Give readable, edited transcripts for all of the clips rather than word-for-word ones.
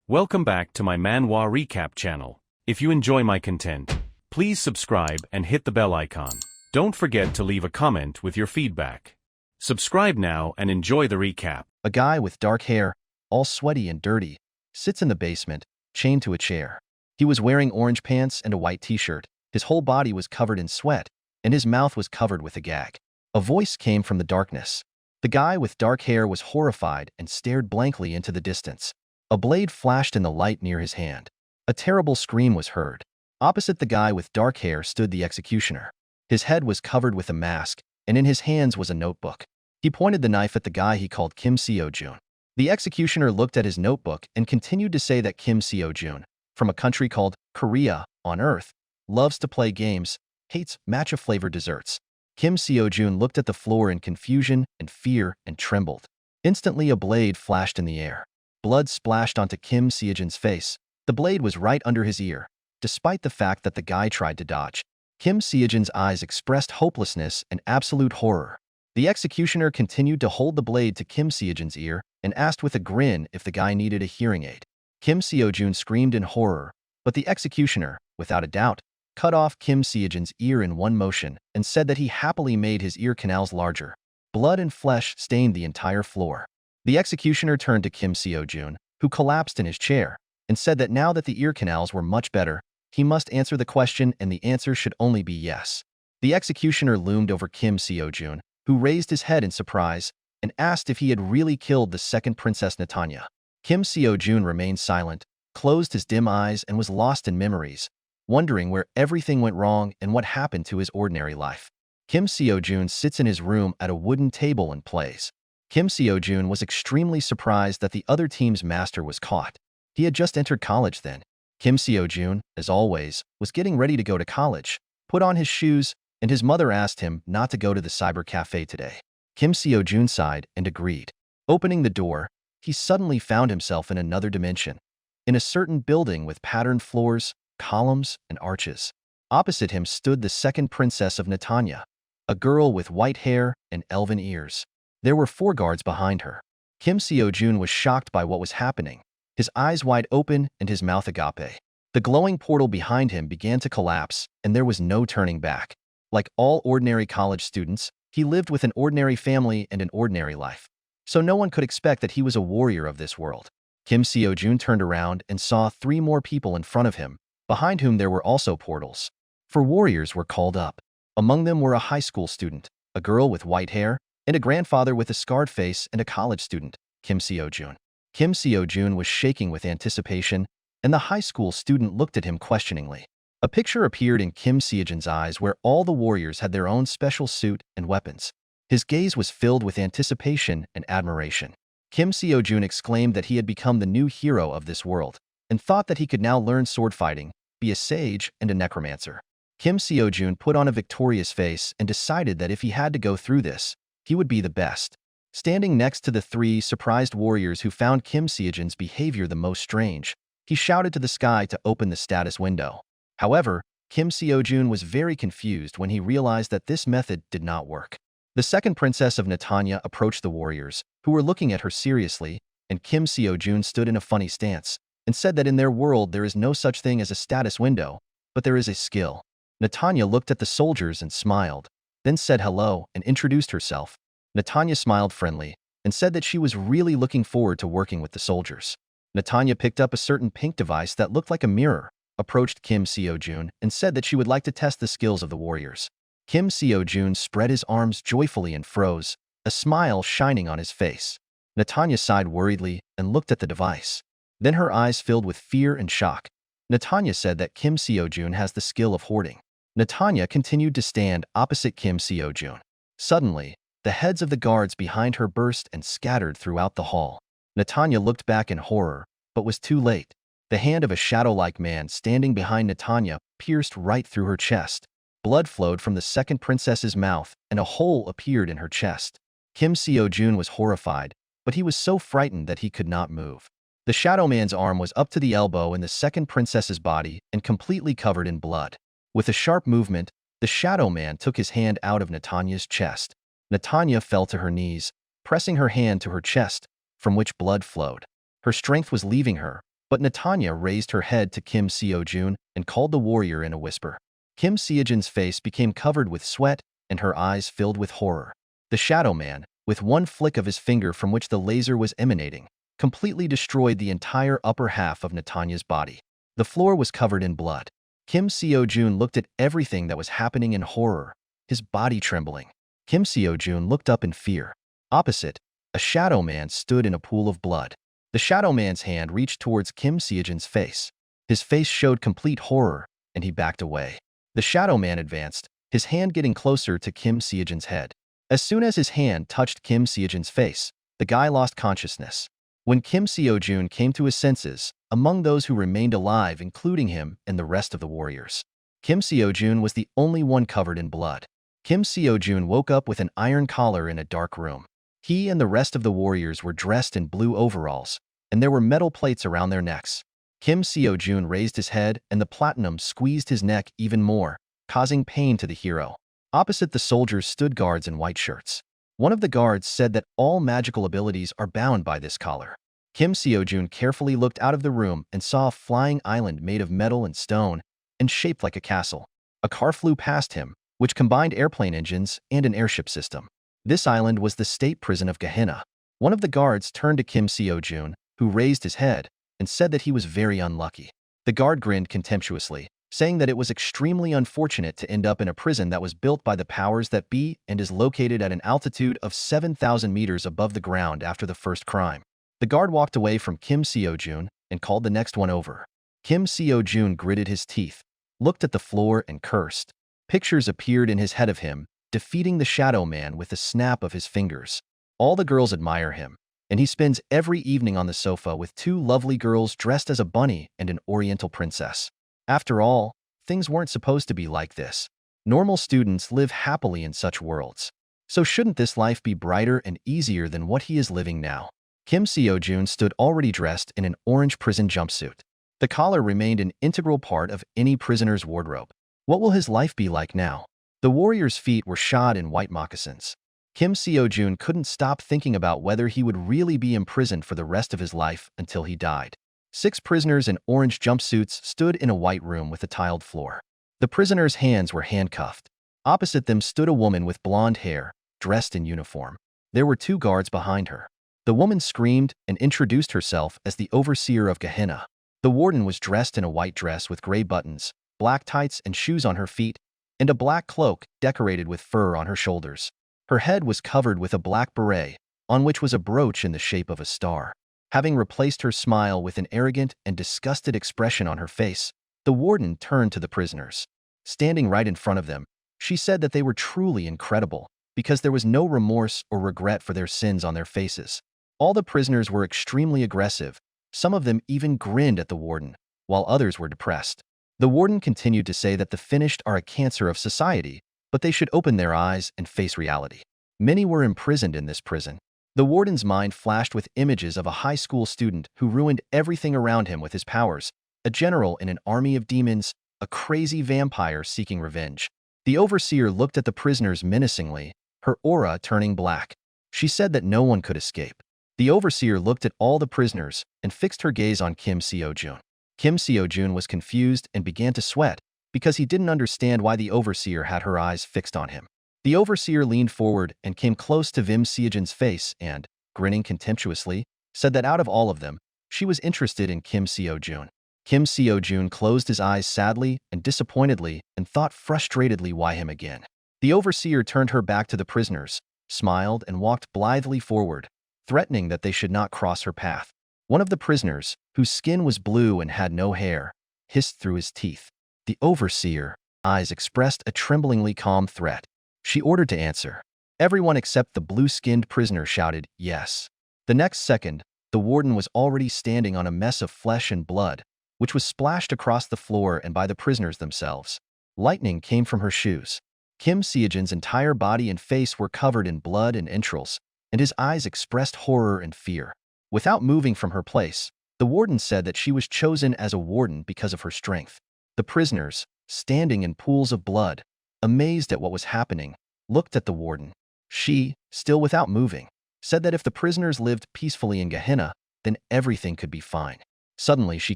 Welcome back to my Manhwa recap channel. If you enjoy my content, please subscribe and hit the bell icon. Don't forget to leave a comment with your feedback. Subscribe now and enjoy the recap. A guy with dark hair, all sweaty and dirty, sits in the basement, chained to a chair. He was wearing orange pants and a white t-shirt. His whole body was covered in sweat, and his mouth was covered with a gag. A voice came from the darkness. The guy with dark hair was horrified and stared blankly into the distance. A blade flashed in the light near his hand. A terrible scream was heard. Opposite the guy with dark hair stood the executioner. His head was covered with a mask, and in his hands was a notebook. He pointed the knife at the guy he called Kim Seo-jun. The executioner looked at his notebook and continued to say that Kim Seo-jun, from a country called Korea on Earth, loves to play games, hates matcha-flavored desserts. Kim Seo-jun looked at the floor in confusion and fear and trembled. Instantly a blade flashed in the air. Blood splashed onto Kim Seo-jun's face. The blade was right under his ear. Despite the fact that the guy tried to dodge, Kim Seo-jun's eyes expressed hopelessness and absolute horror. The executioner continued to hold the blade to Kim Seo-jun's ear and asked with a grin if the guy needed a hearing aid. Kim Seo-jun screamed in horror, but the executioner, without a doubt, cut off Kim Seo-jun's ear in one motion and said that he happily made his ear canals larger. Blood and flesh stained the entire floor. The executioner turned to Kim Seo-jun, who collapsed in his chair, and said that now that the ear canals were much better, he must answer the question and the answer should only be yes. The executioner loomed over Kim Seo-jun, who raised his head in surprise and asked if he had really killed the second Princess Natanya. Kim Seo-jun remained silent, closed his dim eyes and was lost in memories, wondering where everything went wrong and what happened to his ordinary life. Kim Seo-jun sits in his room at a wooden table and plays. Kim Seo-jun was extremely surprised that the other team's master was caught. He had just entered college then. Kim Seo-jun, as always, was getting ready to go to college, put on his shoes, and his mother asked him not to go to the cyber cafe today. Kim Seo-jun sighed and agreed. Opening the door, he suddenly found himself in another dimension, in a certain building with patterned floors, columns, and arches. Opposite him stood the second princess of Natanya, a girl with white hair and elven ears. There were 4 guards behind her. Kim Seo-jun was shocked by what was happening, his eyes wide open and his mouth agape. The glowing portal behind him began to collapse, and there was no turning back. Like all ordinary college students, he lived with an ordinary family and an ordinary life. So no one could expect that he was a warrior of this world. Kim Seo-jun turned around and saw 3 more people in front of him, behind whom there were also portals. 4 warriors were called up. Among them were a high school student, a girl with white hair, and a grandfather with a scarred face and a college student, Kim Seo-jun. Kim Seo-jun was shaking with anticipation, and the high school student looked at him questioningly. A picture appeared in Kim Seo-jun's eyes where all the warriors had their own special suit and weapons. His gaze was filled with anticipation and admiration. Kim Seo-jun exclaimed that he had become the new hero of this world, and thought that he could now learn sword fighting, be a sage, and a necromancer. Kim Seo-jun put on a victorious face and decided that if he had to go through this, he would be the best. Standing next to the 3 surprised warriors who found Kim Seo-jun's behavior the most strange, he shouted to the sky to open the status window. However, Kim Seo-jun was very confused when he realized that this method did not work. The second princess of Natanya approached the warriors, who were looking at her seriously, and Kim Seo-jun stood in a funny stance and said that in their world there is no such thing as a status window, but there is a skill. Natanya looked at the soldiers and smiled, then said hello and introduced herself. Natanya smiled friendly and said that she was really looking forward to working with the soldiers. Natanya picked up a certain pink device that looked like a mirror, approached Kim Seo-jun, and said that she would like to test the skills of the warriors. Kim Seo-jun spread his arms joyfully and froze, a smile shining on his face. Natanya sighed worriedly and looked at the device. Then her eyes filled with fear and shock. Natanya said that Kim Seo-jun has the skill of hoarding. Natanya continued to stand opposite Kim Seo-jun. Suddenly, the heads of the guards behind her burst and scattered throughout the hall. Natanya looked back in horror, but was too late. The hand of a shadow-like man standing behind Natanya pierced right through her chest. Blood flowed from the second princess's mouth, and a hole appeared in her chest. Kim Seo-jun was horrified, but he was so frightened that he could not move. The shadow man's arm was up to the elbow in the second princess's body and completely covered in blood. With a sharp movement, the shadow man took his hand out of Natanya's chest. Natanya fell to her knees, pressing her hand to her chest, from which blood flowed. Her strength was leaving her, But Natanya raised her head to Kim Seo-jun and called the warrior in a whisper. Kim Seo-jun's face became covered with sweat and her eyes filled with horror. The Shadow Man, with one flick of his finger from which the laser was emanating, completely destroyed the entire upper half of Natanya's body. The floor was covered in blood. Kim Seo-jun looked at everything that was happening in horror, his body trembling. Kim Seo-jun looked up in fear. Opposite, a Shadow Man stood in a pool of blood. The Shadow Man's hand reached towards Kim Seo-jun's face. His face showed complete horror, and he backed away. The Shadow Man advanced, his hand getting closer to Kim Seo-jun's head. As soon as his hand touched Kim Seo-jun's face, the guy lost consciousness. When Kim Seo-jun came to his senses, among those who remained alive, including him and the rest of the warriors, Kim Seo-jun was the only one covered in blood. Kim Seo-jun woke up with an iron collar in a dark room. He and the rest of the warriors were dressed in blue overalls, and there were metal plates around their necks. Kim Seo-jun raised his head, and the platinum squeezed his neck even more, causing pain to the hero. Opposite the soldiers stood guards in white shirts. One of the guards said that all magical abilities are bound by this collar. Kim Seo-jun carefully looked out of the room and saw a flying island made of metal and stone and shaped like a castle. A car flew past him, which combined airplane engines and an airship system. This island was the state prison of Gehenna. One of the guards turned to Kim Seo-jun, who raised his head, and said that he was very unlucky. The guard grinned contemptuously, saying that it was extremely unfortunate to end up in a prison that was built by the powers that be and is located at an altitude of 7,000 meters above the ground after the first crime. The guard walked away from Kim Seo-jun and called the next one over. Kim Seo-jun gritted his teeth, looked at the floor and cursed. Pictures appeared in his head of him, defeating the Shadow Man with a snap of his fingers. All the girls admire him, and he spends every evening on the sofa with two lovely girls dressed as a bunny and an oriental princess. After all, things weren't supposed to be like this. Normal students live happily in such worlds. So shouldn't this life be brighter and easier than what he is living now? Kim Seo-jun stood already dressed in an orange prison jumpsuit. The collar remained an integral part of any prisoner's wardrobe. What will his life be like now? The warrior's feet were shod in white moccasins. Kim Seo-jun couldn't stop thinking about whether he would really be imprisoned for the rest of his life until he died. 6 prisoners in orange jumpsuits stood in a white room with a tiled floor. The prisoners' hands were handcuffed. Opposite them stood a woman with blonde hair, dressed in uniform. There were 2 guards behind her. The woman screamed and introduced herself as the overseer of Gehenna. The warden was dressed in a white dress with gray buttons, black tights and shoes on her feet, and a black cloak decorated with fur on her shoulders. Her head was covered with a black beret, on which was a brooch in the shape of a star. Having replaced her smile with an arrogant and disgusted expression on her face, the warden turned to the prisoners. Standing right in front of them, she said that they were truly incredible, because there was no remorse or regret for their sins on their faces. All the prisoners were extremely aggressive. Some of them even grinned at the warden, while others were depressed. The warden continued to say that the finished are a cancer of society, but they should open their eyes and face reality. Many were imprisoned in this prison. The warden's mind flashed with images of a high school student who ruined everything around him with his powers, a general in an army of demons, a crazy vampire seeking revenge. The overseer looked at the prisoners menacingly, her aura turning black. She said that no one could escape. The overseer looked at all the prisoners and fixed her gaze on Kim Seo-jun. Kim Seo-jun was confused and began to sweat because he didn't understand why the overseer had her eyes fixed on him. The overseer leaned forward and came close to Kim Seo-jun's face and, grinning contemptuously, said that out of all of them, she was interested in Kim Seo-jun. Kim Seo-jun closed his eyes sadly and disappointedly and thought frustratedly why him again. The overseer turned her back to the prisoners, smiled and walked blithely forward, threatening that they should not cross her path. One of the prisoners, whose skin was blue and had no hair, hissed through his teeth. The overseer's eyes expressed a tremblingly calm threat. She ordered to answer. Everyone except the blue-skinned prisoner shouted, "Yes." The next second, the warden was already standing on a mess of flesh and blood, which was splashed across the floor and by the prisoners themselves. Lightning came from her shoes. Kim Seo-jun's entire body and face were covered in blood and entrails, and his eyes expressed horror and fear. Without moving from her place, the warden said that she was chosen as a warden because of her strength. The prisoners, standing in pools of blood, amazed at what was happening, looked at the warden. She, still without moving, said that if the prisoners lived peacefully in Gehenna, then everything could be fine. Suddenly, she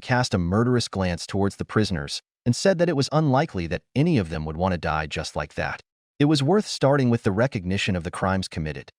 cast a murderous glance towards the prisoners and said that it was unlikely that any of them would want to die just like that. It was worth starting with the recognition of the crimes committed.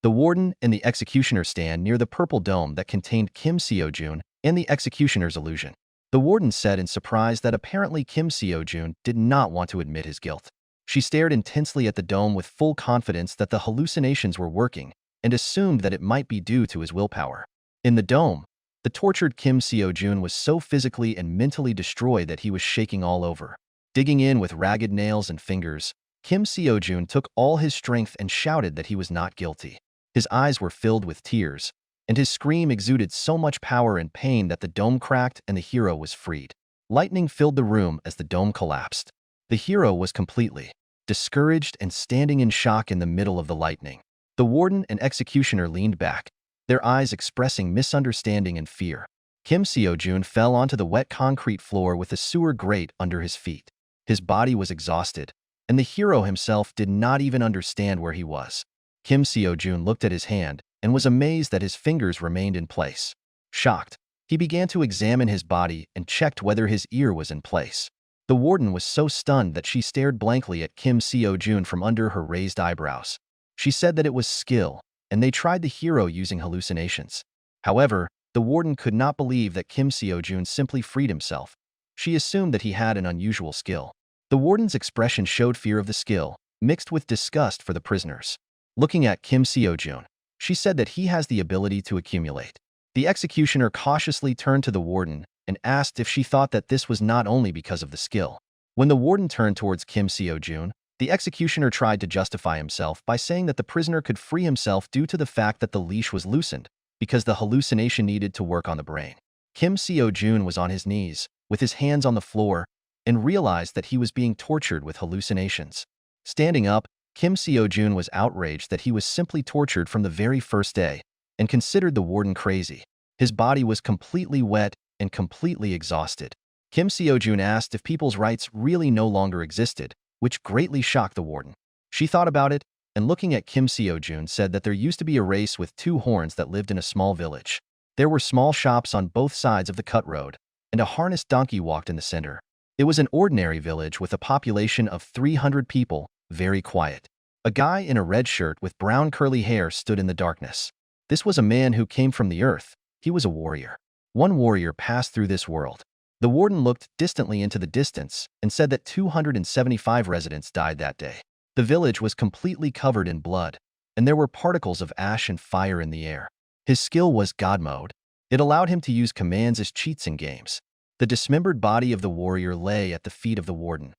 The warden and the executioner stand near the purple dome that contained Kim Seo-jun and the executioner's illusion. The warden said in surprise that apparently Kim Seo-jun did not want to admit his guilt. She stared intensely at the dome with full confidence that the hallucinations were working and assumed that it might be due to his willpower. In the dome, the tortured Kim Seo-jun was so physically and mentally destroyed that he was shaking all over. Digging in with ragged nails and fingers, Kim Seo-jun took all his strength and shouted that he was not guilty. His eyes were filled with tears, and his scream exuded so much power and pain that the dome cracked and the hero was freed. Lightning filled the room as the dome collapsed. The hero was completely discouraged and standing in shock in the middle of the lightning. The warden and executioner leaned back, their eyes expressing misunderstanding and fear. Kim Seo-jun fell onto the wet concrete floor with a sewer grate under his feet. His body was exhausted, and the hero himself did not even understand where he was. Kim Seo-jun looked at his hand and was amazed that his fingers remained in place. Shocked, he began to examine his body and checked whether his ear was in place. The warden was so stunned that she stared blankly at Kim Seo-jun from under her raised eyebrows. She said that it was skill, and they tried the hero using hallucinations. However, the warden could not believe that Kim Seo-jun simply freed himself. She assumed that he had an unusual skill. The warden's expression showed fear of the skill, mixed with disgust for the prisoners. Looking at Kim Seo-jun, she said that he has the ability to accumulate. The executioner cautiously turned to the warden and asked if she thought that this was not only because of the skill. When the warden turned towards Kim Seo-jun, the executioner tried to justify himself by saying that the prisoner could free himself due to the fact that the leash was loosened, because the hallucination needed to work on the brain. Kim Seo-jun was on his knees, with his hands on the floor, and realized that he was being tortured with hallucinations. Standing up, Kim Seo-jun was outraged that he was simply tortured from the very first day, and considered the warden crazy. His body was completely wet and completely exhausted. Kim Seo-jun asked if people's rights really no longer existed, which greatly shocked the warden. She thought about it, and looking at Kim Seo-jun said that there used to be a race with two horns that lived in a small village. There were small shops on both sides of the cut road, and a harnessed donkey walked in the center. It was an ordinary village with a population of 300 people, very quiet. A guy in a red shirt with brown curly hair stood in the darkness. This was a man who came from the earth. He was a warrior. One warrior passed through this world. The warden looked distantly into the distance and said that 275 residents died that day. The village was completely covered in blood, and there were particles of ash and fire in the air. His skill was God mode. It allowed him to use commands as cheats in games. The dismembered body of the warrior lay at the feet of the warden.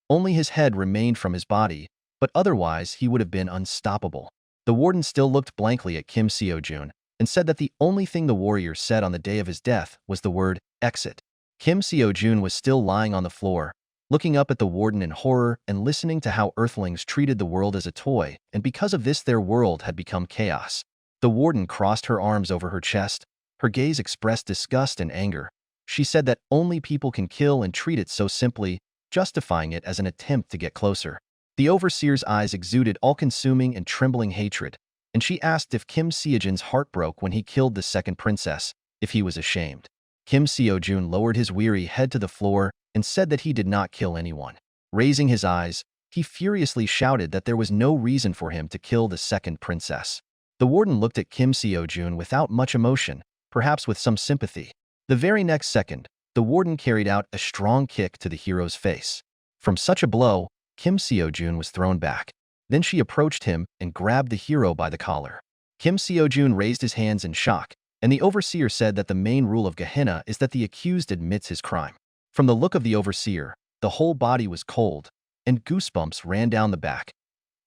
Only his head remained from his body, but otherwise he would have been unstoppable. The warden still looked blankly at Kim Seo-jun and said that the only thing the warrior said on the day of his death was the word, exit. Kim Seo-jun was still lying on the floor, looking up at the warden in horror and listening to how Earthlings treated the world as a toy, and because of this their world had become chaos. The warden crossed her arms over her chest. Her gaze expressed disgust and anger. She said that only people can kill and treat it so simply, justifying it as an attempt to get closer. The overseer's eyes exuded all-consuming and trembling hatred, and she asked if Kim Seo-jun's heart broke when he killed the second princess, if he was ashamed. Kim Seo-jun lowered his weary head to the floor and said that he did not kill anyone. Raising his eyes, he furiously shouted that there was no reason for him to kill the second princess. The warden looked at Kim Seo-jun without much emotion, perhaps with some sympathy. The very next second, the warden carried out a strong kick to the hero's face. From such a blow, Kim Seo-jun was thrown back. Then she approached him and grabbed the hero by the collar. Kim Seo-jun raised his hands in shock, and the overseer said that the main rule of Gehenna is that the accused admits his crime. From the look of the overseer, the whole body was cold, and goosebumps ran down the back.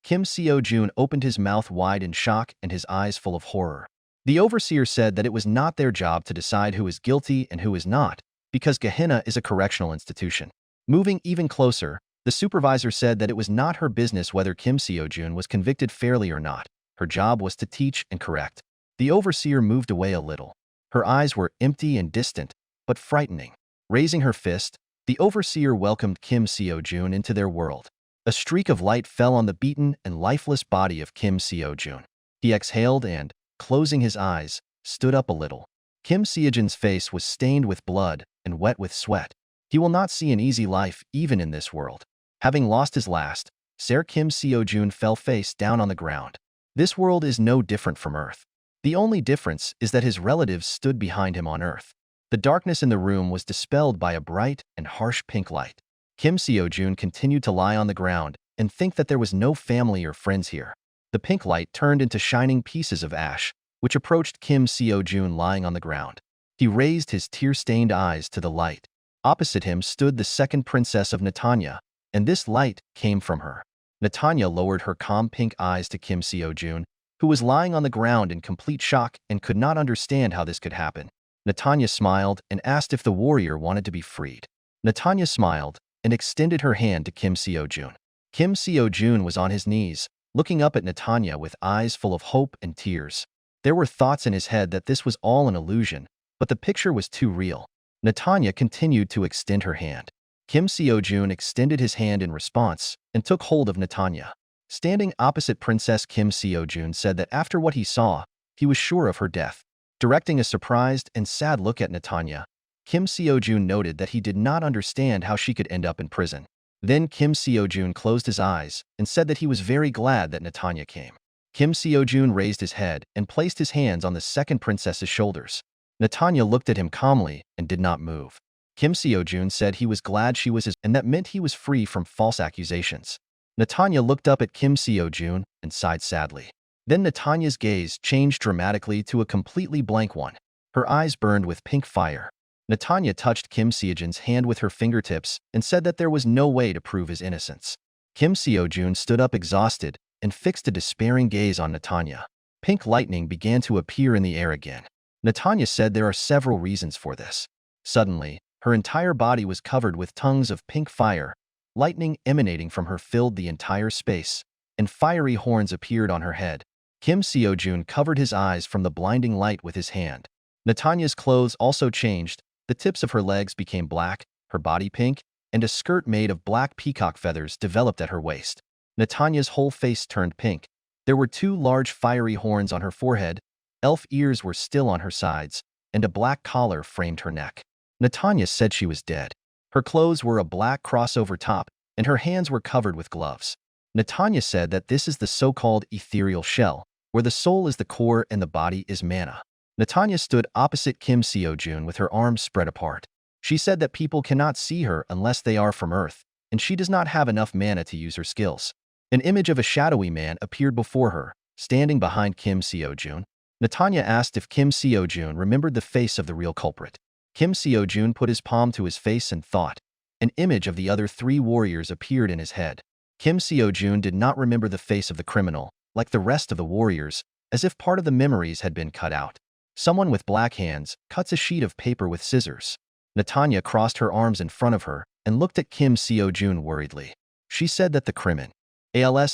Kim Seo-jun opened his mouth wide in shock and his eyes full of horror. The overseer said that it was not their job to decide who is guilty and who is not, because Gehenna is a correctional institution. Moving even closer, the supervisor said that it was not her business whether Kim Seo-jun was convicted fairly or not. Her job was to teach and correct. The overseer moved away a little. Her eyes were empty and distant, but frightening. Raising her fist, the overseer welcomed Kim Seo-jun into their world. A streak of light fell on the beaten and lifeless body of Kim Seo-jun. He exhaled and, closing his eyes, stood up a little. Kim Seo-jun's face was stained with blood and wet with sweat. He will not see an easy life even in this world. Having lost his last, Sir Kim Seo-jun fell face down on the ground. This world is no different from Earth. The only difference is that his relatives stood behind him on Earth. The darkness in the room was dispelled by a bright and harsh pink light. Kim Seo-jun continued to lie on the ground and think that there was no family or friends here. The pink light turned into shining pieces of ash, which approached Kim Seo-jun lying on the ground. He raised his tear-stained eyes to the light. Opposite him stood the second princess of Netanya, and this light came from her. Netanya lowered her calm pink eyes to Kim Seo-jun, who was lying on the ground in complete shock and could not understand how this could happen. Netanya smiled and asked if the warrior wanted to be freed. Netanya smiled and extended her hand to Kim Seo-jun. Kim Seo-jun was on his knees, looking up at Netanya with eyes full of hope and tears. There were thoughts in his head that this was all an illusion, but the picture was too real. Netanya continued to extend her hand. Kim Seo-jun extended his hand in response and took hold of Netanya. Standing opposite Princess Kim Seo-jun said that after what he saw, he was sure of her death. Directing a surprised and sad look at Netanya, Kim Seo-jun noted that he did not understand how she could end up in prison. Then Kim Seo-jun closed his eyes and said that he was very glad that Netanya came. Kim Seo-jun raised his head and placed his hands on the second princess's shoulders. Netanya looked at him calmly and did not move. Kim Seo-jun said he was glad she was his, and that meant he was free from false accusations. Netanya looked up at Kim Seo-jun and sighed sadly. Then Netanya's gaze changed dramatically to a completely blank one. Her eyes burned with pink fire. Netanya touched Kim Seo-jun's hand with her fingertips and said that there was no way to prove his innocence. Kim Seo-jun stood up exhausted and fixed a despairing gaze on Netanya. Pink lightning began to appear in the air again. Netanya said there are several reasons for this. Suddenly, her entire body was covered with tongues of pink fire. Lightning emanating from her filled the entire space, and fiery horns appeared on her head. Kim Seo-jun covered his eyes from the blinding light with his hand. Netanya's clothes also changed. The tips of her legs became black, her body pink, and a skirt made of black peacock feathers developed at her waist. Netanya's whole face turned pink. There were two large fiery horns on her forehead, elf ears were still on her sides, and a black collar framed her neck. Netanya said she was dead. Her clothes were a black crossover top, and her hands were covered with gloves. Netanya said that this is the so-called ethereal shell, where the soul is the core and the body is mana. Netanya stood opposite Kim Seo-jun with her arms spread apart. She said that people cannot see her unless they are from Earth, and she does not have enough mana to use her skills. An image of a shadowy man appeared before her, standing behind Kim Seo-jun. Netanya asked if Kim Seo-jun remembered the face of the real culprit. Kim Seo-jun put his palm to his face and thought. An image of the other three warriors appeared in his head. Kim Seo-jun did not remember the face of the criminal, like the rest of the warriors, as if part of the memories had been cut out. Someone with black hands cuts a sheet of paper with scissors. Netanya crossed her arms in front of her and looked at Kim Seo-jun worriedly. She said that the criminal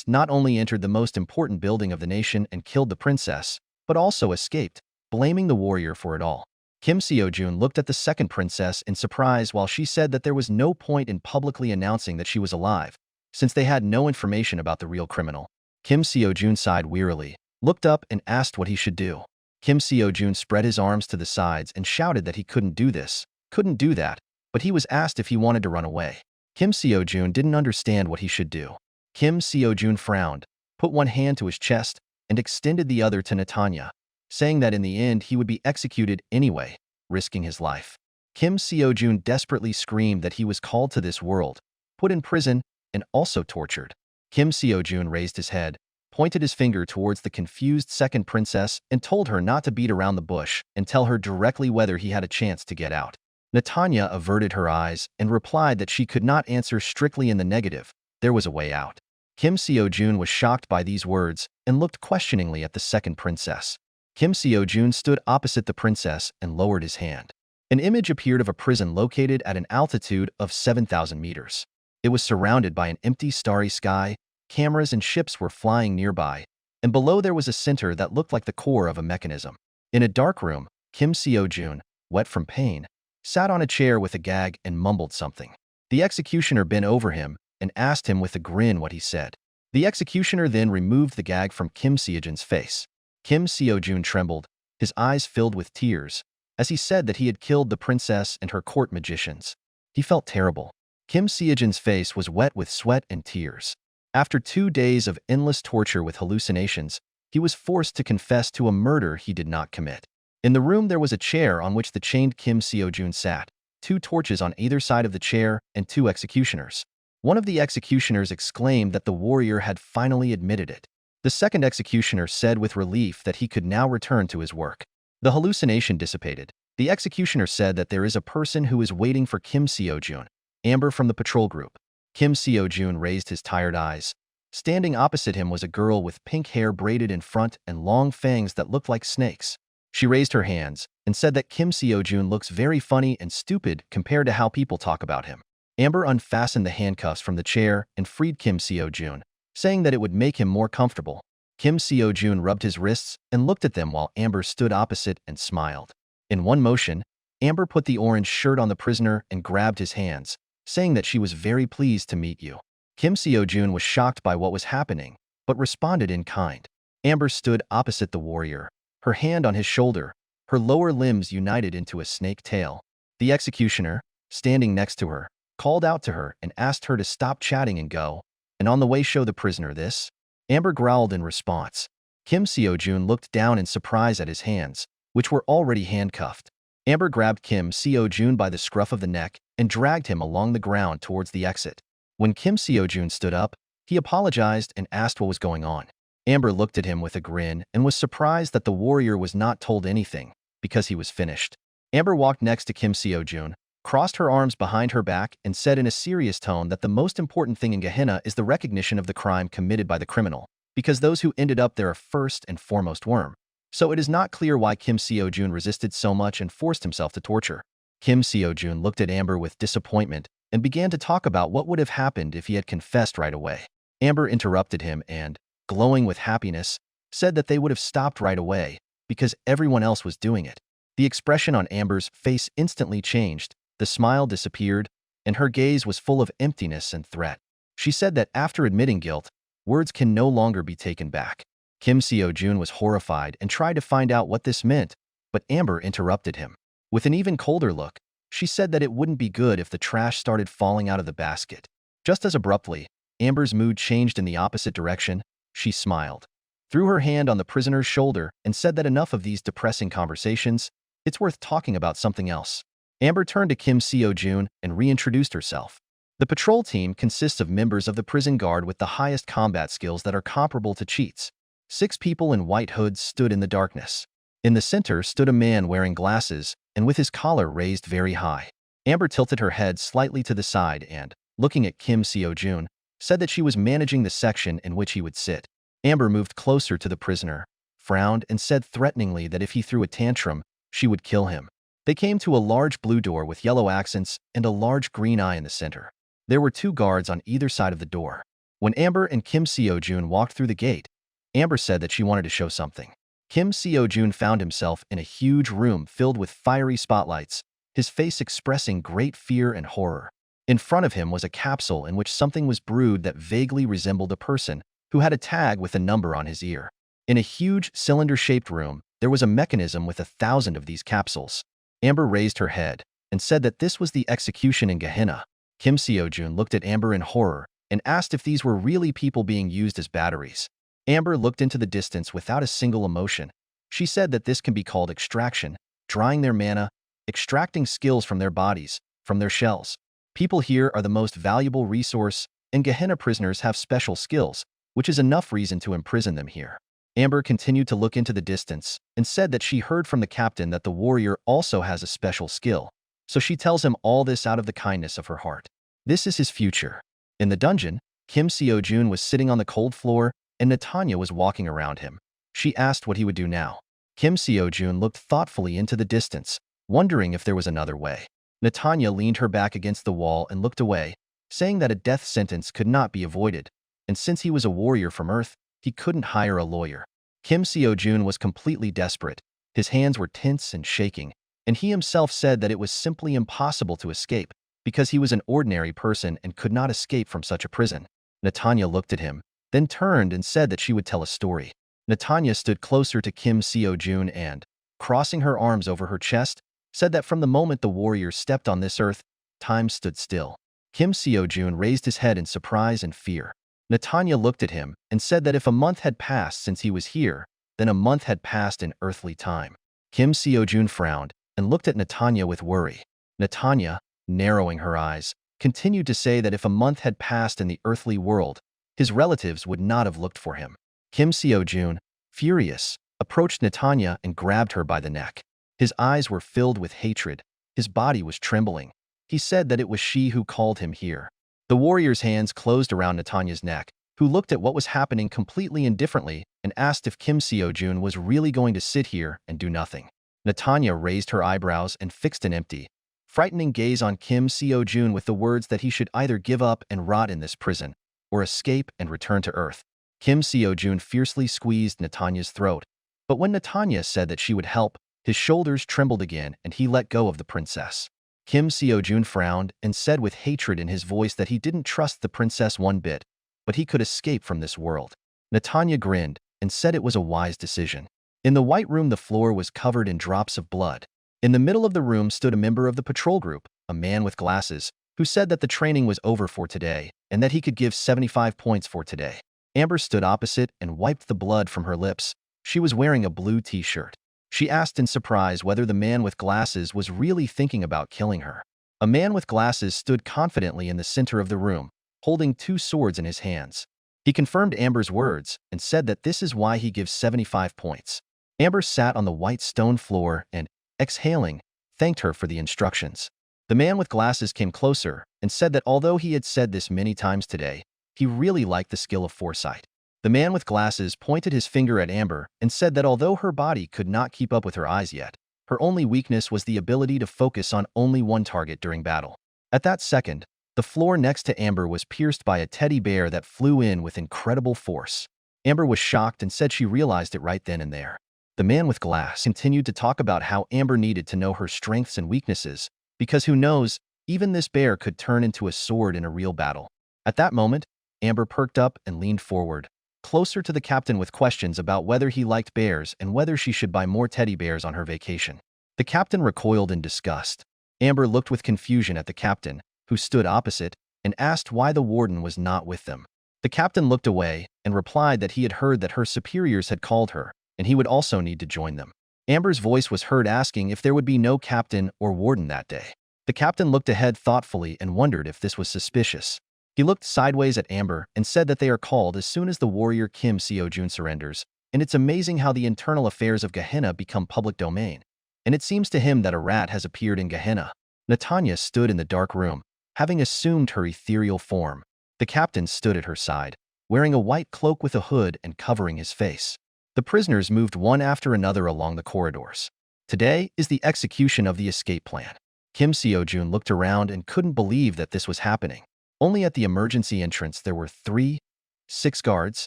not only entered the most important building of the nation and killed the princess, but also escaped, blaming the warrior for it all. Kim Seo-jun looked at the second princess in surprise while she said that there was no point in publicly announcing that she was alive, since they had no information about the real criminal. Kim Seo-jun sighed wearily, looked up and asked what he should do. Kim Seo-jun spread his arms to the sides and shouted that he couldn't do this, couldn't do that, but he was asked if he wanted to run away. Kim Seo-jun didn't understand what he should do. Kim Seo-jun frowned, put one hand to his chest, and extended the other to Netanya, saying that in the end he would be executed anyway, risking his life. Kim Seo-jun desperately screamed that he was called to this world, put in prison, and also tortured. Kim Seo-jun raised his head, pointed his finger towards the confused second princess and told her not to beat around the bush and tell her directly whether he had a chance to get out. Netanya averted her eyes and replied that she could not answer strictly in the negative. There was a way out. Kim Seo-jun was shocked by these words and looked questioningly at the second princess. Kim Seo-jun stood opposite the princess and lowered his hand. An image appeared of a prison located at an altitude of 7,000 meters. It was surrounded by an empty starry sky, cameras and ships were flying nearby, and below there was a center that looked like the core of a mechanism. In a dark room, Kim Seo-jun, wet from pain, sat on a chair with a gag and mumbled something. The executioner bent over him and asked him with a grin what he said. The executioner then removed the gag from Kim Seo-jun's face. Kim Seo-jun trembled, his eyes filled with tears, as he said that he had killed the princess and her court magicians. He felt terrible. Kim Seo-jun's face was wet with sweat and tears. After 2 days of endless torture with hallucinations, he was forced to confess to a murder he did not commit. In the room there was a chair on which the chained Kim Seo-jun sat, 2 torches on either side of the chair, and 2 executioners. One of the executioners exclaimed that the warrior had finally admitted it. The second executioner said with relief that he could now return to his work. The hallucination dissipated. The executioner said that there is a person who is waiting for Kim Seo-jun, Amber from the patrol group. Kim Seo-jun raised his tired eyes. Standing opposite him was a girl with pink hair braided in front and long fangs that looked like snakes. She raised her hands and said that Kim Seo-jun looks very funny and stupid compared to how people talk about him. Amber unfastened the handcuffs from the chair and freed Kim Seo-jun, saying that it would make him more comfortable. Kim Seo-jun rubbed his wrists and looked at them while Amber stood opposite and smiled. In one motion, Amber put the orange shirt on the prisoner and grabbed his hands, saying that she was very pleased to meet you. Kim Seo-jun was shocked by what was happening, but responded in kind. Amber stood opposite the warrior, her hand on his shoulder, her lower limbs united into a snake tail. The executioner, standing next to her, called out to her and asked her to stop chatting and go, and on the way show the prisoner this. Amber growled in response. Kim Seo-jun looked down in surprise at his hands, which were already handcuffed. Amber grabbed Kim Seo-jun by the scruff of the neck and dragged him along the ground towards the exit. When Kim Seo-jun stood up, he apologized and asked what was going on. Amber looked at him with a grin and was surprised that the warrior was not told anything, because he was finished. Amber walked next to Kim Seo-jun, crossed her arms behind her back, and said in a serious tone that the most important thing in Gehenna is the recognition of the crime committed by the criminal, because those who ended up there are first and foremost worm. So it is not clear why Kim Seo-jun resisted so much and forced himself to torture. Kim Seo-jun looked at Amber with disappointment and began to talk about what would have happened if he had confessed right away. Amber interrupted him and, glowing with happiness, said that they would have stopped right away because everyone else was doing it. The expression on Amber's face instantly changed, the smile disappeared, and her gaze was full of emptiness and threat. She said that after admitting guilt, words can no longer be taken back. Kim Seo-jun was horrified and tried to find out what this meant, but Amber interrupted him. With an even colder look, she said that it wouldn't be good if the trash started falling out of the basket. Just as abruptly, Amber's mood changed in the opposite direction. She smiled, threw her hand on the prisoner's shoulder, and said that enough of these depressing conversations, it's worth talking about something else. Amber turned to Kim Seo-jun and reintroduced herself. The patrol team consists of members of the prison guard with the highest combat skills that are comparable to cheats. 6 people in white hoods stood in the darkness. In the center stood a man wearing glasses and with his collar raised very high. Amber tilted her head slightly to the side and, looking at Kim Seo-jun, said that she was managing the section in which he would sit. Amber moved closer to the prisoner, frowned, and said threateningly that if he threw a tantrum, she would kill him. They came to a large blue door with yellow accents and a large green eye in the center. There were 2 guards on either side of the door. When Amber and Kim Seo-jun walked through the gate, Amber said that she wanted to show something. Kim Seo-jun found himself in a huge room filled with fiery spotlights, his face expressing great fear and horror. In front of him was a capsule in which something was brewed that vaguely resembled a person who had a tag with a number on his ear. In a huge cylinder-shaped room, there was a mechanism with 1,000 of these capsules. Amber raised her head and said that this was the execution in Gehenna. Kim Seo-jun looked at Amber in horror and asked if these were really people being used as batteries. Amber looked into the distance without a single emotion. She said that this can be called extraction, drying their mana, extracting skills from their bodies, from their shells. People here are the most valuable resource, and Gehenna prisoners have special skills, which is enough reason to imprison them here. Amber continued to look into the distance and said that she heard from the captain that the warrior also has a special skill, so she tells him all this out of the kindness of her heart. This is his future. In the dungeon, Kim Seo-jun was sitting on the cold floor and Netanya was walking around him. She asked what he would do now. Kim Seo-jun looked thoughtfully into the distance, wondering if there was another way. Netanya leaned her back against the wall and looked away, saying that a death sentence could not be avoided, and since he was a warrior from Earth, he couldn't hire a lawyer. Kim Seo-jun was completely desperate. His hands were tense and shaking, and he himself said that it was simply impossible to escape, because he was an ordinary person and could not escape from such a prison. Netanya looked at him, then turned and said that she would tell a story. Netanya stood closer to Kim Seo-jun and, crossing her arms over her chest, said that from the moment the warrior stepped on this earth, time stood still. Kim Seo-jun raised his head in surprise and fear. Netanya looked at him and said that if a month had passed since he was here, then a month had passed in earthly time. Kim Seo-jun frowned and looked at Netanya with worry. Netanya, narrowing her eyes, continued to say that if a month had passed in the earthly world, his relatives would not have looked for him. Kim Seo-jun, furious, approached Netanya and grabbed her by the neck. His eyes were filled with hatred. His body was trembling. He said that it was she who called him here. The warrior's hands closed around Netanya's neck, who looked at what was happening completely indifferently and asked if Kim Seo-jun was really going to sit here and do nothing. Netanya raised her eyebrows and fixed an empty, frightening gaze on Kim Seo-jun with the words that he should either give up and rot in this prison, or escape and return to Earth. Kim Seo-jun fiercely squeezed Netanya's throat, but when Netanya said that she would help, his shoulders trembled again and he let go of the princess. Kim Seo-jun frowned and said with hatred in his voice that he didn't trust the princess one bit, but he could escape from this world. Netanya grinned and said it was a wise decision. In the white room, the floor was covered in drops of blood. In the middle of the room stood a member of the patrol group, a man with glasses, who said that the training was over for today and that he could give 75 points for today. Amber stood opposite and wiped the blood from her lips. She was wearing a blue t-shirt. She asked in surprise whether the man with glasses was really thinking about killing her. A man with glasses stood confidently in the center of the room, holding two swords in his hands. He confirmed Amber's words and said that this is why he gives 75 points. Amber sat on the white stone floor and, exhaling, thanked her for the instructions. The man with glasses came closer and said that although he had said this many times today, he really liked the skill of foresight. The man with glasses pointed his finger at Amber and said that although her body could not keep up with her eyes yet, her only weakness was the ability to focus on only one target during battle. At that second, the floor next to Amber was pierced by a teddy bear that flew in with incredible force. Amber was shocked and said she realized it right then and there. The man with glass continued to talk about how Amber needed to know her strengths and weaknesses, because who knows, even this bear could turn into a sword in a real battle. At that moment, Amber perked up and leaned forward, closer to the captain with questions about whether he liked bears and whether she should buy more teddy bears on her vacation. The captain recoiled in disgust. Amber looked with confusion at the captain, who stood opposite, and asked why the warden was not with them. The captain looked away and replied that he had heard that her superiors had called her, and he would also need to join them. Amber's voice was heard asking if there would be no captain or warden that day. The captain looked ahead thoughtfully and wondered if this was suspicious. He looked sideways at Amber and said that they are called as soon as the warrior Kim Seo-jun surrenders, and it's amazing how the internal affairs of Gehenna become public domain. And it seems to him that a rat has appeared in Gehenna. Netanya stood in the dark room, having assumed her ethereal form. The captain stood at her side, wearing a white cloak with a hood and covering his face. The prisoners moved one after another along the corridors. Today is the execution of the escape plan. Kim Seo-jun looked around and couldn't believe that this was happening. Only at the emergency entrance there were 6 guards.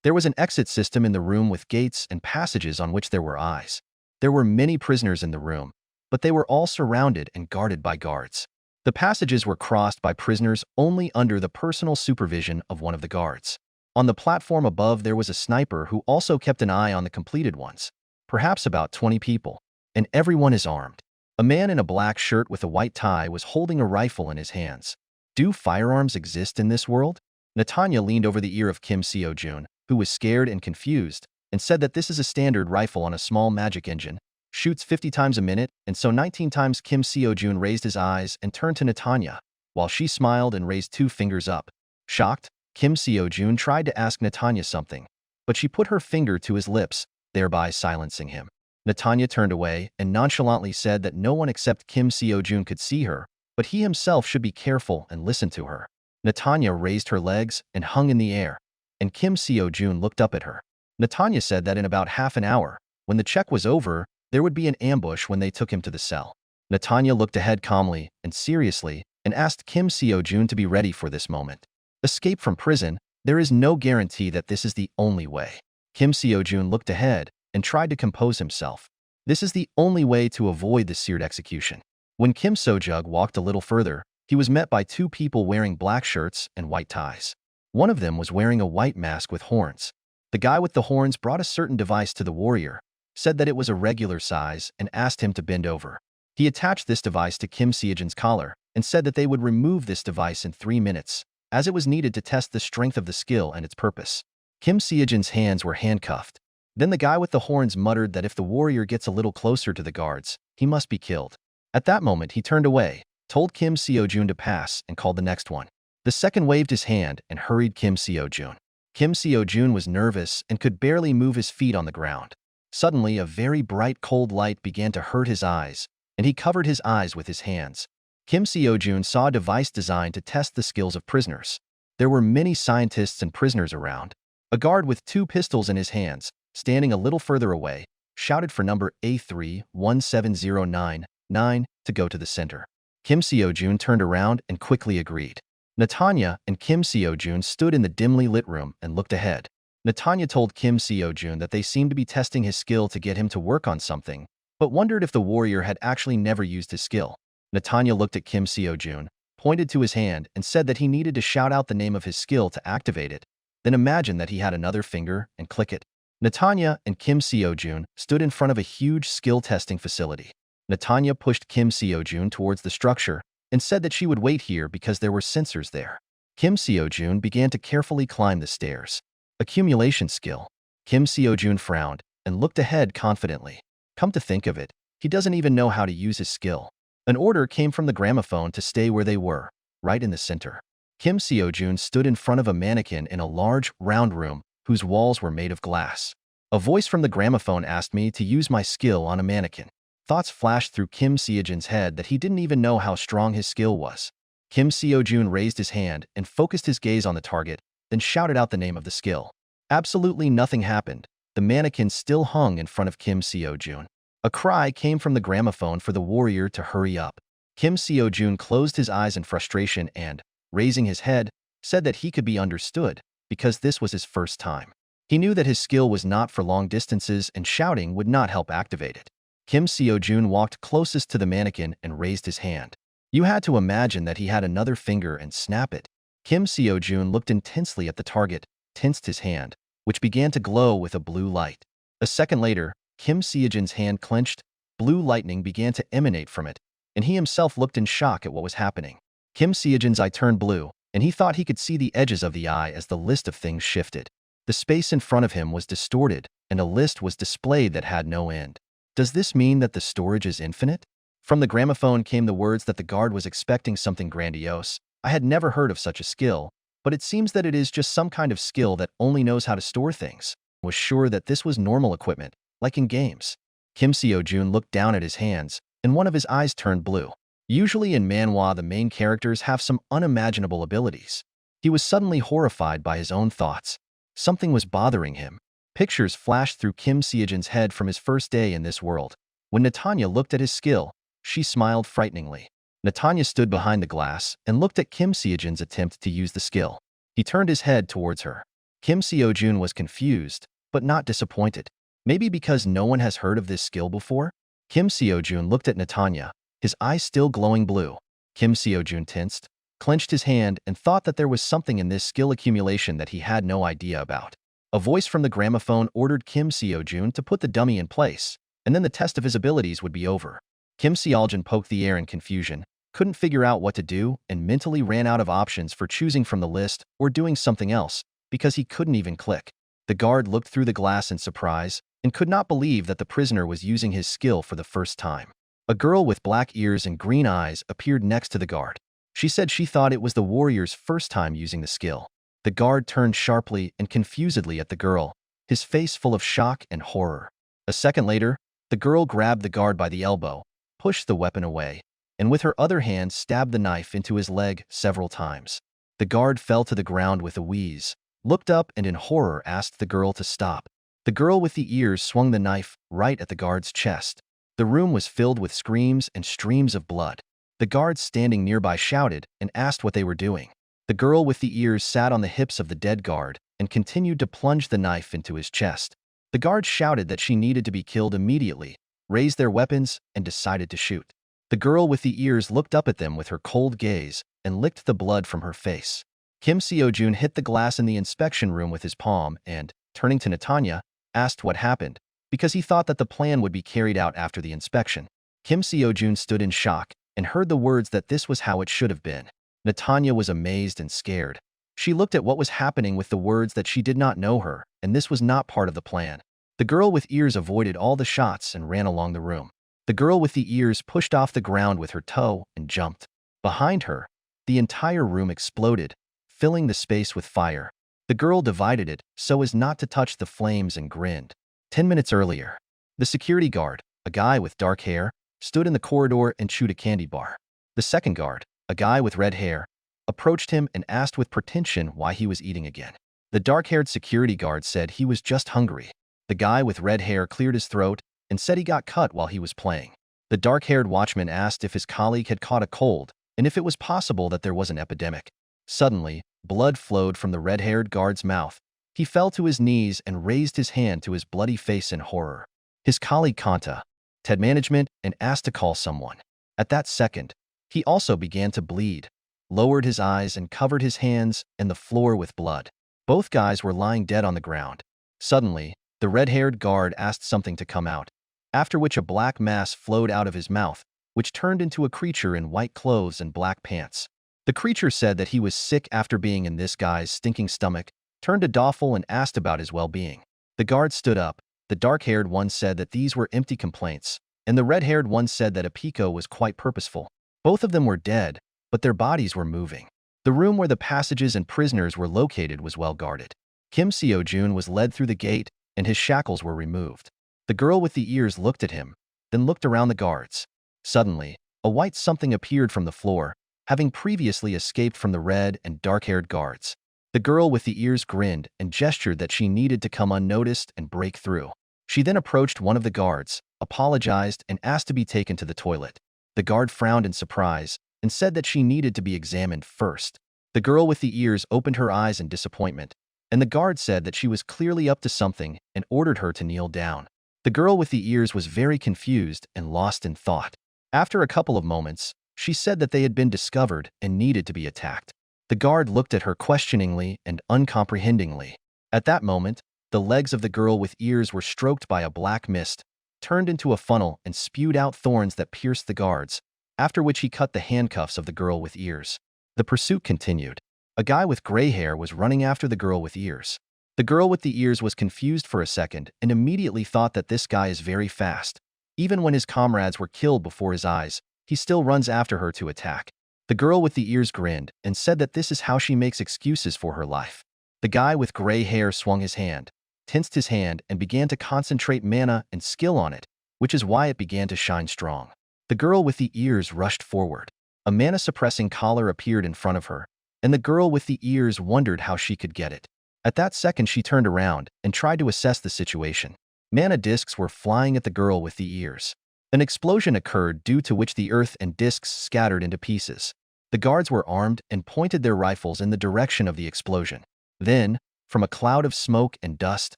There was an exit system in the room with gates and passages on which there were eyes. There were many prisoners in the room, but they were all surrounded and guarded by guards. The passages were crossed by prisoners only under the personal supervision of one of the guards. On the platform above there was a sniper who also kept an eye on the completed ones, perhaps about 20 people, and everyone is armed. A man in a black shirt with a white tie was holding a rifle in his hands. Do firearms exist in this world? Netanya leaned over the ear of Kim Seo-jun, who was scared and confused, and said that this is a standard rifle on a small magic engine, shoots 50 times a minute, and so 19 times. Kim Seo-jun raised his eyes and turned to Netanya, while she smiled and raised 2 fingers up. Shocked, Kim Seo-jun tried to ask Netanya something, but she put her finger to his lips, thereby silencing him. Netanya turned away and nonchalantly said that no one except Kim Seo-jun could see her, but he himself should be careful and listen to her. Netanya raised her legs and hung in the air, and Kim Seo-jun looked up at her. Netanya said that in about half an hour, when the check was over, there would be an ambush when they took him to the cell. Netanya looked ahead calmly and seriously and asked Kim Seo-jun to be ready for this moment. Escape from prison, there is no guarantee that this is the only way. Kim Seo-jun looked ahead and tried to compose himself. This is the only way to avoid the seared execution. When Kim Seo-jung walked a little further, he was met by 2 people wearing black shirts and white ties. One of them was wearing a white mask with horns. The guy with the horns brought a certain device to the warrior, said that it was a regular size, and asked him to bend over. He attached this device to Kim Seojin's collar and said that they would remove this device in 3 minutes, as it was needed to test the strength of the skill and its purpose. Kim Seojin's hands were handcuffed. Then the guy with the horns muttered that if the warrior gets a little closer to the guards, he must be killed. At that moment, he turned away, told Kim Seojun to pass, and called the next one. The second waved his hand and hurried Kim Seojun. Kim Seojun was nervous and could barely move his feet on the ground. Suddenly, a very bright cold light began to hurt his eyes, and he covered his eyes with his hands. Kim Seojun saw a device designed to test the skills of prisoners. There were many scientists and prisoners around. A guard with 2 pistols in his hands, standing a little further away, shouted for number A317099 to go to the center. Kim Seojun turned around and quickly agreed. Natanya and Kim Seojun stood in the dimly lit room and looked ahead. Natanya told Kim Seojun that they seemed to be testing his skill to get him to work on something, but wondered if the warrior had actually never used his skill. Natanya looked at Kim Seojun, pointed to his hand, and said that he needed to shout out the name of his skill to activate it, then imagine that he had another finger and click it. Natanya and Kim Seojun stood in front of a huge skill testing facility. Natanya pushed Kim Seojun towards the structure and said that she would wait here because there were sensors there. Kim Seojun began to carefully climb the stairs. Accumulation skill. Kim Seojun frowned and looked ahead confidently. Come to think of it, he doesn't even know how to use his skill. An order came from the gramophone to stay where they were, right in the center. Kim Seojun stood in front of a mannequin in a large, round room whose walls were made of glass. A voice from the gramophone asked me to use my skill on a mannequin. Thoughts flashed through Kim Seojun's head that he didn't even know how strong his skill was. Kim Seojun raised his hand and focused his gaze on the target, then shouted out the name of the skill. Absolutely nothing happened. The mannequin still hung in front of Kim Seojun. A cry came from the gramophone for the warrior to hurry up. Kim Seojun closed his eyes in frustration and, raising his head, said that he could be understood because this was his first time. He knew that his skill was not for long distances and shouting would not help activate it. Kim Seojun walked closest to the mannequin and raised his hand. You had to imagine that he had another finger and snap it. Kim Seojun looked intensely at the target, tensed his hand, which began to glow with a blue light. A second later, Kim Seojun's hand clenched, blue lightning began to emanate from it, and he himself looked in shock at what was happening. Kim Seojun's eye turned blue, and he thought he could see the edges of the eye as the list of things shifted. The space in front of him was distorted, and a list was displayed that had no end. Does this mean that the storage is infinite? From the gramophone came the words that the guard was expecting something grandiose. I had never heard of such a skill, but it seems that it is just some kind of skill that only knows how to store things. I was sure that this was normal equipment, like in games. Kim Seojun looked down at his hands, and one of his eyes turned blue. Usually in Manhwa, the main characters have some unimaginable abilities. He was suddenly horrified by his own thoughts. Something was bothering him. Pictures flashed through Kim Seojun's head from his first day in this world. When Natanya looked at his skill, she smiled frighteningly. Natanya stood behind the glass and looked at Kim Seojun's attempt to use the skill. He turned his head towards her. Kim Seojun was confused, but not disappointed. Maybe because no one has heard of this skill before? Kim Seojun looked at Natanya, his eyes still glowing blue. Kim Seojun tensed, clenched his hand, and thought that there was something in this skill accumulation that he had no idea about. A voice from the gramophone ordered Kim Seojun to put the dummy in place, and then the test of his abilities would be over. Kim Seojun poked the air in confusion, couldn't figure out what to do, and mentally ran out of options for choosing from the list or doing something else, because he couldn't even click. The guard looked through the glass in surprise and could not believe that the prisoner was using his skill for the first time. A girl with black ears and green eyes appeared next to the guard. She said she thought it was the warrior's first time using the skill. The guard turned sharply and confusedly at the girl, his face full of shock and horror. A second later, the girl grabbed the guard by the elbow, pushed the weapon away, and with her other hand stabbed the knife into his leg several times. The guard fell to the ground with a wheeze, looked up, and in horror asked the girl to stop. The girl with the ears swung the knife right at the guard's chest. The room was filled with screams and streams of blood. The guards standing nearby shouted and asked what they were doing. The girl with the ears sat on the hips of the dead guard and continued to plunge the knife into his chest. The guards shouted that she needed to be killed immediately, raised their weapons, and decided to shoot. The girl with the ears looked up at them with her cold gaze and licked the blood from her face. Kim Seojun hit the glass in the inspection room with his palm and, turning to Natanya, asked what happened. because he thought that the plan would be carried out after the inspection. Kim Seo-jun stood in shock and heard the words that this was how it should have been. Natanya was amazed and scared. She looked at what was happening with the words that she did not know her, and this was not part of the plan. The girl with ears avoided all the shots and ran along the room. The girl with the ears pushed off the ground with her toe and jumped. Behind her, the entire room exploded, filling the space with fire. The girl divided it so as not to touch the flames and grinned. 10 minutes earlier, the security guard, a guy with dark hair, stood in the corridor and chewed a candy bar. The second guard, a guy with red hair, approached him and asked with pretension why he was eating again. The dark-haired security guard said he was just hungry. The guy with red hair cleared his throat and said he got cut while he was playing. The dark-haired watchman asked if his colleague had caught a cold and if it was possible that there was an epidemic. Suddenly, blood flowed from the red-haired guard's mouth. He fell to his knees and raised his hand to his bloody face in horror. His colleague contacted management and asked to call someone. At that second, he also began to bleed, lowered his eyes and covered his hands and the floor with blood. Both guys were lying dead on the ground. Suddenly, the red-haired guard asked something to come out, after which a black mass flowed out of his mouth, which turned into a creature in white clothes and black pants. The creature said that he was sick after being in this guy's stinking stomach, turned to Doffel and asked about his well-being. The guard stood up. The dark-haired one said that these were empty complaints, and the red-haired one said that Apiko was quite purposeful. Both of them were dead, but their bodies were moving. The room where the passages and prisoners were located was well guarded. Kim Seo-jun was led through the gate, and his shackles were removed. The girl with the ears looked at him, then looked around the guards. Suddenly, a white something appeared from the floor, having previously escaped from the red and dark-haired guards. The girl with the ears grinned and gestured that she needed to come unnoticed and break through. She then approached one of the guards, apologized, and asked to be taken to the toilet. The guard frowned in surprise and said that she needed to be examined first. The girl with the ears opened her eyes in disappointment, and the guard said that she was clearly up to something and ordered her to kneel down. The girl with the ears was very confused and lost in thought. After a couple of moments, she said that they had been discovered and needed to be attacked. The guard looked at her questioningly and uncomprehendingly. At that moment, the legs of the girl with ears were stroked by a black mist, turned into a funnel and spewed out thorns that pierced the guards, after which he cut the handcuffs of the girl with ears. The pursuit continued. A guy with gray hair was running after the girl with ears. The girl with the ears was confused for a second and immediately thought that this guy is very fast. Even when his comrades were killed before his eyes, he still runs after her to attack. The girl with the ears grinned and said that this is how she makes excuses for her life. The guy with gray hair swung his hand, tensed his hand, and began to concentrate mana and skill on it, which is why it began to shine strong. The girl with the ears rushed forward. A mana-suppressing collar appeared in front of her, and the girl with the ears wondered how she could get it. At that second, she turned around and tried to assess the situation. Mana discs were flying at the girl with the ears. An explosion occurred due to which the earth and discs scattered into pieces. The guards were armed and pointed their rifles in the direction of the explosion. Then, from a cloud of smoke and dust,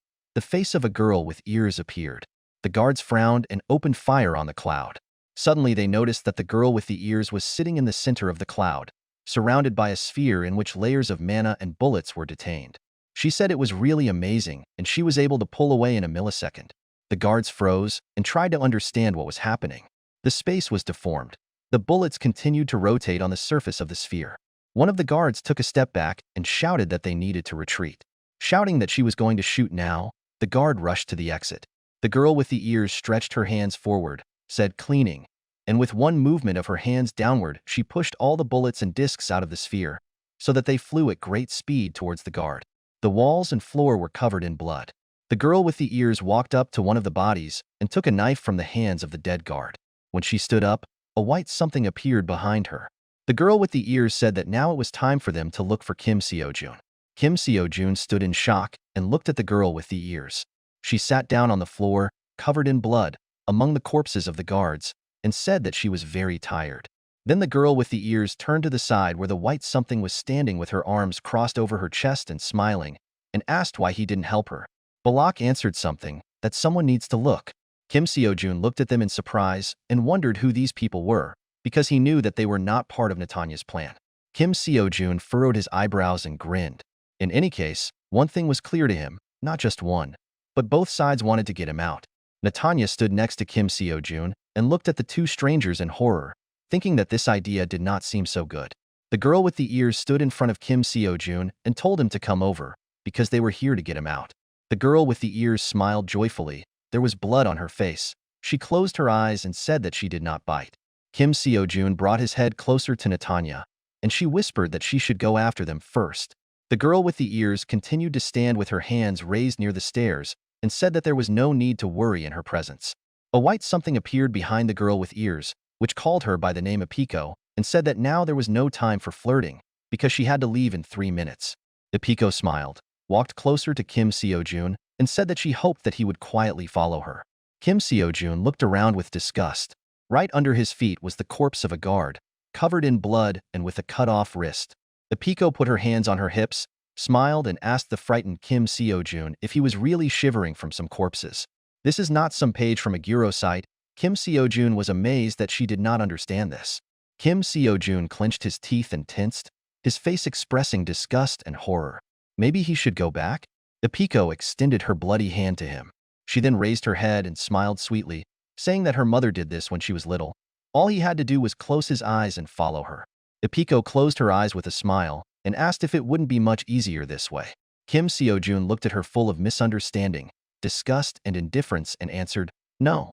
the face of a girl with ears appeared. The guards frowned and opened fire on the cloud. Suddenly, they noticed that the girl with the ears was sitting in the center of the cloud, surrounded by a sphere in which layers of mana and bullets were detained. She said it was really amazing, and she was able to pull away in a millisecond. The guards froze and tried to understand what was happening. The space was deformed. The bullets continued to rotate on the surface of the sphere. One of the guards took a step back and shouted that they needed to retreat. Shouting that she was going to shoot now, the guard rushed to the exit. The girl with the ears stretched her hands forward, said cleaning, and with one movement of her hands downward, she pushed all the bullets and discs out of the sphere, so that they flew at great speed towards the guard. The walls and floor were covered in blood. The girl with the ears walked up to one of the bodies and took a knife from the hands of the dead guard. When she stood up, a white something appeared behind her. The girl with the ears said that now it was time for them to look for Kim Seo-jun. Kim Seo-jun stood in shock and looked at the girl with the ears. She sat down on the floor, covered in blood, among the corpses of the guards, and said that she was very tired. Then the girl with the ears turned to the side where the white something was standing with her arms crossed over her chest and smiling, and asked why he didn't help her. Balak answered something, that someone needs to look. Kim Seo-jun looked at them in surprise and wondered who these people were, because he knew that they were not part of Natanya's plan. Kim Seo-jun furrowed his eyebrows and grinned. In any case, one thing was clear to him, not just one, but both sides wanted to get him out. Natanya stood next to Kim Seo-jun and looked at the two strangers in horror, thinking that this idea did not seem so good. The girl with the ears stood in front of Kim Seo-jun and told him to come over, because they were here to get him out. The girl with the ears smiled joyfully. There was blood on her face. She closed her eyes and said that she did not bite. Kim Seo-jun brought his head closer to Natanya, and she whispered that she should go after them first. The girl with the ears continued to stand with her hands raised near the stairs and said that there was no need to worry in her presence. A white something appeared behind the girl with ears, which called her by the name Ipiko, and said that now there was no time for flirting, because she had to leave in 3 minutes. Ipiko smiled, walked closer to Kim Seo-jun, and said that she hoped that he would quietly follow her. Kim Seo-jun looked around with disgust. Right under his feet was the corpse of a guard, covered in blood and with a cut-off wrist. Ipiko put her hands on her hips, smiled and asked the frightened Kim Seo-jun if he was really shivering from some corpses. This is not some page from a Gyro site. Kim Seo-jun was amazed that she did not understand this. Kim Seo-jun clenched his teeth and tensed, his face expressing disgust and horror. Maybe he should go back? Ipiko extended her bloody hand to him. She then raised her head and smiled sweetly, saying that her mother did this when she was little. All he had to do was close his eyes and follow her. Ipiko closed her eyes with a smile and asked if it wouldn't be much easier this way. Kim Seo-jun looked at her full of misunderstanding, disgust, and indifference and answered, "No."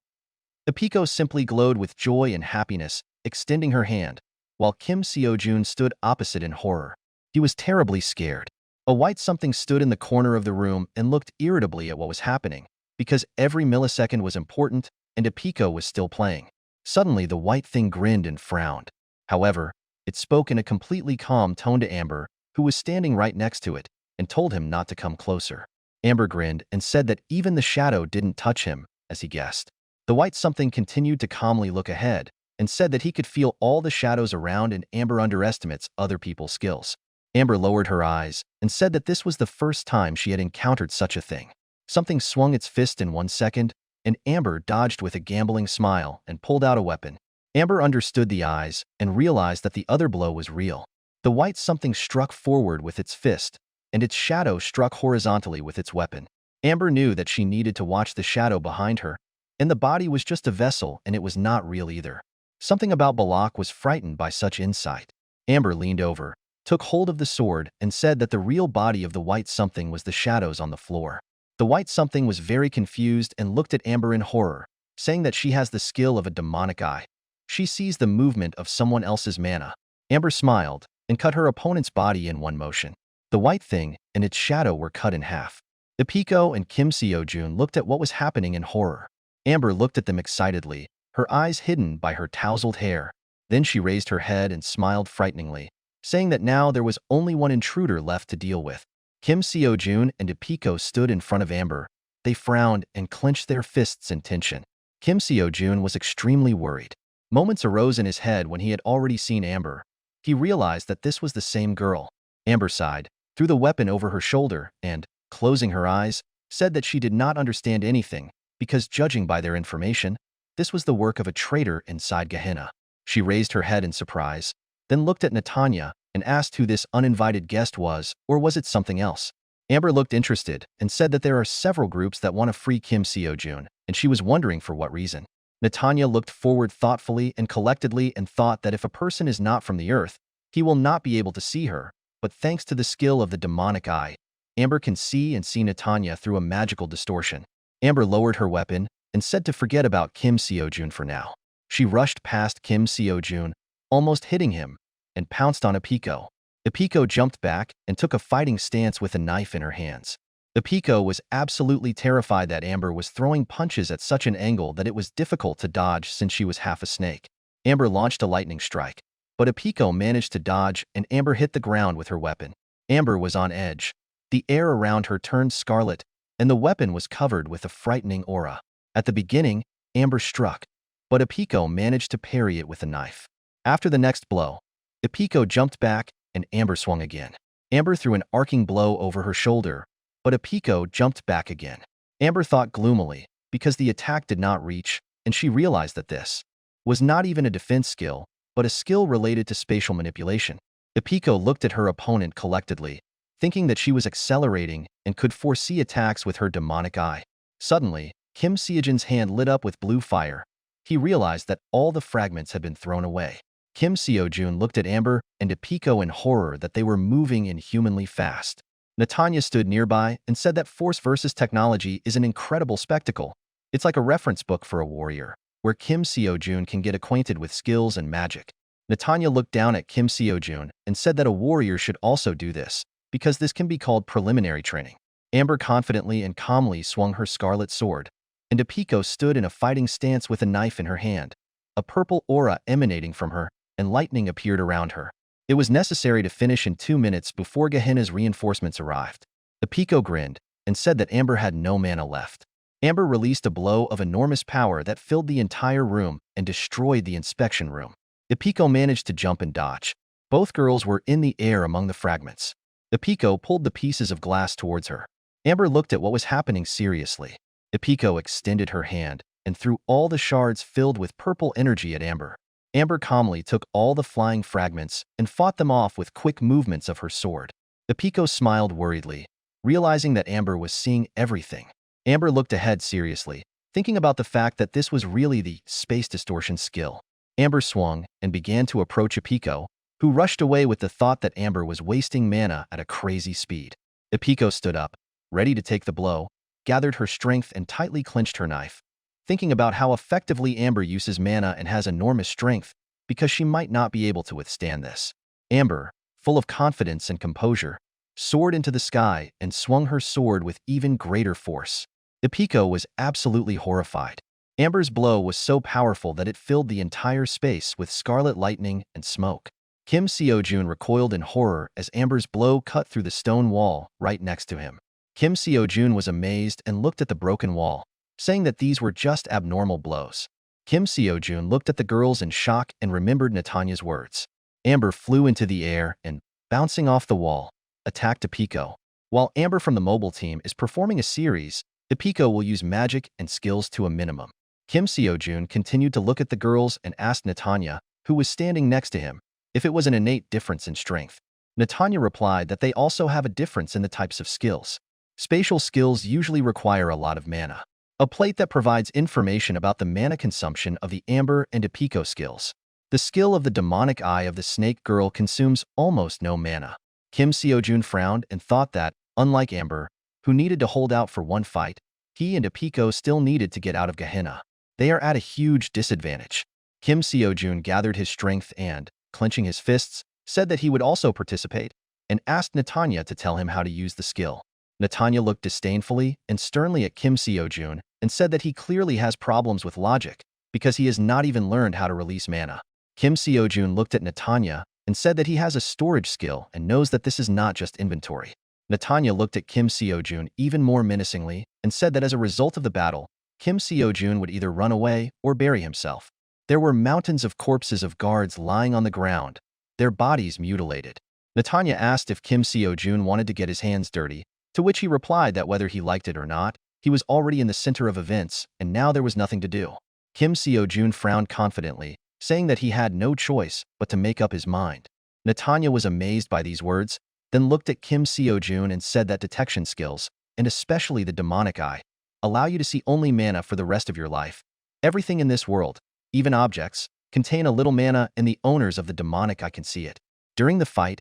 Ipiko simply glowed with joy and happiness, extending her hand, while Kim Seo-jun stood opposite in horror. He was terribly scared. A white something stood in the corner of the room and looked irritably at what was happening, because every millisecond was important and Ipiko was still playing. Suddenly, the white thing grinned and frowned. However, it spoke in a completely calm tone to Amber, who was standing right next to it, and told him not to come closer. Amber grinned and said that even the shadow didn't touch him, as he guessed. The white something continued to calmly look ahead, and said that he could feel all the shadows around and Amber underestimates other people's skills. Amber lowered her eyes and said that this was the first time she had encountered such a thing. Something swung its fist in 1 second, and Amber dodged with a gambling smile and pulled out a weapon. Amber understood the eyes and realized that the other blow was real. The white something struck forward with its fist, and its shadow struck horizontally with its weapon. Amber knew that she needed to watch the shadow behind her, and the body was just a vessel and it was not real either. Something about Balak was frightened by such insight. Amber leaned over, took hold of the sword, and said that the real body of the white something was the shadows on the floor. The white something was very confused and looked at Amber in horror, saying that she has the skill of a demonic eye. She sees the movement of someone else's mana. Amber smiled and cut her opponent's body in one motion. The white thing and its shadow were cut in half. Ipiko and Kim Seo-jun looked at what was happening in horror. Amber looked at them excitedly, her eyes hidden by her tousled hair. Then she raised her head and smiled frighteningly, saying that now there was only one intruder left to deal with. Kim Seo-jun and Ipiko stood in front of Amber. They frowned and clenched their fists in tension. Kim Seo-jun was extremely worried. Moments arose in his head when he had already seen Amber. He realized that this was the same girl. Amber sighed, threw the weapon over her shoulder, and, closing her eyes, said that she did not understand anything, because judging by their information, this was the work of a traitor inside Gehenna. She raised her head in surprise, then looked at Natanya and asked who this uninvited guest was, or was it something else? Amber looked interested and said that there are several groups that want to free Kim Seo-jun, and she was wondering for what reason. Natanya looked forward thoughtfully and collectedly and thought that if a person is not from the earth, he will not be able to see her, but thanks to the skill of the demonic eye, Amber can see and see Natanya through a magical distortion. Amber lowered her weapon and said to forget about Kim Seo-jun for now. She rushed past Kim Seo-jun, almost hitting him, and pounced on Ipiko. Ipiko jumped back and took a fighting stance with a knife in her hands. Ipiko was absolutely terrified that Amber was throwing punches at such an angle that it was difficult to dodge since she was half a snake. Amber launched a lightning strike, but Ipiko managed to dodge and Amber hit the ground with her weapon. Amber was on edge. The air around her turned scarlet, and the weapon was covered with a frightening aura. At the beginning, Amber struck, but Ipiko managed to parry it with a knife. After the next blow, Ipiko jumped back and Amber swung again. Amber threw an arcing blow over her shoulder, but Ipiko jumped back again. Amber thought gloomily, because the attack did not reach, and she realized that this was not even a defense skill, but a skill related to spatial manipulation. Ipiko looked at her opponent collectedly, thinking that she was accelerating and could foresee attacks with her demonic eye. Suddenly, Kim Seojun's hand lit up with blue fire. He realized that all the fragments had been thrown away. Kim Seojun looked at Amber and Epiko in horror that they were moving inhumanly fast. Natanya stood nearby and said that force versus technology is an incredible spectacle. It's like a reference book for a warrior, where Kim Seojun can get acquainted with skills and magic. Natanya looked down at Kim Seojun and said that a warrior should also do this, because this can be called preliminary training. Amber confidently and calmly swung her scarlet sword, and Epiko stood in a fighting stance with a knife in her hand. A purple aura emanating from her, and lightning appeared around her. It was necessary to finish in 2 minutes before Gehenna's reinforcements arrived. Epiko grinned and said that Amber had no mana left. Amber released a blow of enormous power that filled the entire room and destroyed the inspection room. Epiko managed to jump and dodge. Both girls were in the air among the fragments. Epiko pulled the pieces of glass towards her. Amber looked at what was happening seriously. Epiko extended her hand and threw all the shards filled with purple energy at Amber. Amber calmly took all the flying fragments and fought them off with quick movements of her sword. Epiko smiled worriedly, realizing that Amber was seeing everything. Amber looked ahead seriously, thinking about the fact that this was really the space distortion skill. Amber swung and began to approach Epiko, who rushed away with the thought that Amber was wasting mana at a crazy speed. Epiko stood up, ready to take the blow, gathered her strength and tightly clenched her knife, thinking about how effectively Amber uses mana and has enormous strength, because she might not be able to withstand this. Amber, full of confidence and composure, soared into the sky and swung her sword with even greater force. Epiko was absolutely horrified. Amber's blow was so powerful that it filled the entire space with scarlet lightning and smoke. Kim Seojun recoiled in horror as Amber's blow cut through the stone wall right next to him. Kim Seojun was amazed and looked at the broken wall, saying that these were just abnormal blows. Kim Seojun looked at the girls in shock and remembered Natanya's words. Amber flew into the air and, bouncing off the wall, attacked Epiko. While Amber from the mobile team is performing a series, Epiko will use magic and skills to a minimum. Kim Seojun continued to look at the girls and asked Natanya, who was standing next to him, if it was an innate difference in strength. Natanya replied that they also have a difference in the types of skills. Spatial skills usually require a lot of mana. A plate that provides information about the mana consumption of the Amber and Epiko skills. The skill of the demonic eye of the snake girl consumes almost no mana. Kim Seojun frowned and thought that, unlike Amber, who needed to hold out for one fight, he and Epiko still needed to get out of Gehenna. They are at a huge disadvantage. Kim Seojun gathered his strength and, clenching his fists, said that he would also participate, and asked Natanya to tell him how to use the skill. Natanya looked disdainfully and sternly at Kim Seojun and said that he clearly has problems with logic because he has not even learned how to release mana. Kim Seojun looked at Natanya and said that he has a storage skill and knows that this is not just inventory. Natanya looked at Kim Seojun even more menacingly and said that as a result of the battle, Kim Seojun would either run away or bury himself. There were mountains of corpses of guards lying on the ground, their bodies mutilated. Natanya asked if Kim Seojun wanted to get his hands dirty, to which he replied that whether he liked it or not, he was already in the center of events and now there was nothing to do. Kim Seojun frowned confidently, saying that he had no choice but to make up his mind. Natanya was amazed by these words, then looked at Kim Seojun and said that detection skills, and especially the demonic eye, allow you to see only mana for the rest of your life. Everything in this world, even objects, contain a little mana and the owners of the demonic eye can see it. During the fight,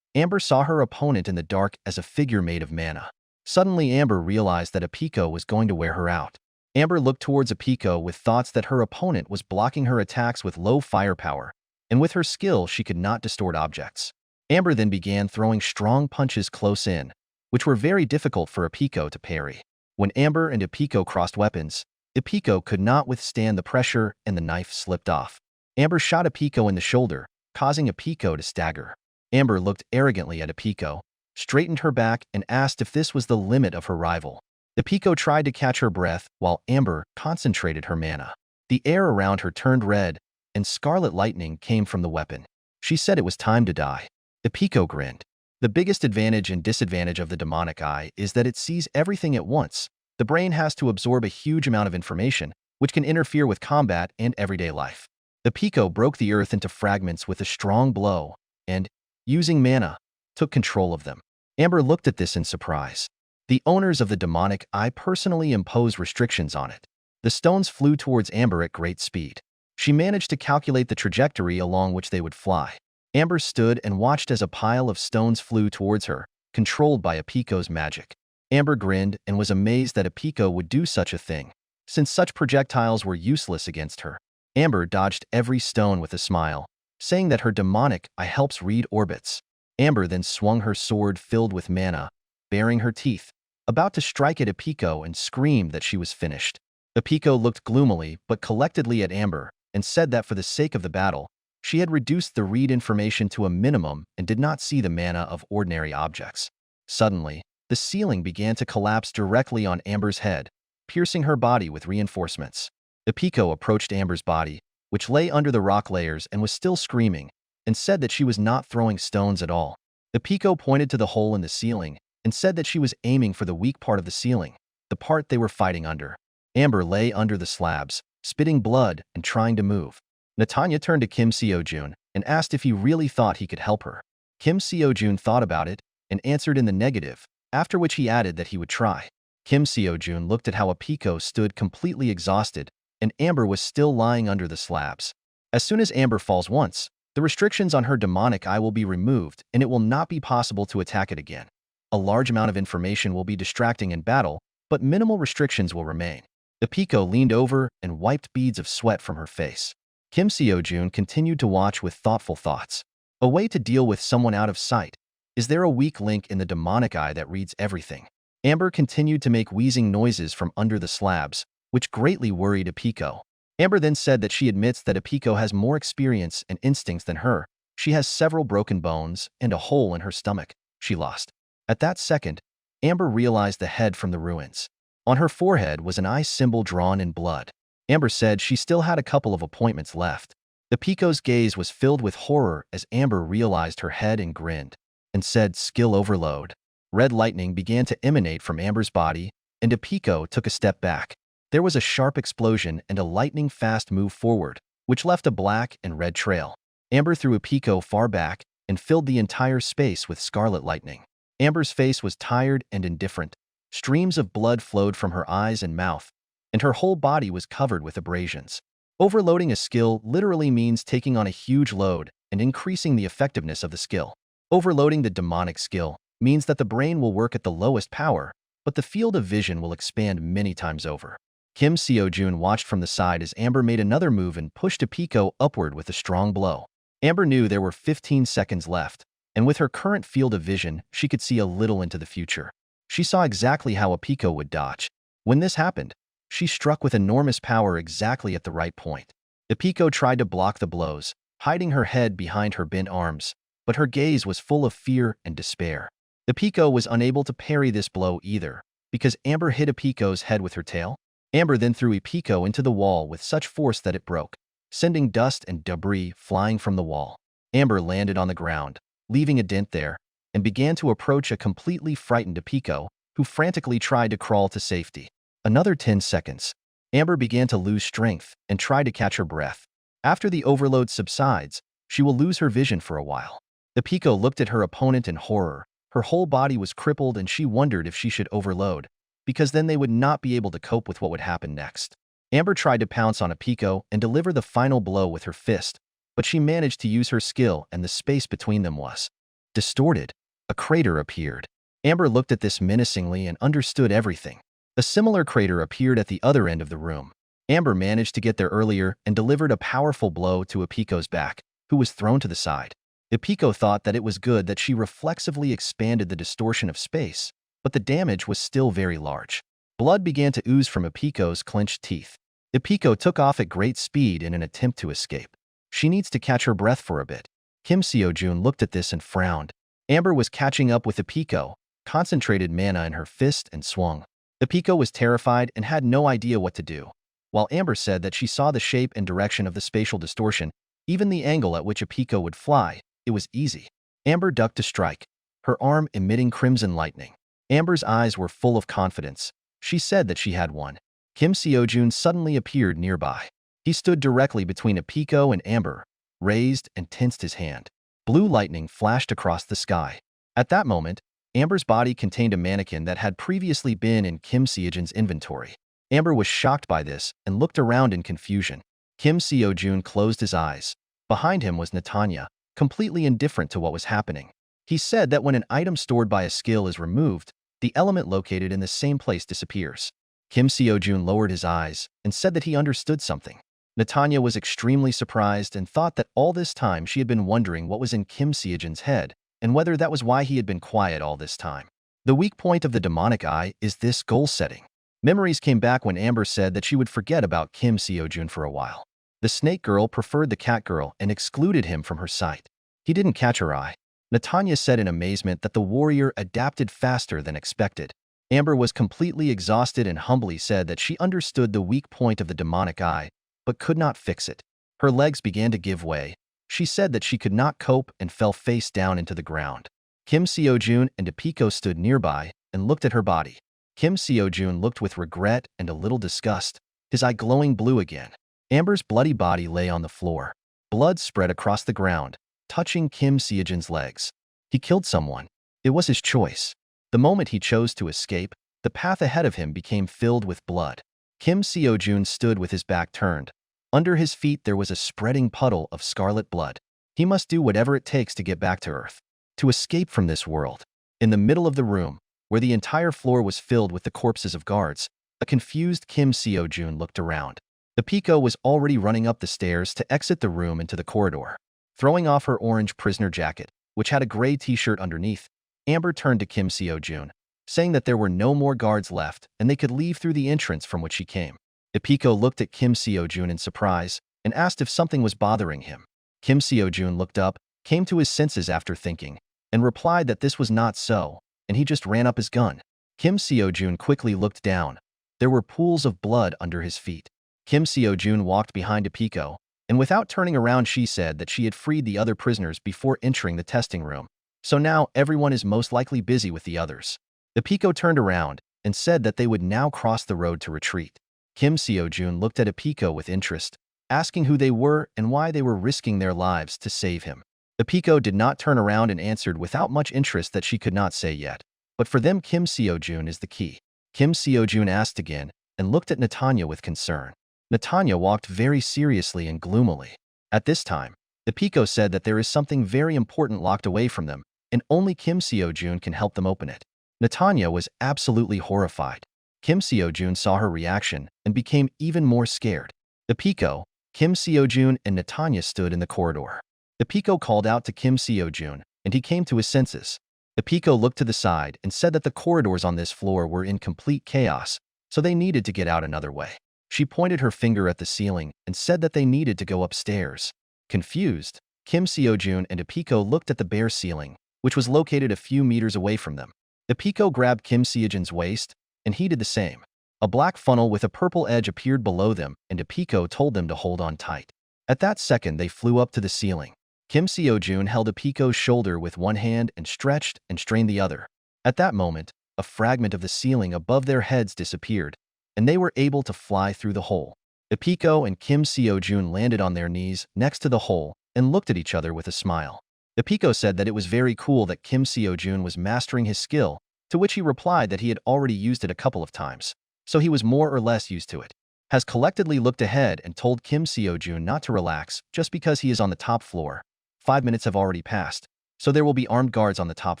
Amber saw her opponent in the dark as a figure made of mana. Suddenly Amber realized that Epiko was going to wear her out. Amber looked towards Epiko with thoughts that her opponent was blocking her attacks with low firepower, and with her skill she could not distort objects. Amber then began throwing strong punches close in, which were very difficult for Epiko to parry. When Amber and Epiko crossed weapons, Epiko could not withstand the pressure and the knife slipped off. Amber shot Epiko in the shoulder, causing Epiko to stagger. Amber looked arrogantly at Epiko, straightened her back and asked if this was the limit of her rival. Epiko tried to catch her breath while Amber concentrated her mana. The air around her turned red, and scarlet lightning came from the weapon. She said it was time to die. Epiko grinned. The biggest advantage and disadvantage of the demonic eye is that it sees everything at once. The brain has to absorb a huge amount of information, which can interfere with combat and everyday life. Epiko broke the earth into fragments with a strong blow, and, using mana, took control of them. Amber looked at this in surprise. The owners of the demonic eye personally impose restrictions on it. The stones flew towards Amber at great speed. She managed to calculate the trajectory along which they would fly. Amber stood and watched as a pile of stones flew towards her, controlled by Apiko's magic. Amber grinned and was amazed that Apiko would do such a thing, since such projectiles were useless against her. Amber dodged every stone with a smile, saying that her demonic eye helps read orbits. Amber then swung her sword filled with mana, baring her teeth, about to strike at Apiko and screamed that she was finished. Apiko looked gloomily but collectedly at Amber and said that for the sake of the battle, she had reduced the read information to a minimum and did not see the mana of ordinary objects. Suddenly, the ceiling began to collapse directly on Amber's head, piercing her body with reinforcements. Apiko approached Amber's body, which lay under the rock layers and was still screaming, and said that she was not throwing stones at all. Apiko pointed to the hole in the ceiling and said that she was aiming for the weak part of the ceiling, the part they were fighting under. Amber lay under the slabs, spitting blood and trying to move. Natanya turned to Kim Seo-jun and asked if he really thought he could help her. Kim Seo-jun thought about it and answered in the negative, after which he added that he would try. Kim Seo-jun looked at how Apiko stood completely exhausted and Amber was still lying under the slabs. As soon as Amber falls once, the restrictions on her demonic eye will be removed and it will not be possible to attack it again. A large amount of information will be distracting in battle, but minimal restrictions will remain. Apiko leaned over and wiped beads of sweat from her face. Kim Seo-jun continued to watch with thoughtful thoughts. A way to deal with someone out of sight. Is there a weak link in the demonic eye that reads everything? Amber continued to make wheezing noises from under the slabs, which greatly worried Apiko. Amber then said that she admits that Apiko has more experience and instincts than her. She has several broken bones and a hole in her stomach she lost. At that second, Amber realized the head from the ruins. On her forehead was an eye symbol drawn in blood. Amber said she still had a couple of appointments left. Apiko's gaze was filled with horror as Amber realized her head and grinned, and said, "Skill overload." Red lightning began to emanate from Amber's body, and Apiko took a step back. There was a sharp explosion and a lightning-fast move forward, which left a black and red trail. Amber threw Apiko far back and filled the entire space with scarlet lightning. Amber's face was tired and indifferent. Streams of blood flowed from her eyes and mouth, and her whole body was covered with abrasions. Overloading a skill literally means taking on a huge load and increasing the effectiveness of the skill. Overloading the demonic skill means that the brain will work at the lowest power, but the field of vision will expand many times over. Kim Seo-jun watched from the side as Amber made another move and pushed Apiko upward with a strong blow. Amber knew there were 15 seconds left, and with her current field of vision, she could see a little into the future. She saw exactly how Apiko would dodge. When this happened, she struck with enormous power exactly at the right point. Apiko tried to block the blows, hiding her head behind her bent arms, but her gaze was full of fear and despair. Apiko was unable to parry this blow either, because Amber hit Apiko's head with her tail. Amber then threw Apiko into the wall with such force that it broke, sending dust and debris flying from the wall. Amber landed on the ground, leaving a dent there, and began to approach a completely frightened Apiko, who frantically tried to crawl to safety. Another 10 seconds. Amber began to lose strength and tried to catch her breath. After the overload subsides, she will lose her vision for a while. Apiko looked at her opponent in horror. Her whole body was crippled and she wondered if she should overload, because then they would not be able to cope with what would happen next. Amber tried to pounce on Apiko and deliver the final blow with her fist, but she managed to use her skill and the space between them was distorted. A crater appeared. Amber looked at this menacingly and understood everything. A similar crater appeared at the other end of the room. Amber managed to get there earlier and delivered a powerful blow to Apiko's back, who was thrown to the side. Apiko thought that it was good that she reflexively expanded the distortion of space, but the damage was still very large. Blood began to ooze from Apiko's clenched teeth. Apiko took off at great speed in an attempt to escape. She needs to catch her breath for a bit. Kim Seo-jun looked at this and frowned. Amber was catching up with Apiko, concentrated mana in her fist and swung. Apiko was terrified and had no idea what to do. While Amber said that she saw the shape and direction of the spatial distortion, even the angle at which Apiko would fly, it was easy. Amber ducked to strike, her arm emitting crimson lightning. Amber's eyes were full of confidence. She said that she had won. Kim Seo-jun suddenly appeared nearby. He stood directly between Apiko and Amber, raised and tensed his hand. Blue lightning flashed across the sky. At that moment, Amber's body contained a mannequin that had previously been in Kim Seo-jun's inventory. Amber was shocked by this and looked around in confusion. Kim Seo-jun closed his eyes. Behind him was Netanya, completely indifferent to what was happening. He said that when an item stored by a skill is removed, the element located in the same place disappears. Kim Seo-jun lowered his eyes and said that he understood something. Netanya was extremely surprised and thought that all this time she had been wondering what was in Kim Seo-jun's head and whether that was why he had been quiet all this time. The weak point of the demonic eye is this goal setting. Memories came back when Amber said that she would forget about Kim Seo-jun for a while. The snake girl preferred the cat girl and excluded him from her sight. He didn't catch her eye. Netanya said in amazement that the warrior adapted faster than expected. Amber was completely exhausted and humbly said that she understood the weak point of the demonic eye, but could not fix it. Her legs began to give way. She said that she could not cope and fell face down into the ground. Kim Seo-jun and Apiko stood nearby and looked at her body. Kim Seo-jun looked with regret and a little disgust, his eye glowing blue again. Amber's bloody body lay on the floor. Blood spread across the ground, touching Kim Seo-jun's legs. He killed someone. It was his choice. The moment he chose to escape, the path ahead of him became filled with blood. Kim Seo-jun stood with his back turned. Under his feet there was a spreading puddle of scarlet blood. He must do whatever it takes to get back to Earth, to escape from this world. In the middle of the room, where the entire floor was filled with the corpses of guards, a confused Kim Seo-jun looked around. Apiko was already running up the stairs to exit the room into the corridor. Throwing off her orange prisoner jacket, which had a gray t-shirt underneath, Amber turned to Kim Seo-jun, saying that there were no more guards left and they could leave through the entrance from which she came. Apiko looked at Kim Seo-jun in surprise and asked if something was bothering him. Kim Seo-jun looked up, came to his senses after thinking, and replied that this was not so, and he just ran up his gun. Kim Seo-jun quickly looked down. There were pools of blood under his feet. Kim Seo-jun walked behind Apiko, and without turning around she said that she had freed the other prisoners before entering the testing room. So now everyone is most likely busy with the others. Apiko turned around and said that they would now cross the road to retreat. Kim Seo-jun looked at Apiko with interest, asking who they were and why they were risking their lives to save him. Apiko did not turn around and answered without much interest that she could not say yet. But for them Kim Seo-jun is the key. Kim Seo-jun asked again and looked at Netanya with concern. Netanya walked very seriously and gloomily. At this time, Apiko said that there is something very important locked away from them, and only Kim Seo-jun can help them open it. Netanya was absolutely horrified. Kim Seo-jun saw her reaction and became even more scared. Apiko, Kim Seo-jun, and Netanya stood in the corridor. Apiko called out to Kim Seo-jun, and he came to his senses. Apiko looked to the side and said that the corridors on this floor were in complete chaos, so they needed to get out another way. She pointed her finger at the ceiling and said that they needed to go upstairs. Confused, Kim Seo-jun and Apiko looked at the bare ceiling, which was located a few meters away from them. Apiko grabbed Kim Seo-jun's waist, and he did the same. A black funnel with a purple edge appeared below them, and Apiko told them to hold on tight. At that second, they flew up to the ceiling. Kim Seo-jun held Apiko's shoulder with one hand and stretched and strained the other. At that moment, a fragment of the ceiling above their heads disappeared, and they were able to fly through the hole. Apiko and Kim Seo-jun landed on their knees next to the hole and looked at each other with a smile. Apiko said that it was very cool that Kim Seo-jun was mastering his skill, to which he replied that he had already used it a couple of times, so he was more or less used to it. Has collectedly looked ahead and told Kim Seo-jun not to relax just because he is on the top floor. 5 minutes have already passed, so there will be armed guards on the top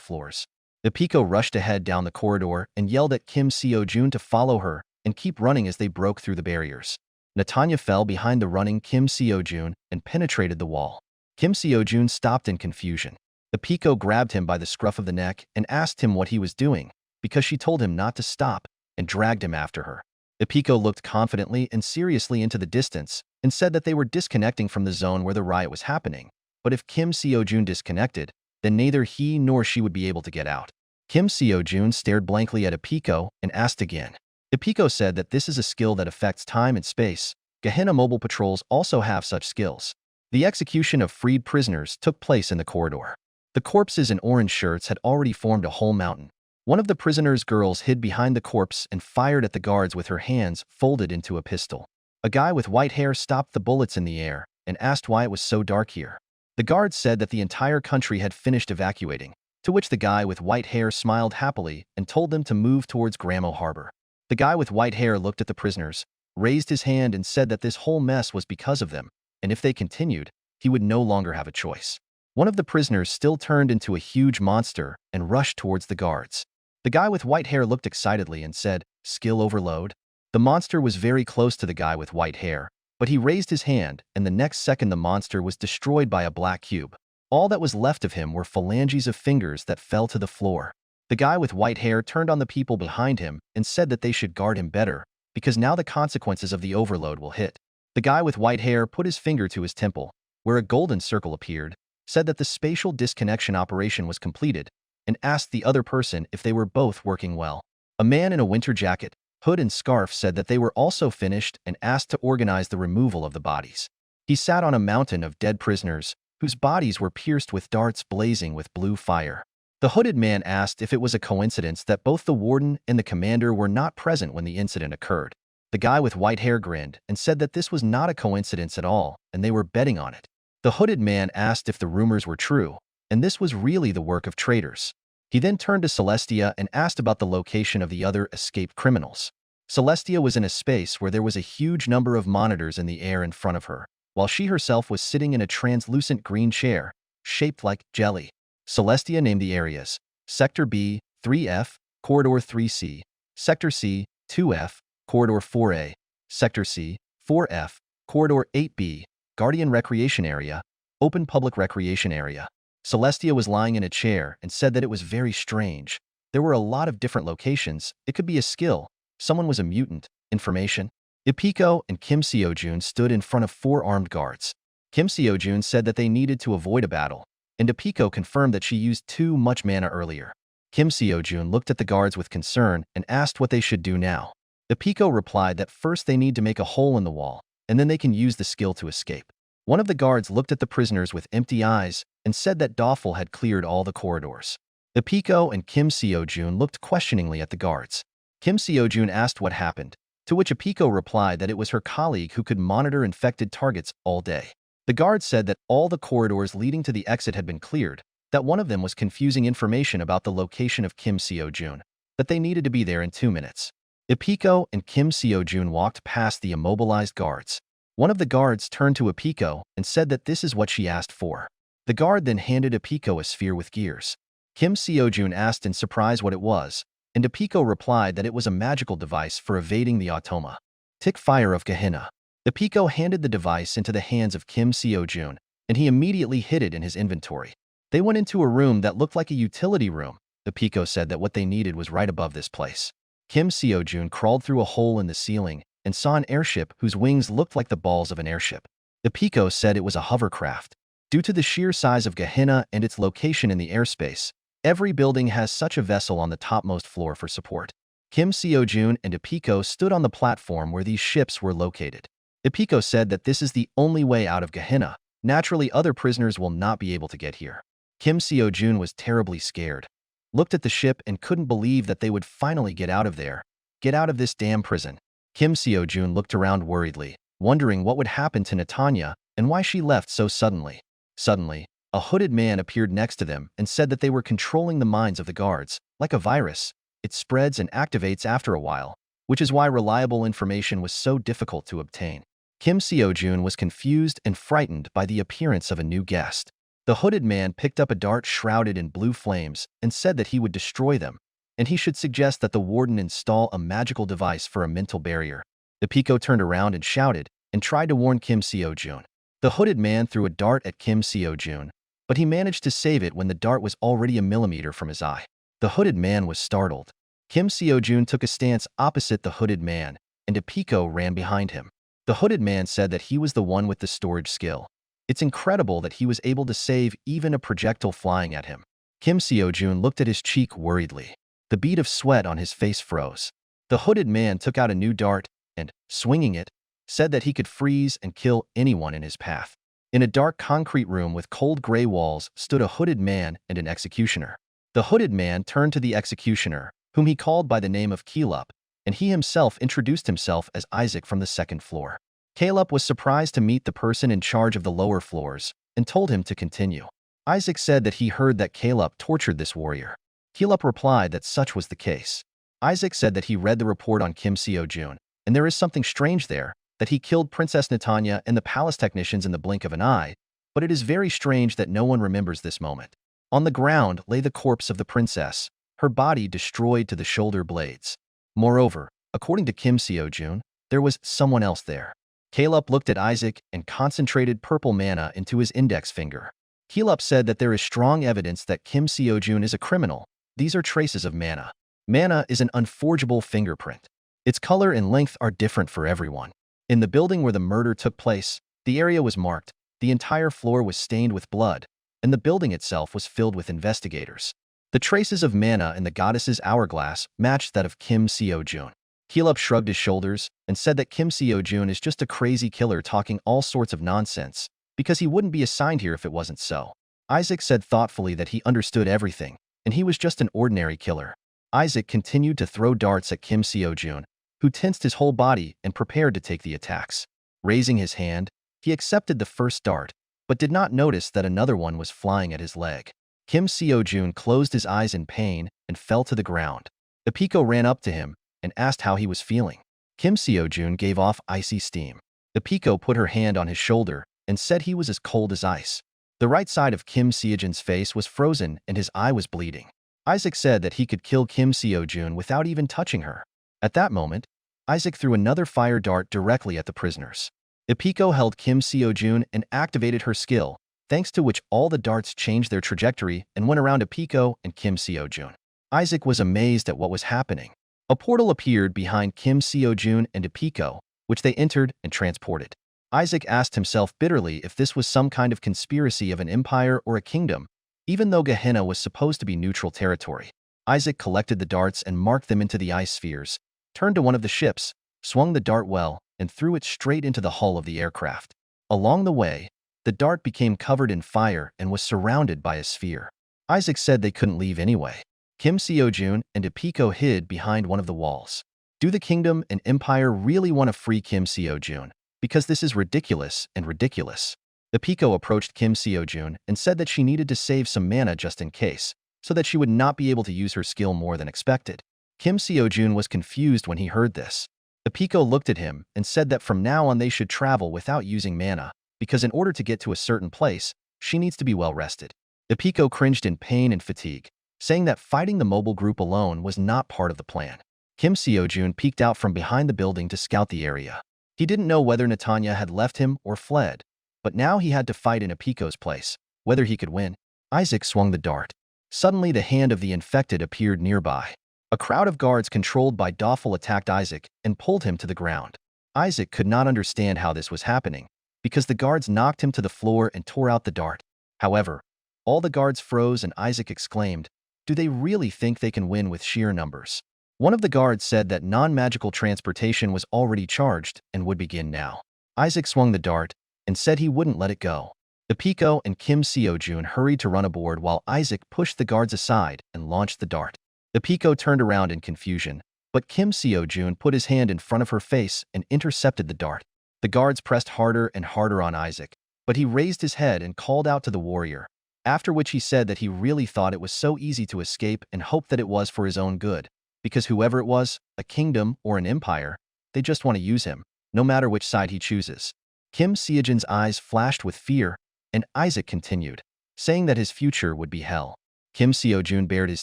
floors. Apiko rushed ahead down the corridor and yelled at Kim Seo-jun to follow her and keep running as they broke through the barriers. Netanya fell behind the running Kim Seo-jun and penetrated the wall. Kim Seo-jun stopped in confusion. Apiko grabbed him by the scruff of the neck and asked him what he was doing, because she told him not to stop, and dragged him after her. Apiko looked confidently and seriously into the distance and said that they were disconnecting from the zone where the riot was happening, but if Kim Seo-jun disconnected, then neither he nor she would be able to get out. Kim Seo-jun stared blankly at Apiko and asked again. Apiko said that this is a skill that affects time and space. Gehenna mobile patrols also have such skills. The execution of freed prisoners took place in the corridor. The corpses in orange shirts had already formed a whole mountain. One of the prisoners' girls hid behind the corpse and fired at the guards with her hands folded into a pistol. A guy with white hair stopped the bullets in the air and asked why it was so dark here. The guards said that the entire country had finished evacuating, to which the guy with white hair smiled happily and told them to move towards Gramo Harbor. The guy with white hair looked at the prisoners, raised his hand and said that this whole mess was because of them, and if they continued, he would no longer have a choice. One of the prisoners still turned into a huge monster and rushed towards the guards. The guy with white hair looked excitedly and said, "Skill overload?" The monster was very close to the guy with white hair, but he raised his hand, and the next second the monster was destroyed by a black cube. All that was left of him were phalanges of fingers that fell to the floor. The guy with white hair turned on the people behind him and said that they should guard him better, because now the consequences of the overload will hit. The guy with white hair put his finger to his temple, where a golden circle appeared, said that the spatial disconnection operation was completed, and asked the other person if they were both working well. A man in a winter jacket, hood and scarf said that they were also finished and asked to organize the removal of the bodies. He sat on a mountain of dead prisoners, whose bodies were pierced with darts blazing with blue fire. The hooded man asked if it was a coincidence that both the warden and the commander were not present when the incident occurred. The guy with white hair grinned and said that this was not a coincidence at all, and they were betting on it. The hooded man asked if the rumors were true, and this was really the work of traitors. He then turned to Celestia and asked about the location of the other escaped criminals. Celestia was in a space where there was a huge number of monitors in the air in front of her, while she herself was sitting in a translucent green chair, shaped like jelly. Celestia named the areas: Sector B, 3F, Corridor 3C, Sector C, 2F, Corridor 4A, Sector C, 4F, Corridor 8B, Guardian Recreation Area, Open Public Recreation Area. Celestia was lying in a chair and said that it was very strange. There were a lot of different locations. It could be a skill. Someone was a mutant. Information. Ipiko and Kim Seojun stood in front of 4 armed guards. Kim Seojun said that they needed to avoid a battle, and Ipiko confirmed that she used too much mana earlier. Kim Seojun looked at the guards with concern and asked what they should do now. Ipiko replied that first they need to make a hole in the wall, and then they can use the skill to escape. One of the guards looked at the prisoners with empty eyes and said that Doffel had cleared all the corridors. Ipiko and Kim Seojun looked questioningly at the guards. Kim Seojun asked what happened, to which Ipiko replied that it was her colleague who could monitor infected targets all day. The guard said that all the corridors leading to the exit had been cleared, that one of them was confusing information about the location of Kim Seojun, that they needed to be there in 2 minutes. Ipiko and Kim Seojun walked past the immobilized guards. One of the guards turned to Ipiko and said that this is what she asked for. The guard then handed Ipiko a sphere with gears. Kim Seojun asked in surprise what it was, and Ipiko replied that it was a magical device for evading the automa. Tick Fire of Gehenna. Ipiko handed the device into the hands of Kim Seojun, and he immediately hid it in his inventory. They went into a room that looked like a utility room. Ipiko said that what they needed was right above this place. Kim Seojun crawled through a hole in the ceiling and saw an airship whose wings looked like the balls of an airship. Ipiko said it was a hovercraft. Due to the sheer size of Gehenna and its location in the airspace, every building has such a vessel on the topmost floor for support. Kim Seojun and Ipiko stood on the platform where these ships were located. Ipiko said that this is the only way out of Gehenna. Naturally, other prisoners will not be able to get here. Kim Seojun was terribly scared, looked at the ship and couldn't believe that they would finally get out of there. Get out of this damn prison. Kim Seojun looked around worriedly, wondering what would happen to Natanya and why she left so suddenly. Suddenly, a hooded man appeared next to them and said that they were controlling the minds of the guards. Like a virus, it spreads and activates after a while, which is why reliable information was so difficult to obtain. Kim Seojun was confused and frightened by the appearance of a new guest. The hooded man picked up a dart shrouded in blue flames and said that he would destroy them, and he should suggest that the warden install a magical device for a mental barrier. Ipiko turned around and shouted and tried to warn Kim Seojun. The hooded man threw a dart at Kim Seojun, but he managed to save it when the dart was already a millimeter from his eye. The hooded man was startled. Kim Seojun took a stance opposite the hooded man, and Ipiko ran behind him. The hooded man said that he was the one with the storage skill. It's incredible that he was able to save even a projectile flying at him. Kim Seojun looked at his cheek worriedly. The bead of sweat on his face froze. The hooded man took out a new dart and, swinging it, said that he could freeze and kill anyone in his path. In a dark concrete room with cold gray walls stood a hooded man and an executioner. The hooded man turned to the executioner, whom he called by the name of Caleb, and he himself introduced himself as Isaac from the 2nd floor. Caleb was surprised to meet the person in charge of the lower floors and told him to continue. Isaac said that he heard that Caleb tortured this warrior. Caleb replied that such was the case. Isaac said that he read the report on Kim Seo-jun, and there is something strange there, that he killed Princess Netanya and the palace technicians in the blink of an eye, but it is very strange that no one remembers this moment. On the ground lay the corpse of the princess, her body destroyed to the shoulder blades. Moreover, according to Kim Seo-jun, there was someone else there. Caleb looked at Isaac and concentrated purple mana into his index finger. Caleb said that there is strong evidence that Kim Seo-jun is a criminal. These are traces of mana. Mana is an unforgeable fingerprint. Its color and length are different for everyone. In the building where the murder took place, the area was marked, the entire floor was stained with blood, and the building itself was filled with investigators. The traces of mana in the goddess's hourglass matched that of Kim Seo-jun. Caleb shrugged his shoulders and said that Kim Seo-jun is just a crazy killer talking all sorts of nonsense, because he wouldn't be assigned here if it wasn't so. Isaac said thoughtfully that he understood everything, and he was just an ordinary killer. Isaac continued to throw darts at Kim Seo-jun, who tensed his whole body and prepared to take the attacks. Raising his hand, he accepted the first dart, but did not notice that another one was flying at his leg. Kim Seo-jun closed his eyes in pain and fell to the ground. Ipiko ran up to him and asked how he was feeling. Kim Seo-jun gave off icy steam. Ipiko put her hand on his shoulder and said he was as cold as ice. The right side of Kim Seo-jun's face was frozen and his eye was bleeding. Isaac said that he could kill Kim Seo-jun without even touching her. At that moment, Isaac threw another fire dart directly at the prisoners. Ipiko held Kim Seo-jun and activated her skill, thanks to which all the darts changed their trajectory and went around Ipiko and Kim Seo-jun. Isaac was amazed at what was happening. A portal appeared behind Kim Seo-jun and Ipiko, which they entered and transported. Isaac asked himself bitterly if this was some kind of conspiracy of an empire or a kingdom, even though Gehenna was supposed to be neutral territory. Isaac collected the darts and marked them into the ice spheres, turned to one of the ships, swung the dart well, and threw it straight into the hull of the aircraft. Along the way, the dart became covered in fire and was surrounded by a sphere. Isaac said they couldn't leave anyway. Kim Seo-jun and Ipiko hid behind one of the walls. Do the kingdom and empire really want to free Kim Seo-jun? Because this is ridiculous and ridiculous. Ipiko approached Kim Seo-jun and said that she needed to save some mana just in case, so that she would not be able to use her skill more than expected. Kim Seo-jun was confused when he heard this. Ipiko looked at him and said that from now on they should travel without using mana, because in order to get to a certain place, she needs to be well rested. Ipiko cringed in pain and fatigue, saying that fighting the mobile group alone was not part of the plan. Kim Seo-jun peeked out from behind the building to scout the area. He didn't know whether Netanya had left him or fled, but now he had to fight in Ipiko's place. Whether he could win, Isaac swung the dart. Suddenly the hand of the infected appeared nearby. A crowd of guards controlled by Doffel attacked Isaac and pulled him to the ground. Isaac could not understand how this was happening, because the guards knocked him to the floor and tore out the dart. However, all the guards froze and Isaac exclaimed, "Do they really think they can win with sheer numbers?" One of the guards said that non-magical transportation was already charged and would begin now. Isaac swung the dart and said he wouldn't let it go. Ipiko and Kim Seo-jun hurried to run aboard while Isaac pushed the guards aside and launched the dart. Ipiko turned around in confusion, but Kim Seo-jun put his hand in front of her face and intercepted the dart. The guards pressed harder and harder on Isaac, but he raised his head and called out to the warrior, after which he said that he really thought it was so easy to escape and hoped that it was for his own good, because whoever it was, a kingdom or an empire, they just want to use him, no matter which side he chooses. Kim Seo-jun's eyes flashed with fear, and Isaac continued, saying that his future would be hell. Kim Seo-jun bared his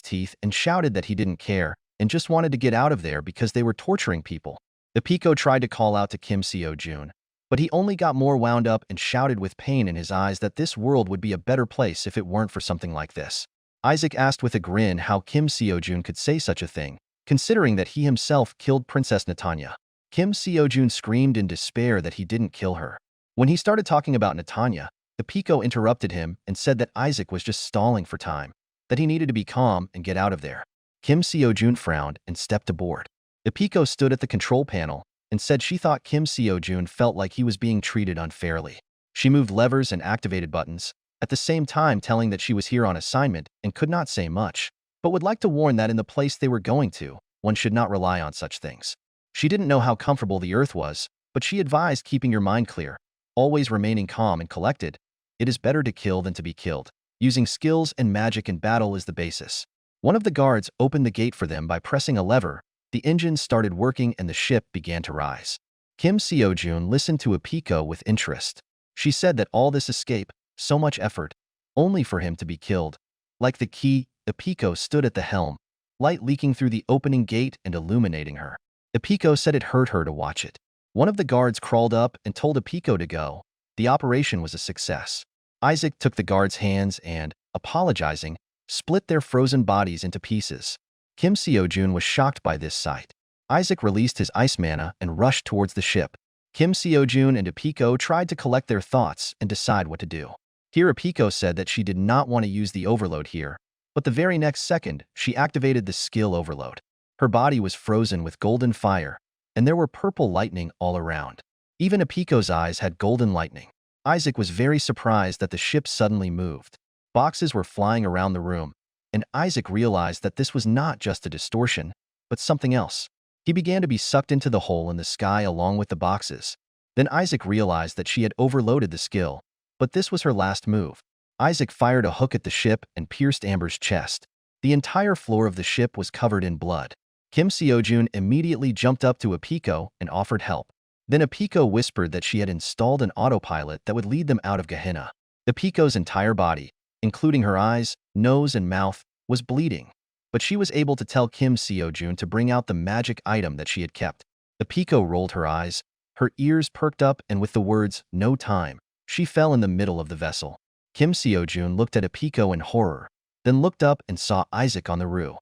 teeth and shouted that he didn't care and just wanted to get out of there because they were torturing people. Ipiko tried to call out to Kim Seo-jun, but he only got more wound up and shouted with pain in his eyes that this world would be a better place if it weren't for something like this. Isaac asked with a grin how Kim Seo-jun could say such a thing, considering that he himself killed Princess Netanya. Kim Seo-jun screamed in despair that he didn't kill her. When he started talking about Netanya, Ipiko interrupted him and said that Isaac was just stalling for time, that he needed to be calm and get out of there. Kim Seo-jun frowned and stepped aboard. Ipiko stood at the control panel and said she thought Kim Seo-jun felt like he was being treated unfairly. She moved levers and activated buttons, at the same time telling that she was here on assignment and could not say much, but would like to warn that in the place they were going to, one should not rely on such things. She didn't know how comfortable the earth was, but she advised keeping your mind clear, always remaining calm and collected. It is better to kill than to be killed. Using skills and magic in battle is the basis. One of the guards opened the gate for them by pressing a lever, The engines started working and the ship began to rise. Kim Seo-jun listened to Apiko with interest. She said that all this escape, so much effort, only for him to be killed. Like the key, Apiko stood at the helm, light leaking through the opening gate and illuminating her. Apiko said it hurt her to watch it. One of the guards crawled up and told Apiko to go. The operation was a success. Isaac took the guard's hands and, apologizing, split their frozen bodies into pieces. Kim Seo-jun was shocked by this sight. Isaac released his ice mana and rushed towards the ship. Kim Seo-jun and Apiko tried to collect their thoughts and decide what to do. Here Apiko said that she did not want to use the overload here, but the very next second, she activated the skill overload. Her body was frozen with golden fire, and there were purple lightning all around. Even Apiko's eyes had golden lightning. Isaac was very surprised that the ship suddenly moved. Boxes were flying around the room, and Isaac realized that this was not just a distortion, but something else. He began to be sucked into the hole in the sky along with the boxes. Then Isaac realized that she had overloaded the skill, but this was her last move. Isaac fired a hook at the ship and pierced Amber's chest. The entire floor of the ship was covered in blood. Kim Seo-jun immediately jumped up to Apiko and offered help. Then Apiko whispered that she had installed an autopilot that would lead them out of Gehenna. Apiko's entire body, including her eyes, nose, and mouth, was bleeding, but she was able to tell Kim Seo-jun to bring out the magic item that she had kept. Apiko rolled her eyes, her ears perked up, and with the words, "No time," she fell in the middle of the vessel. Kim Seo-jun looked at Apiko in horror, then looked up and saw Isaac on the roof.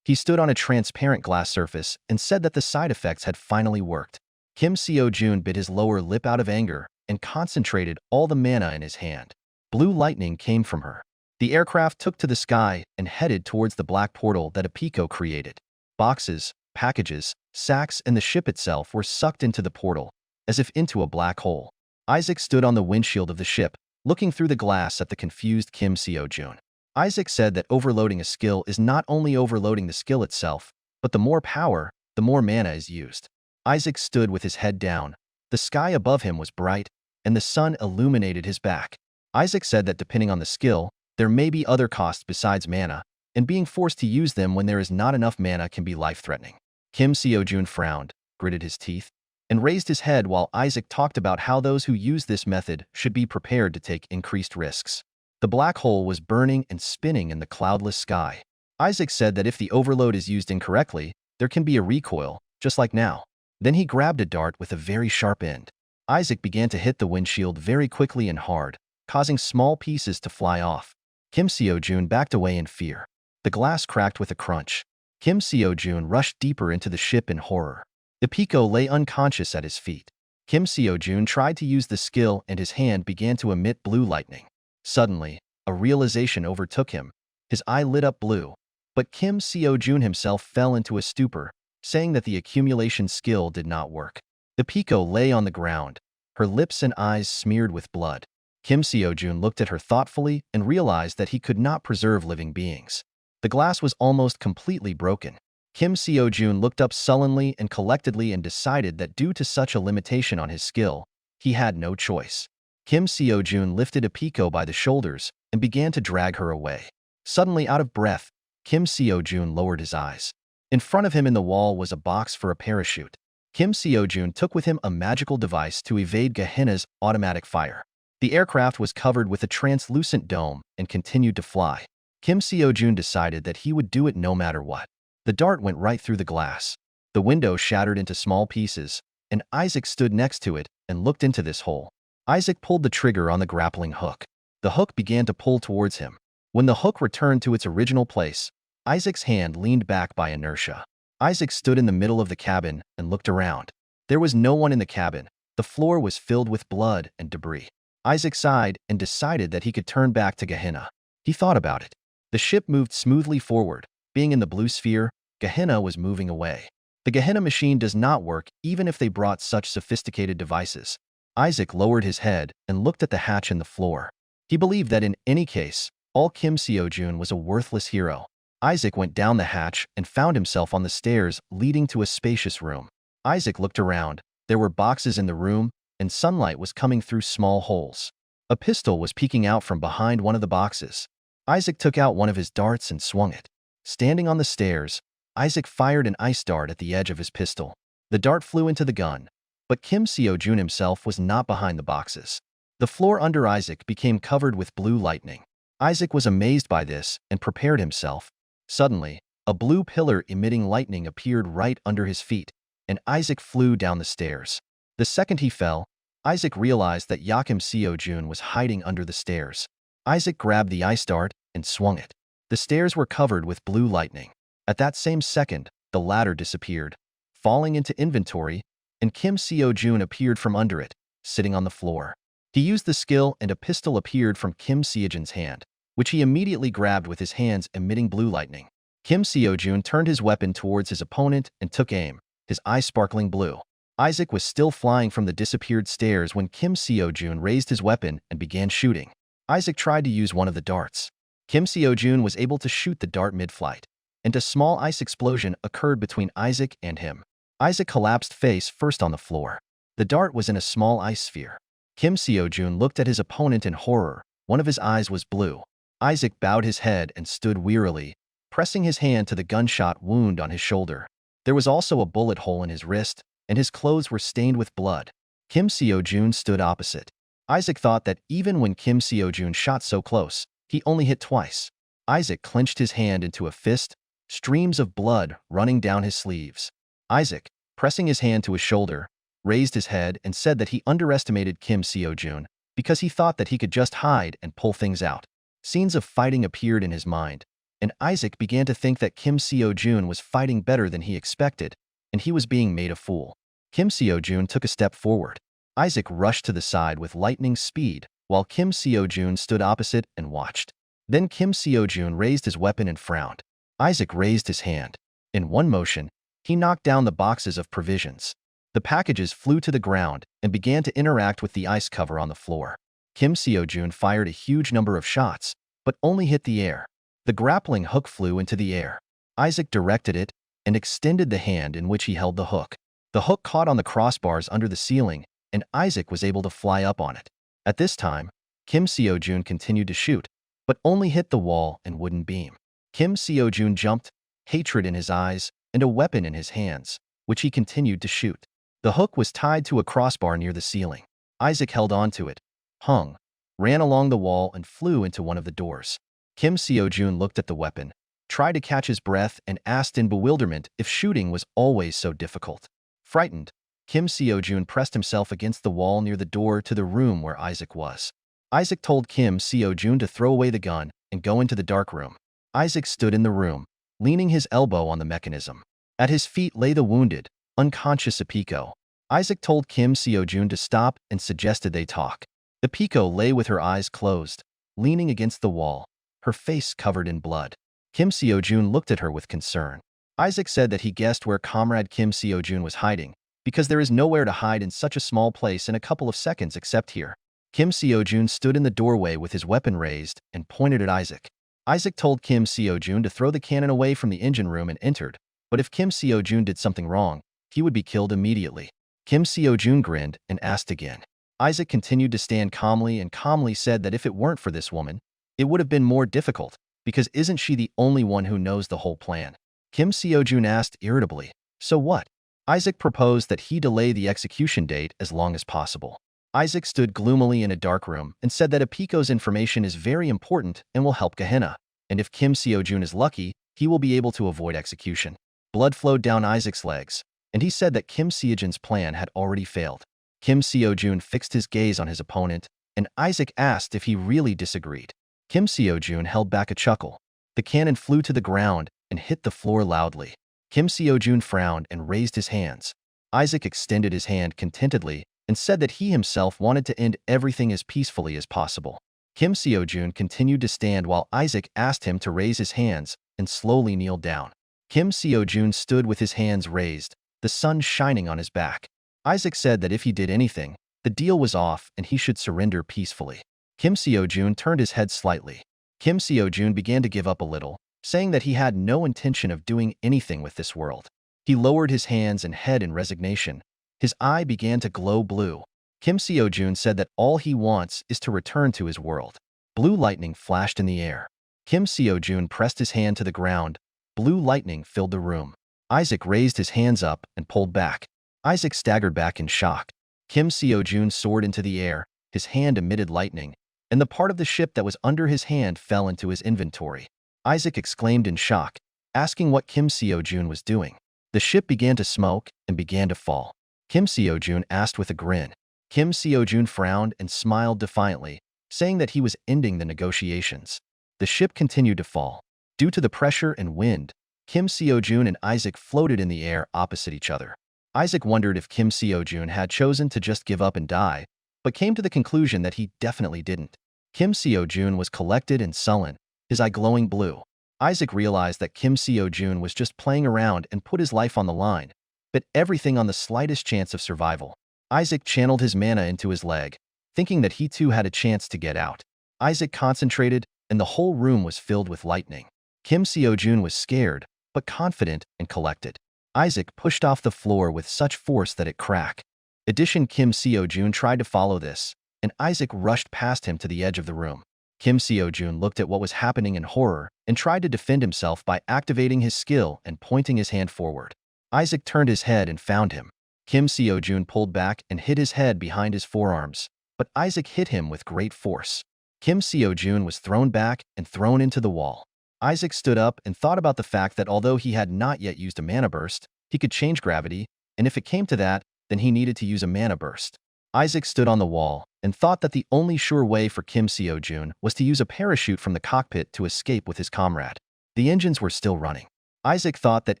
He stood on a transparent glass surface and said that the side effects had finally worked. Kim Seo-jun bit his lower lip out of anger and concentrated all the mana in his hand. Blue lightning came from her. The aircraft took to the sky and headed towards the black portal that Apiko created. Boxes, packages, sacks, and the ship itself were sucked into the portal, as if into a black hole. Isaac stood on the windshield of the ship, looking through the glass at the confused Kim Seo-jun. Isaac said that overloading a skill is not only overloading the skill itself, but the more power, the more mana is used. Isaac stood with his head down. The sky above him was bright, and the sun illuminated his back. Isaac said that depending on the skill, there may be other costs besides mana, and being forced to use them when there is not enough mana can be life-threatening. Kim Seo-jun frowned, gritted his teeth, and raised his head while Isaac talked about how those who use this method should be prepared to take increased risks. The black hole was burning and spinning in the cloudless sky. Isaac said that if the overload is used incorrectly, there can be a recoil, just like now. Then he grabbed a dart with a very sharp end. Isaac began to hit the windshield very quickly and hard, causing small pieces to fly off. Kim Seo-jun backed away in fear. The glass cracked with a crunch. Kim Seo-jun rushed deeper into the ship in horror. Apiko lay unconscious at his feet. Kim Seo-jun tried to use the skill and his hand began to emit blue lightning. Suddenly, a realization overtook him. His eye lit up blue. But Kim Seo-jun himself fell into a stupor, saying that the accumulation skill did not work. Apiko lay on the ground, her lips and eyes smeared with blood. Kim Seo-jun looked at her thoughtfully and realized that he could not preserve living beings. The glass was almost completely broken. Kim Seo-jun looked up sullenly and collectedly and decided that due to such a limitation on his skill, he had no choice. Kim Seo-jun lifted Apiko by the shoulders and began to drag her away. Suddenly out of breath, Kim Seo-jun lowered his eyes. In front of him in the wall was a box for a parachute. Kim Seo-jun took with him a magical device to evade Gehenna's automatic fire. The aircraft was covered with a translucent dome and continued to fly. Kim Seo-jun decided that he would do it no matter what. The dart went right through the glass. The window shattered into small pieces, and Isaac stood next to it and looked into this hole. Isaac pulled the trigger on the grappling hook. The hook began to pull towards him. When the hook returned to its original place, Isaac's hand leaned back by inertia. Isaac stood in the middle of the cabin and looked around. There was no one in the cabin. The floor was filled with blood and debris. Isaac sighed and decided that he could turn back to Gehenna. He thought about it. The ship moved smoothly forward. Being in the blue sphere, Gehenna was moving away. The Gehenna machine does not work even if they brought such sophisticated devices. Isaac lowered his head and looked at the hatch in the floor. He believed that in any case, all Kim Seo-jun was a worthless hero. Isaac went down the hatch and found himself on the stairs leading to a spacious room. Isaac looked around. There were boxes in the room, and sunlight was coming through small holes. A pistol was peeking out from behind one of the boxes. Isaac took out one of his darts and swung it. Standing on the stairs, Isaac fired an ice dart at the edge of his pistol. The dart flew into the gun, but Kim Seo-jun himself was not behind the boxes. The floor under Isaac became covered with blue lightning. Isaac was amazed by this and prepared himself. Suddenly, a blue pillar emitting lightning appeared right under his feet, and Isaac flew down the stairs. The second he fell, Isaac realized that Kim Seo-jun was hiding under the stairs. Isaac grabbed the ice dart and swung it. The stairs were covered with blue lightning. At that same second, the ladder disappeared, falling into inventory, and Kim Seo-jun appeared from under it, sitting on the floor. He used the skill and a pistol appeared from Kim Seo-jun's hand, which he immediately grabbed with his hands emitting blue lightning. Kim Seo-jun turned his weapon towards his opponent and took aim, his eyes sparkling blue. Isaac was still flying from the disappeared stairs when Kim Seo-jun raised his weapon and began shooting. Isaac tried to use one of the darts. Kim Seo-jun was able to shoot the dart mid-flight, and a small ice explosion occurred between Isaac and him. Isaac collapsed face first on the floor. The dart was in a small ice sphere. Kim Seo-jun looked at his opponent in horror. One of his eyes was blue. Isaac bowed his head and stood wearily, pressing his hand to the gunshot wound on his shoulder. There was also a bullet hole in his wrist, and his clothes were stained with blood. Kim Seo-jun stood opposite. Isaac thought that even when Kim Seo-jun shot so close, he only hit twice. Isaac clenched his hand into a fist, streams of blood running down his sleeves. Isaac, pressing his hand to his shoulder, raised his head and said that he underestimated Kim Seo-jun because he thought that he could just hide and pull things out. Scenes of fighting appeared in his mind, and Isaac began to think that Kim Seo-jun was fighting better than he expected, and he was being made a fool. Kim Seo-jun took a step forward. Isaac rushed to the side with lightning speed, while Kim Seo-jun stood opposite and watched. Then Kim Seo-jun raised his weapon and frowned. Isaac raised his hand. In one motion, he knocked down the boxes of provisions. The packages flew to the ground and began to interact with the ice cover on the floor. Kim Seo-jun fired a huge number of shots, but only hit the air. The grappling hook flew into the air. Isaac directed it and extended the hand in which he held the hook. The hook caught on the crossbars under the ceiling, and Isaac was able to fly up on it. At this time, Kim Seo-jun continued to shoot, but only hit the wall and wooden beam. Kim Seo-jun jumped, hatred in his eyes, and a weapon in his hands, which he continued to shoot. The hook was tied to a crossbar near the ceiling. Isaac held on to it, hung, ran along the wall and flew into one of the doors. Kim Seo-jun looked at the weapon, tried to catch his breath and asked in bewilderment if shooting was always so difficult. Frightened, Kim Seo-jun pressed himself against the wall near the door to the room where Isaac was. Isaac told Kim Seo-jun to throw away the gun and go into the dark room. Isaac stood in the room, leaning his elbow on the mechanism. At his feet lay the wounded, unconscious Apiko. Isaac told Kim Seo-jun to stop and suggested they talk. Apiko lay with her eyes closed, leaning against the wall, her face covered in blood. Kim Seo-jun looked at her with concern. Isaac said that he guessed where Comrade Kim Seo-jun was hiding, because there is nowhere to hide in such a small place in a couple of seconds except here. Kim Seo-jun stood in the doorway with his weapon raised and pointed at Isaac. Isaac told Kim Seo-jun to throw the cannon away from the engine room and entered, but if Kim Seo-jun did something wrong, he would be killed immediately. Kim Seo-jun grinned and asked again. Isaac continued to stand calmly and calmly said that if it weren't for this woman, it would have been more difficult, because isn't she the only one who knows the whole plan? Kim Seo-jun asked irritably, so what? Isaac proposed that he delay the execution date as long as possible. Isaac stood gloomily in a dark room and said that Apiko's information is very important and will help Gehenna, and if Kim Seo-jun is lucky, he will be able to avoid execution. Blood flowed down Isaac's legs, and he said that Kim Seo-jun's plan had already failed. Kim Seo-jun fixed his gaze on his opponent, and Isaac asked if he really disagreed. Kim Seo-jun held back a chuckle. The cannon flew to the ground and hit the floor loudly. Kim Seo-jun frowned and raised his hands. Isaac extended his hand contentedly and said that he himself wanted to end everything as peacefully as possible. Kim Seo-jun continued to stand while Isaac asked him to raise his hands and slowly kneel down. Kim Seo-jun stood with his hands raised, the sun shining on his back. Isaac said that if he did anything, the deal was off and he should surrender peacefully. Kim Seo-jun turned his head slightly. Kim Seo-jun began to give up a little, saying that he had no intention of doing anything with this world. He lowered his hands and head in resignation. His eye began to glow blue. Kim Seo-jun said that all he wants is to return to his world. Blue lightning flashed in the air. Kim Seo-jun pressed his hand to the ground. Blue lightning filled the room. Isaac raised his hands up and pulled back. Isaac staggered back in shock. Kim Seo-joon soared into the air, his hand emitted lightning, and the part of the ship that was under his hand fell into his inventory. Isaac exclaimed in shock, asking what Kim Seo-joon was doing. The ship began to smoke and began to fall. Kim Seo-joon asked with a grin. Kim Seo-joon frowned and smiled defiantly, saying that he was ending the negotiations. The ship continued to fall. Due to the pressure and wind, Kim Seo-joon and Isaac floated in the air opposite each other. Isaac wondered if Kim Seo-joon had chosen to just give up and die, but came to the conclusion that he definitely didn't. Kim Seo-joon was collected and sullen, his eye glowing blue. Isaac realized that Kim Seo-joon was just playing around and put his life on the line, bet everything on the slightest chance of survival. Isaac channeled his mana into his leg, thinking that he too had a chance to get out. Isaac concentrated, and the whole room was filled with lightning. Kim Seo-joon was scared, but confident and collected. Isaac pushed off the floor with such force that it cracked. Kim Seo-joon tried to follow this, and Isaac rushed past him to the edge of the room. Kim Seo-joon looked at what was happening in horror and tried to defend himself by activating his skill and pointing his hand forward. Isaac turned his head and found him. Kim Seo-joon pulled back and hid his head behind his forearms, but Isaac hit him with great force. Kim Seo-joon was thrown back and thrown into the wall. Isaac stood up and thought about the fact that although he had not yet used a mana burst, he could change gravity, and if it came to that, then he needed to use a mana burst. Isaac stood on the wall and thought that the only sure way for Kim Seo-joon was to use a parachute from the cockpit to escape with his comrade. The engines were still running. Isaac thought that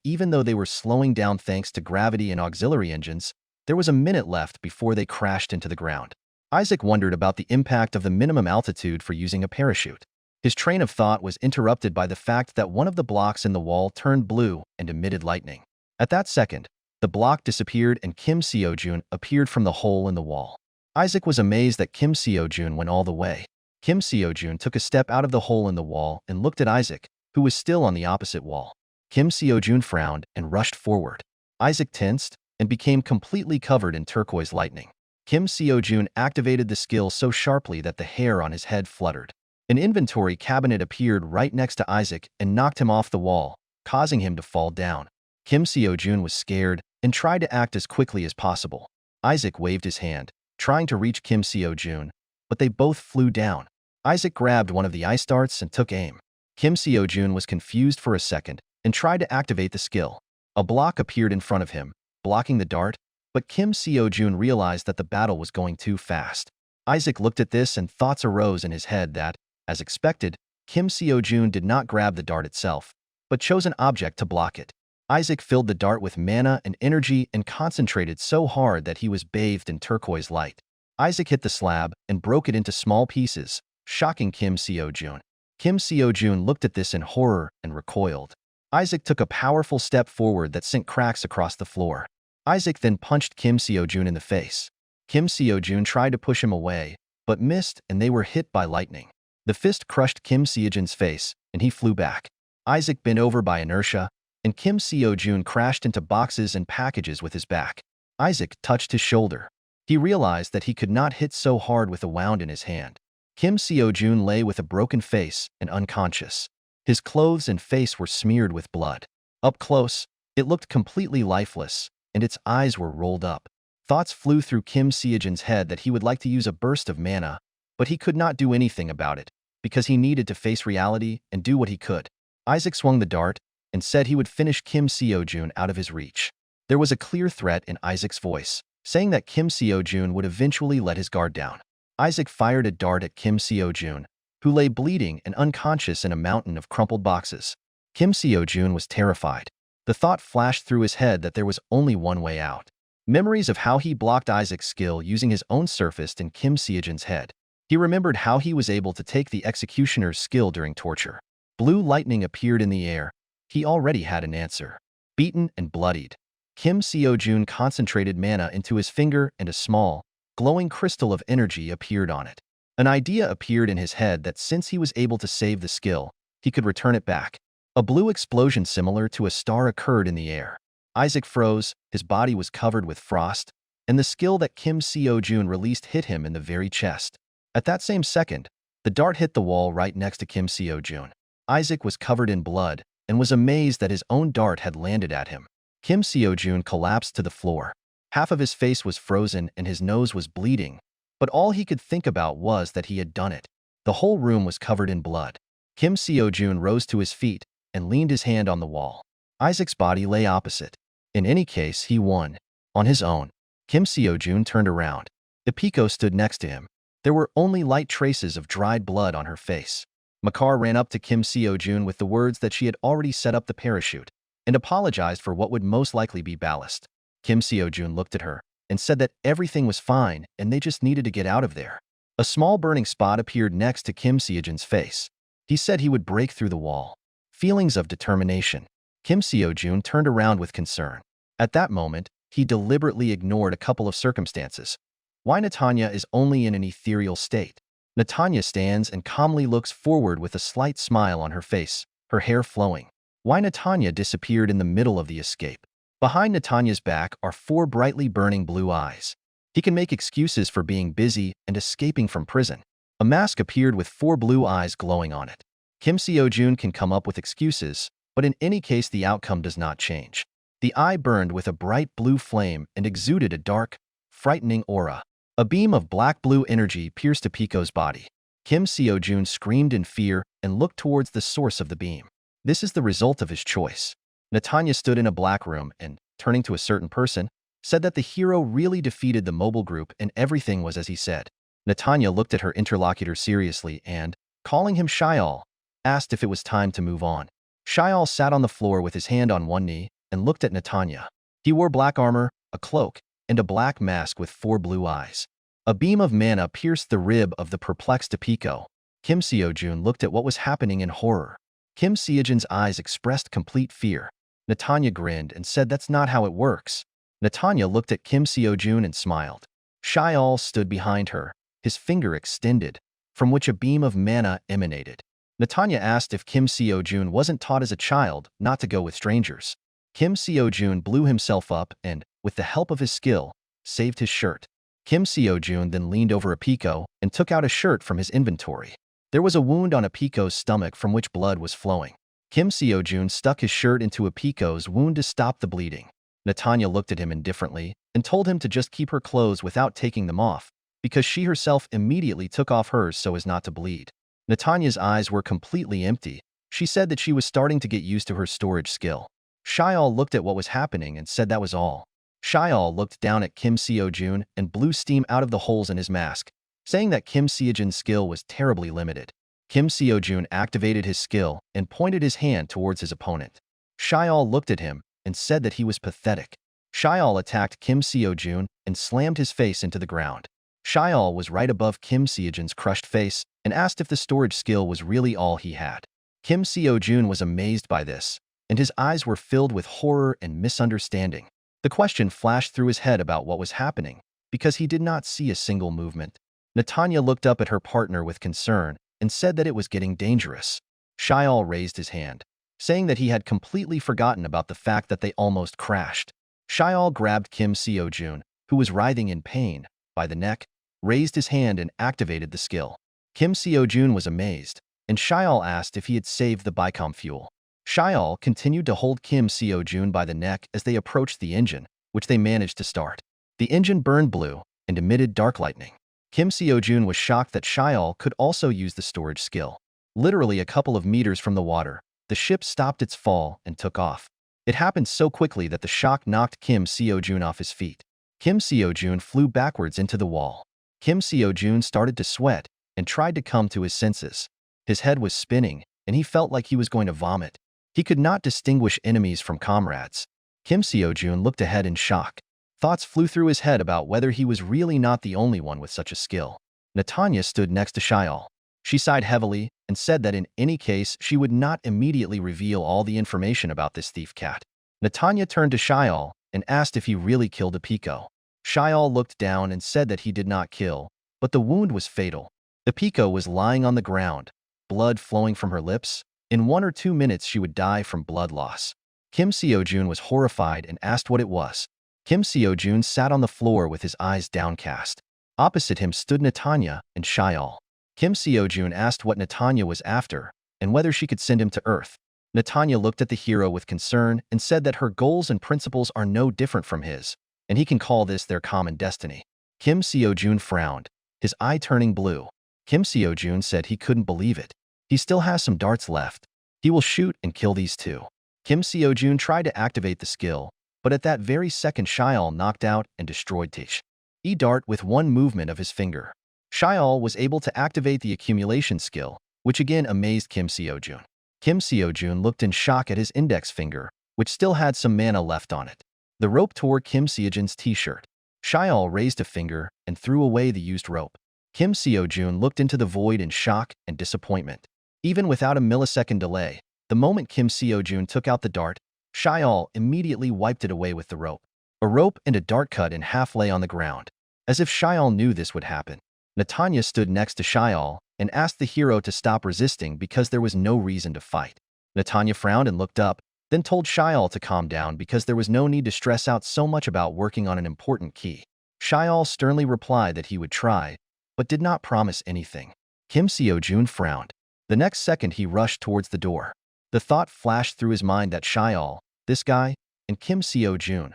even though they were slowing down thanks to gravity and auxiliary engines, there was a minute left before they crashed into the ground. Isaac wondered about the impact of the minimum altitude for using a parachute. His train of thought was interrupted by the fact that one of the blocks in the wall turned blue and emitted lightning. At that second, the block disappeared and Kim Seo-joon appeared from the hole in the wall. Isaac was amazed that Kim Seo-joon went all the way. Kim Seo-joon took a step out of the hole in the wall and looked at Isaac, who was still on the opposite wall. Kim Seo-joon frowned and rushed forward. Isaac tensed and became completely covered in turquoise lightning. Kim Seo-joon activated the skill so sharply that the hair on his head fluttered. An inventory cabinet appeared right next to Isaac and knocked him off the wall, causing him to fall down. Kim Seo-joon was scared and tried to act as quickly as possible. Isaac waved his hand, trying to reach Kim Seo-joon, but they both flew down. Isaac grabbed one of the ice darts and took aim. Kim Seo-joon was confused for a second and tried to activate the skill. A block appeared in front of him, blocking the dart, but Kim Seo-joon realized that the battle was going too fast. Isaac looked at this and thoughts arose in his head that, as expected, Kim Seo-joon did not grab the dart itself, but chose an object to block it. Isaac filled the dart with mana and energy and concentrated so hard that he was bathed in turquoise light. Isaac hit the slab and broke it into small pieces, shocking Kim Seo-joon. Kim Seo-joon looked at this in horror and recoiled. Isaac took a powerful step forward that sent cracks across the floor. Isaac then punched Kim Seo-joon in the face. Kim Seo-joon tried to push him away, but missed and they were hit by lightning. The fist crushed Kim Seo-joon's face, and he flew back. Isaac bent over by inertia, and Kim Seo-joon crashed into boxes and packages with his back. Isaac touched his shoulder. He realized that he could not hit so hard with a wound in his hand. Kim Seo-joon lay with a broken face and unconscious. His clothes and face were smeared with blood. Up close, it looked completely lifeless, and its eyes were rolled up. Thoughts flew through Kim Seo-joon's head that he would like to use a burst of mana, but he could not do anything about it, because he needed to face reality and do what he could. Isaac swung the dart and said he would finish Kim Seo-joon out of his reach. There was a clear threat in Isaac's voice, saying that Kim Seo-joon would eventually let his guard down. Isaac fired a dart at Kim Seo-joon, who lay bleeding and unconscious in a mountain of crumpled boxes. Kim Seo-joon was terrified. The thought flashed through his head that there was only one way out. Memories of how he blocked Isaac's skill using his own surfaced in Kim Seo-joon's head. He remembered how he was able to take the executioner's skill during torture. Blue lightning appeared in the air. He already had an answer. Beaten and bloodied, Kim Seo-joon concentrated mana into his finger and a small, glowing crystal of energy appeared on it. An idea appeared in his head that since he was able to save the skill, he could return it back. A blue explosion similar to a star occurred in the air. Isaac froze, his body was covered with frost, and the skill that Kim Seo-joon released hit him in the very chest. At that same second, the dart hit the wall right next to Kim Seo-joon. Isaac was covered in blood, and was amazed that his own dart had landed at him. Kim Seo-jun collapsed to the floor. Half of his face was frozen and his nose was bleeding, but all he could think about was that he had done it. The whole room was covered in blood. Kim Seo-jun rose to his feet and leaned his hand on the wall. Isaac's body lay opposite. In any case, he won. On his own. Kim Seo-jun turned around. Ipiko stood next to him. There were only light traces of dried blood on her face. Makar ran up to Kim Seo-jun with the words that she had already set up the parachute and apologized for what would most likely be ballast. Kim Seo-jun looked at her and said that everything was fine and they just needed to get out of there. A small burning spot appeared next to Kim Seo-jun's face. He said he would break through the wall. Feelings of determination. Kim Seo-jun turned around with concern. At that moment, he deliberately ignored a couple of circumstances. Why Natanya is only in an ethereal state. Natanya stands and calmly looks forward with a slight smile on her face, her hair flowing. Why Natanya disappeared in the middle of the escape. Behind Natanya's back are 4 brightly burning blue eyes. He can make excuses for being busy and escaping from prison. A mask appeared with 4 blue eyes glowing on it. Kim Seo-jun can come up with excuses, but in any case the outcome does not change. The eye burned with a bright blue flame and exuded a dark, frightening aura. A beam of black-blue energy pierced Ipiko's body. Kim Seo-jun screamed in fear and looked towards the source of the beam. This is the result of his choice. Natanya stood in a black room and, turning to a certain person, said that the hero really defeated the mobile group and everything was as he said. Natanya looked at her interlocutor seriously and, calling him Shial, asked if it was time to move on. Shial sat on the floor with his hand on one knee and looked at Natanya. He wore black armor, a cloak, and a black mask with 4 blue eyes. A beam of mana pierced the rib of the perplexed Ipiko. Kim Seo-jun looked at what was happening in horror. Kim Seo-jun's eyes expressed complete fear. Natanya grinned and said that's not how it works. Natanya looked at Kim Seo-jun and smiled. Shial stood behind her, his finger extended, from which a beam of mana emanated. Natanya asked if Kim Seo-jun wasn't taught as a child not to go with strangers. Kim Seo-jun blew himself up and, with the help of his skill, saved his shirt. Kim Seo-jun then leaned over Ipiko and took out a shirt from his inventory. There was a wound on Ipiko's stomach from which blood was flowing. Kim Seo-jun stuck his shirt into Ipiko's wound to stop the bleeding. Natanya looked at him indifferently and told him to just keep her clothes without taking them off, because she herself immediately took off hers so as not to bleed. Natanya's eyes were completely empty. She said that she was starting to get used to her storage skill. Shial looked at what was happening and said that was all. Shial looked down at Kim Seo-jun and blew steam out of the holes in his mask, saying that Kim Seo-jun's skill was terribly limited. Kim Seo-jun activated his skill and pointed his hand towards his opponent. Shial looked at him and said that he was pathetic. Shial attacked Kim Seo-jun and slammed his face into the ground. Shial was right above Kim Seo-jun's crushed face and asked if the storage skill was really all he had. Kim Seo-jun was amazed by this, and his eyes were filled with horror and misunderstanding. The question flashed through his head about what was happening, because he did not see a single movement. Natanya looked up at her partner with concern and said that it was getting dangerous. Shial raised his hand, saying that he had completely forgotten about the fact that they almost crashed. Shial grabbed Kim Seo-jun, who was writhing in pain, by the neck, raised his hand and activated the skill. Kim Seo-jun was amazed, and Shial asked if he had saved the Bicom fuel. Shial continued to hold Kim Seo-jun by the neck as they approached the engine, which they managed to start. The engine burned blue and emitted dark lightning. Kim Seo-jun was shocked that Shial could also use the storage skill. Literally a couple of meters from the water, the ship stopped its fall and took off. It happened so quickly that the shock knocked Kim Seo-jun off his feet. Kim Seo-jun flew backwards into the wall. Kim Seo-jun started to sweat and tried to come to his senses. His head was spinning, and he felt like he was going to vomit. He could not distinguish enemies from comrades. Kim Seo-jun looked ahead in shock. Thoughts flew through his head about whether he was really not the only one with such a skill. Natanya stood next to Shial. She sighed heavily and said that in any case she would not immediately reveal all the information about this thief cat. Natanya turned to Shial and asked if he really killed Ipiko. Shial looked down and said that he did not kill, but the wound was fatal. Ipiko was lying on the ground, blood flowing from her lips. In 1 or 2 minutes she would die from blood loss. Kim Seo-jun was horrified and asked what it was. Kim Seo-jun sat on the floor with his eyes downcast. Opposite him stood Natanya and Shial. Kim Seo-jun asked what Natanya was after and whether she could send him to Earth. Netanya looked at the hero with concern and said that her goals and principles are no different from his, and he can call this their common destiny. Kim Seo-jun frowned, his eye turning blue. Kim Seo-jun said he couldn't believe it. He still has some darts left. He will shoot and kill these two. Kim Seo-jun tried to activate the skill, but at that very second Shial knocked out and destroyed Tish. E-dart with one movement of his finger. Shial was able to activate the accumulation skill, which again amazed Kim Seo-jun. Kim Seo-jun looked in shock at his index finger, which still had some mana left on it. The rope tore Kim Seo-jun's t-shirt. Shial raised a finger and threw away the used rope. Kim Seo-jun looked into the void in shock and disappointment. Even without a millisecond delay, the moment Kim Seo-jun took out the dart, Shial immediately wiped it away with the rope. A rope and a dart cut in half lay on the ground. As if Shial knew this would happen, Netanya stood next to Shial and asked the hero to stop resisting because there was no reason to fight. Netanya frowned and looked up, then told Shial to calm down because there was no need to stress out so much about working on an important key. Shial sternly replied that he would try, but did not promise anything. Kim Seo-jun frowned. The next second he rushed towards the door. The thought flashed through his mind that Shial, this guy, and Kim Seo-jun,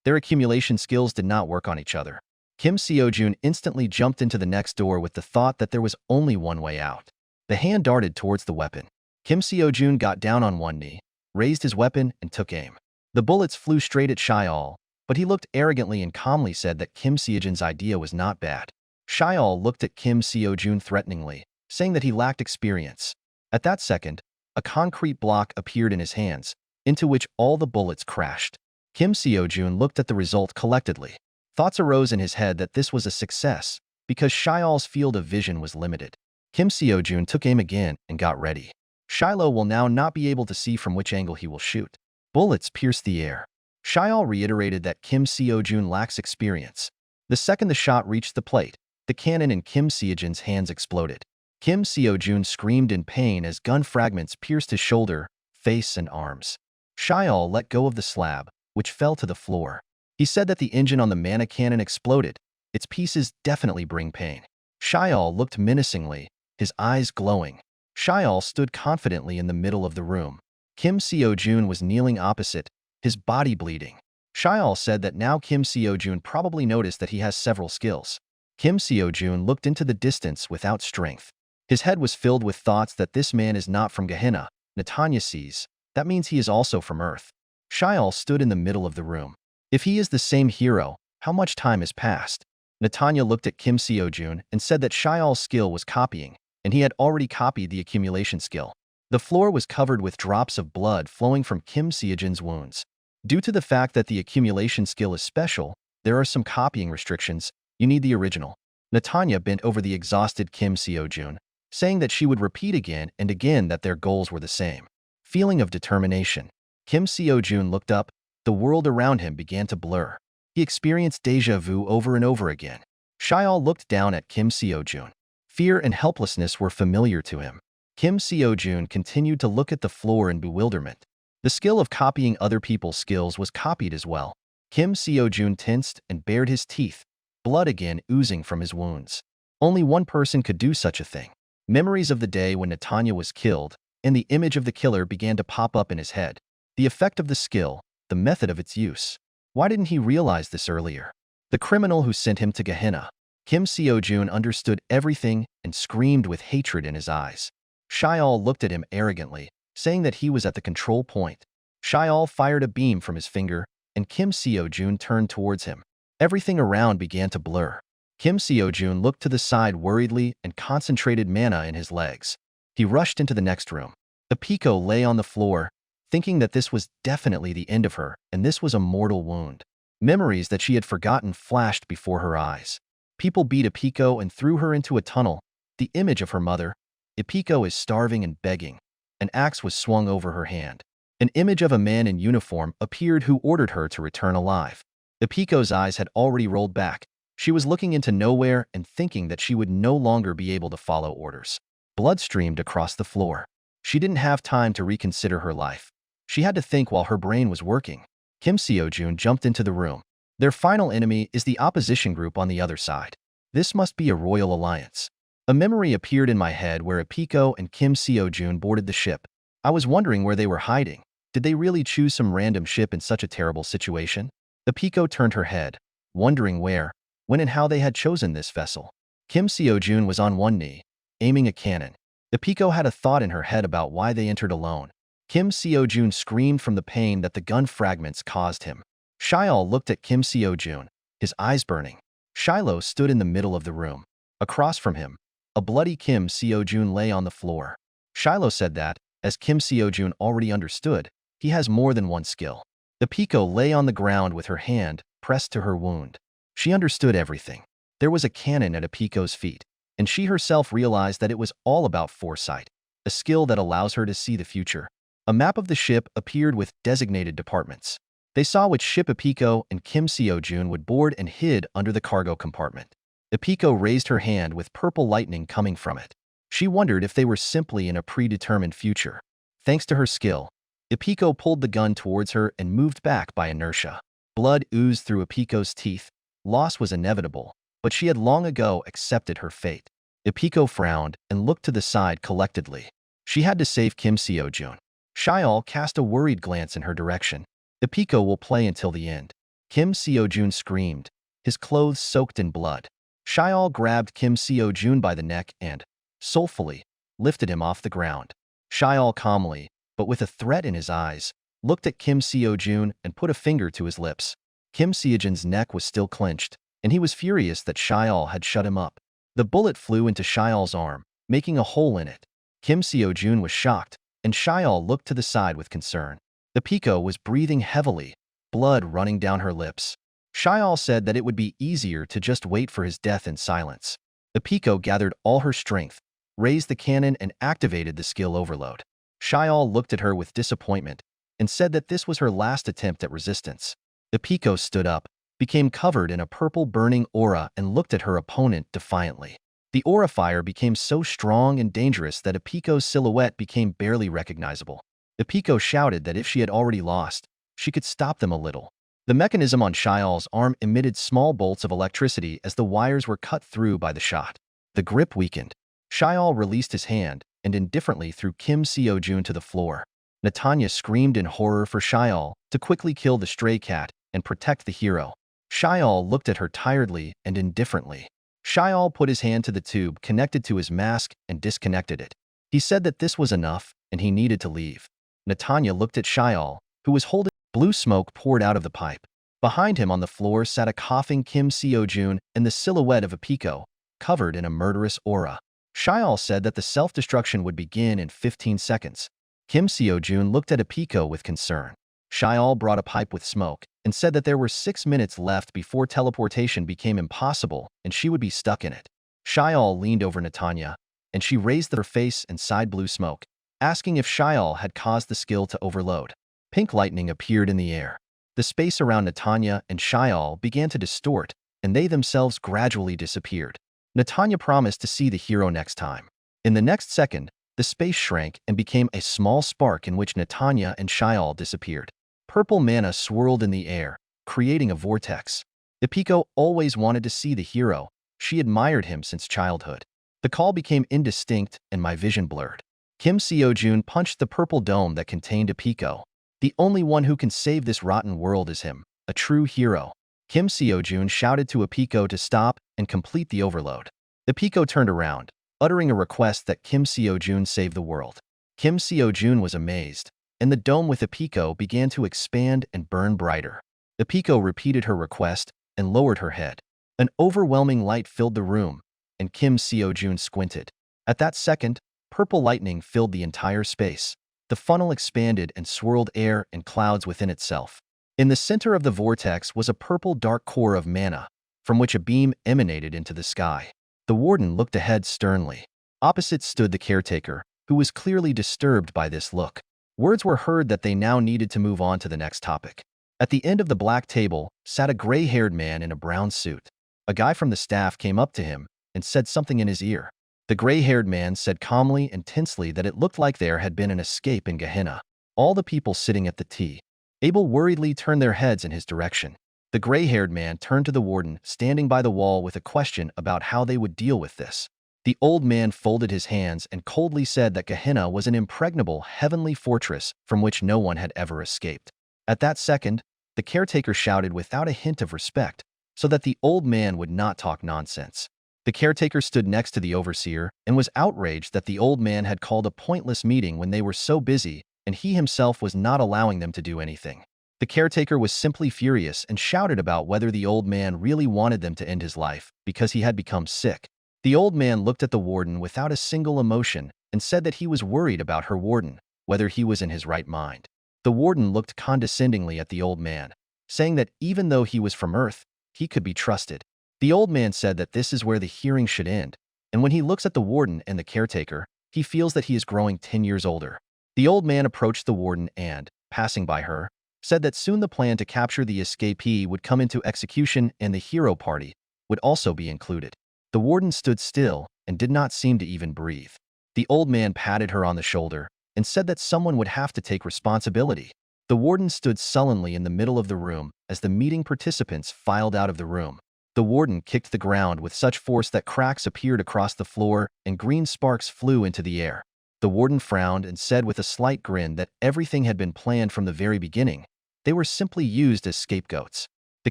their accumulation skills did not work on each other. Kim Seo-jun instantly jumped into the next door with the thought that there was only one way out. The hand darted towards the weapon. Kim Seo-jun got down on one knee, raised his weapon, and took aim. The bullets flew straight at Shial, but he looked arrogantly and calmly said that Kim Seo-jun's idea was not bad. Shial looked at Kim Seo-jun threateningly, saying that he lacked experience. At that second, a concrete block appeared in his hands, into which all the bullets crashed. Kim Seo-jun looked at the result collectedly. Thoughts arose in his head that this was a success, because Shial's field of vision was limited. Kim Seo-jun took aim again and got ready. Shiloh will now not be able to see from which angle he will shoot. Bullets pierced the air. Shial reiterated that Kim Seo-jun lacks experience. The second the shot reached the plate, the cannon in Kim Seo-jun's hands exploded. Kim Seo-jun screamed in pain as gun fragments pierced his shoulder, face, and arms. Shial let go of the slab, which fell to the floor. He said that the engine on the mana cannon exploded. Its pieces definitely bring pain. Shial looked menacingly, his eyes glowing. Shial stood confidently in the middle of the room. Kim Seo-jun was kneeling opposite, his body bleeding. Shial said that now Kim Seo-jun probably noticed that he has several skills. Kim Seo-jun looked into the distance without strength. His head was filled with thoughts that this man is not from Gehenna. Netanya sees. That means he is also from Earth. Shial stood in the middle of the room. If he is the same hero, how much time has passed? Netanya looked at Kim Seo-jun and said that Shial's skill was copying, and he had already copied the accumulation skill. The floor was covered with drops of blood flowing from Kim Seo-jun's wounds. Due to the fact that the accumulation skill is special, there are some copying restrictions. You need the original. Netanya bent over the exhausted Kim Seo-jun, saying that she would repeat again and again that their goals were the same. Feeling of determination. Kim Seo-jun looked up. The world around him began to blur. He experienced déjà vu over and over again. Shial looked down at Kim Seo-jun. Fear and helplessness were familiar to him. Kim Seo-jun continued to look at the floor in bewilderment. The skill of copying other people's skills was copied as well. Kim Seo-jun tensed and bared his teeth, blood again oozing from his wounds. Only one person could do such a thing. Memories of the day when Netanya was killed, and the image of the killer began to pop up in his head. The effect of the skill, the method of its use. Why didn't he realize this earlier? The criminal who sent him to Gehenna. Kim Seo-jun understood everything and screamed with hatred in his eyes. Shial looked at him arrogantly, saying that he was at the control point. Shial fired a beam from his finger, and Kim Seo-jun turned towards him. Everything around began to blur. Kim Seo-jun looked to the side worriedly and concentrated mana in his legs. He rushed into the next room. Ipiko lay on the floor, thinking that this was definitely the end of her, and this was a mortal wound. Memories that she had forgotten flashed before her eyes. People beat Ipiko and threw her into a tunnel. The image of her mother. Ipiko is starving and begging. An axe was swung over her hand. An image of a man in uniform appeared who ordered her to return alive. Ipiko's eyes had already rolled back. She was looking into nowhere and thinking that she would no longer be able to follow orders. Blood streamed across the floor. She didn't have time to reconsider her life. She had to think while her brain was working. Kim Seo-jun jumped into the room. Their final enemy is the opposition group on the other side. This must be a royal alliance. A memory appeared in my head where Ipiko and Kim Seo-jun boarded the ship. I was wondering where they were hiding. Did they really choose some random ship in such a terrible situation? Apiko turned her head, wondering where, when and how they had chosen this vessel. Kim Seo-jun was on one knee, aiming a cannon. Apiko had a thought in her head about why they entered alone. Kim Seo-jun screamed from the pain that the gun fragments caused him. Shiol looked at Kim Seo-jun, his eyes burning. Shiloh stood in the middle of the room. Across from him, a bloody Kim Seo-jun lay on the floor. Shiloh said that, as Kim Seo-jun already understood, he has more than one skill. Apiko lay on the ground with her hand pressed to her wound. She understood everything. There was a cannon at Apiko's feet, and she herself realized that it was all about foresight, a skill that allows her to see the future. A map of the ship appeared with designated departments. They saw which ship Apiko and Kim Seo-jun would board and hid under the cargo compartment. Apiko raised her hand with purple lightning coming from it. She wondered if they were simply in a predetermined future. Thanks to her skill, Apiko pulled the gun towards her and moved back by inertia. Blood oozed through Apiko's teeth. Loss was inevitable, but she had long ago accepted her fate. Apiko frowned and looked to the side collectedly. She had to save Kim Seo-jun. Shiol cast a worried glance in her direction. Apiko will play until the end. Kim Seo-jun screamed, his clothes soaked in blood. Shiol grabbed Kim Seo-jun by the neck and, soulfully, lifted him off the ground. Shiol calmly, but with a threat in his eyes, looked at Kim Seo-jun and put a finger to his lips. Kim Seo-jun's neck was still clenched, and he was furious that Shiol had shut him up. The bullet flew into Shiol's arm, making a hole in it. Kim Seo-jun was shocked, and Shiol looked to the side with concern. Apiko was breathing heavily, blood running down her lips. Shiol said that it would be easier to just wait for his death in silence. Apiko gathered all her strength, raised the cannon and activated the skill overload. Shiol looked at her with disappointment and said that this was her last attempt at resistance. Apiko stood up, became covered in a purple burning aura and looked at her opponent defiantly. The aura fire became so strong and dangerous that Apiko's silhouette became barely recognizable. Apiko shouted that if she had already lost, she could stop them a little. The mechanism on Shiol's arm emitted small bolts of electricity as the wires were cut through by the shot. The grip weakened. Shiol released his hand and indifferently threw Kim Seo-jun to the floor. Netanya screamed in horror for Shiol to quickly kill the stray cat and protect the hero. Shiol looked at her tiredly and indifferently. Shiol put his hand to the tube connected to his mask and disconnected it. He said that this was enough and he needed to leave. Netanya looked at Shiol, who was holding blue smoke poured out of the pipe. Behind him on the floor sat a coughing Kim Seo-jun and the silhouette of Apiko, covered in a murderous aura. Shiol said that the self-destruction would begin in 15 seconds. Kim Seo-jun looked at Apiko with concern. Shiol brought a pipe with smoke and said that there were 6 minutes left before teleportation became impossible and she would be stuck in it. Shiol leaned over Netanya, and she raised her face and sighed blue smoke, asking if Shiol had caused the skill to overload. Pink lightning appeared in the air. The space around Netanya and Shiol began to distort, and they themselves gradually disappeared. Netanya promised to see the hero next time. In the next second, the space shrank and became a small spark in which Netanya and Shiol disappeared. Purple mana swirled in the air, creating a vortex. Apiko always wanted to see the hero. She admired him since childhood. The call became indistinct and my vision blurred. Kim Seo-jun punched the purple dome that contained Apiko. The only one who can save this rotten world is him, a true hero. Kim Seo-jun shouted to Apiko to stop and complete the overload. Apiko turned around, uttering a request that Kim Seo-jun save the world. Kim Seo-jun was amazed, and the dome with Apiko began to expand and burn brighter. Apiko repeated her request and lowered her head. An overwhelming light filled the room, and Kim Seo-jun squinted. At that second, purple lightning filled the entire space. The funnel expanded and swirled air and clouds within itself. In the center of the vortex was a purple dark core of mana, from which a beam emanated into the sky. The warden looked ahead sternly. Opposite stood the caretaker, who was clearly disturbed by this look. Words were heard that they now needed to move on to the next topic. At the end of the black table sat a gray-haired man in a brown suit. A guy from the staff came up to him and said something in his ear. The gray-haired man said calmly and tensely that it looked like there had been an escape in Gehenna. All the people sitting at the table worriedly turned their heads in his direction. The gray-haired man turned to the warden standing by the wall with a question about how they would deal with this. The old man folded his hands and coldly said that Gehenna was an impregnable heavenly fortress from which no one had ever escaped. At that second, the caretaker shouted without a hint of respect, so that the old man would not talk nonsense. The caretaker stood next to the overseer and was outraged that the old man had called a pointless meeting when they were so busy and he himself was not allowing them to do anything. The caretaker was simply furious and shouted about whether the old man really wanted them to end his life because he had become sick. The old man looked at the warden without a single emotion and said that he was worried about her warden, whether he was in his right mind. The warden looked condescendingly at the old man, saying that even though he was from Earth, he could be trusted. The old man said that this is where the hearing should end, and when he looks at the warden and the caretaker, he feels that he is growing 10 years older. The old man approached the warden and, passing by her, said that soon the plan to capture the escapee would come into execution and the hero party would also be included. The warden stood still and did not seem to even breathe. The old man patted her on the shoulder and said that someone would have to take responsibility. The warden stood sullenly in the middle of the room as the meeting participants filed out of the room. The warden kicked the ground with such force that cracks appeared across the floor and green sparks flew into the air. The warden frowned and said with a slight grin that everything had been planned from the very beginning. They were simply used as scapegoats. The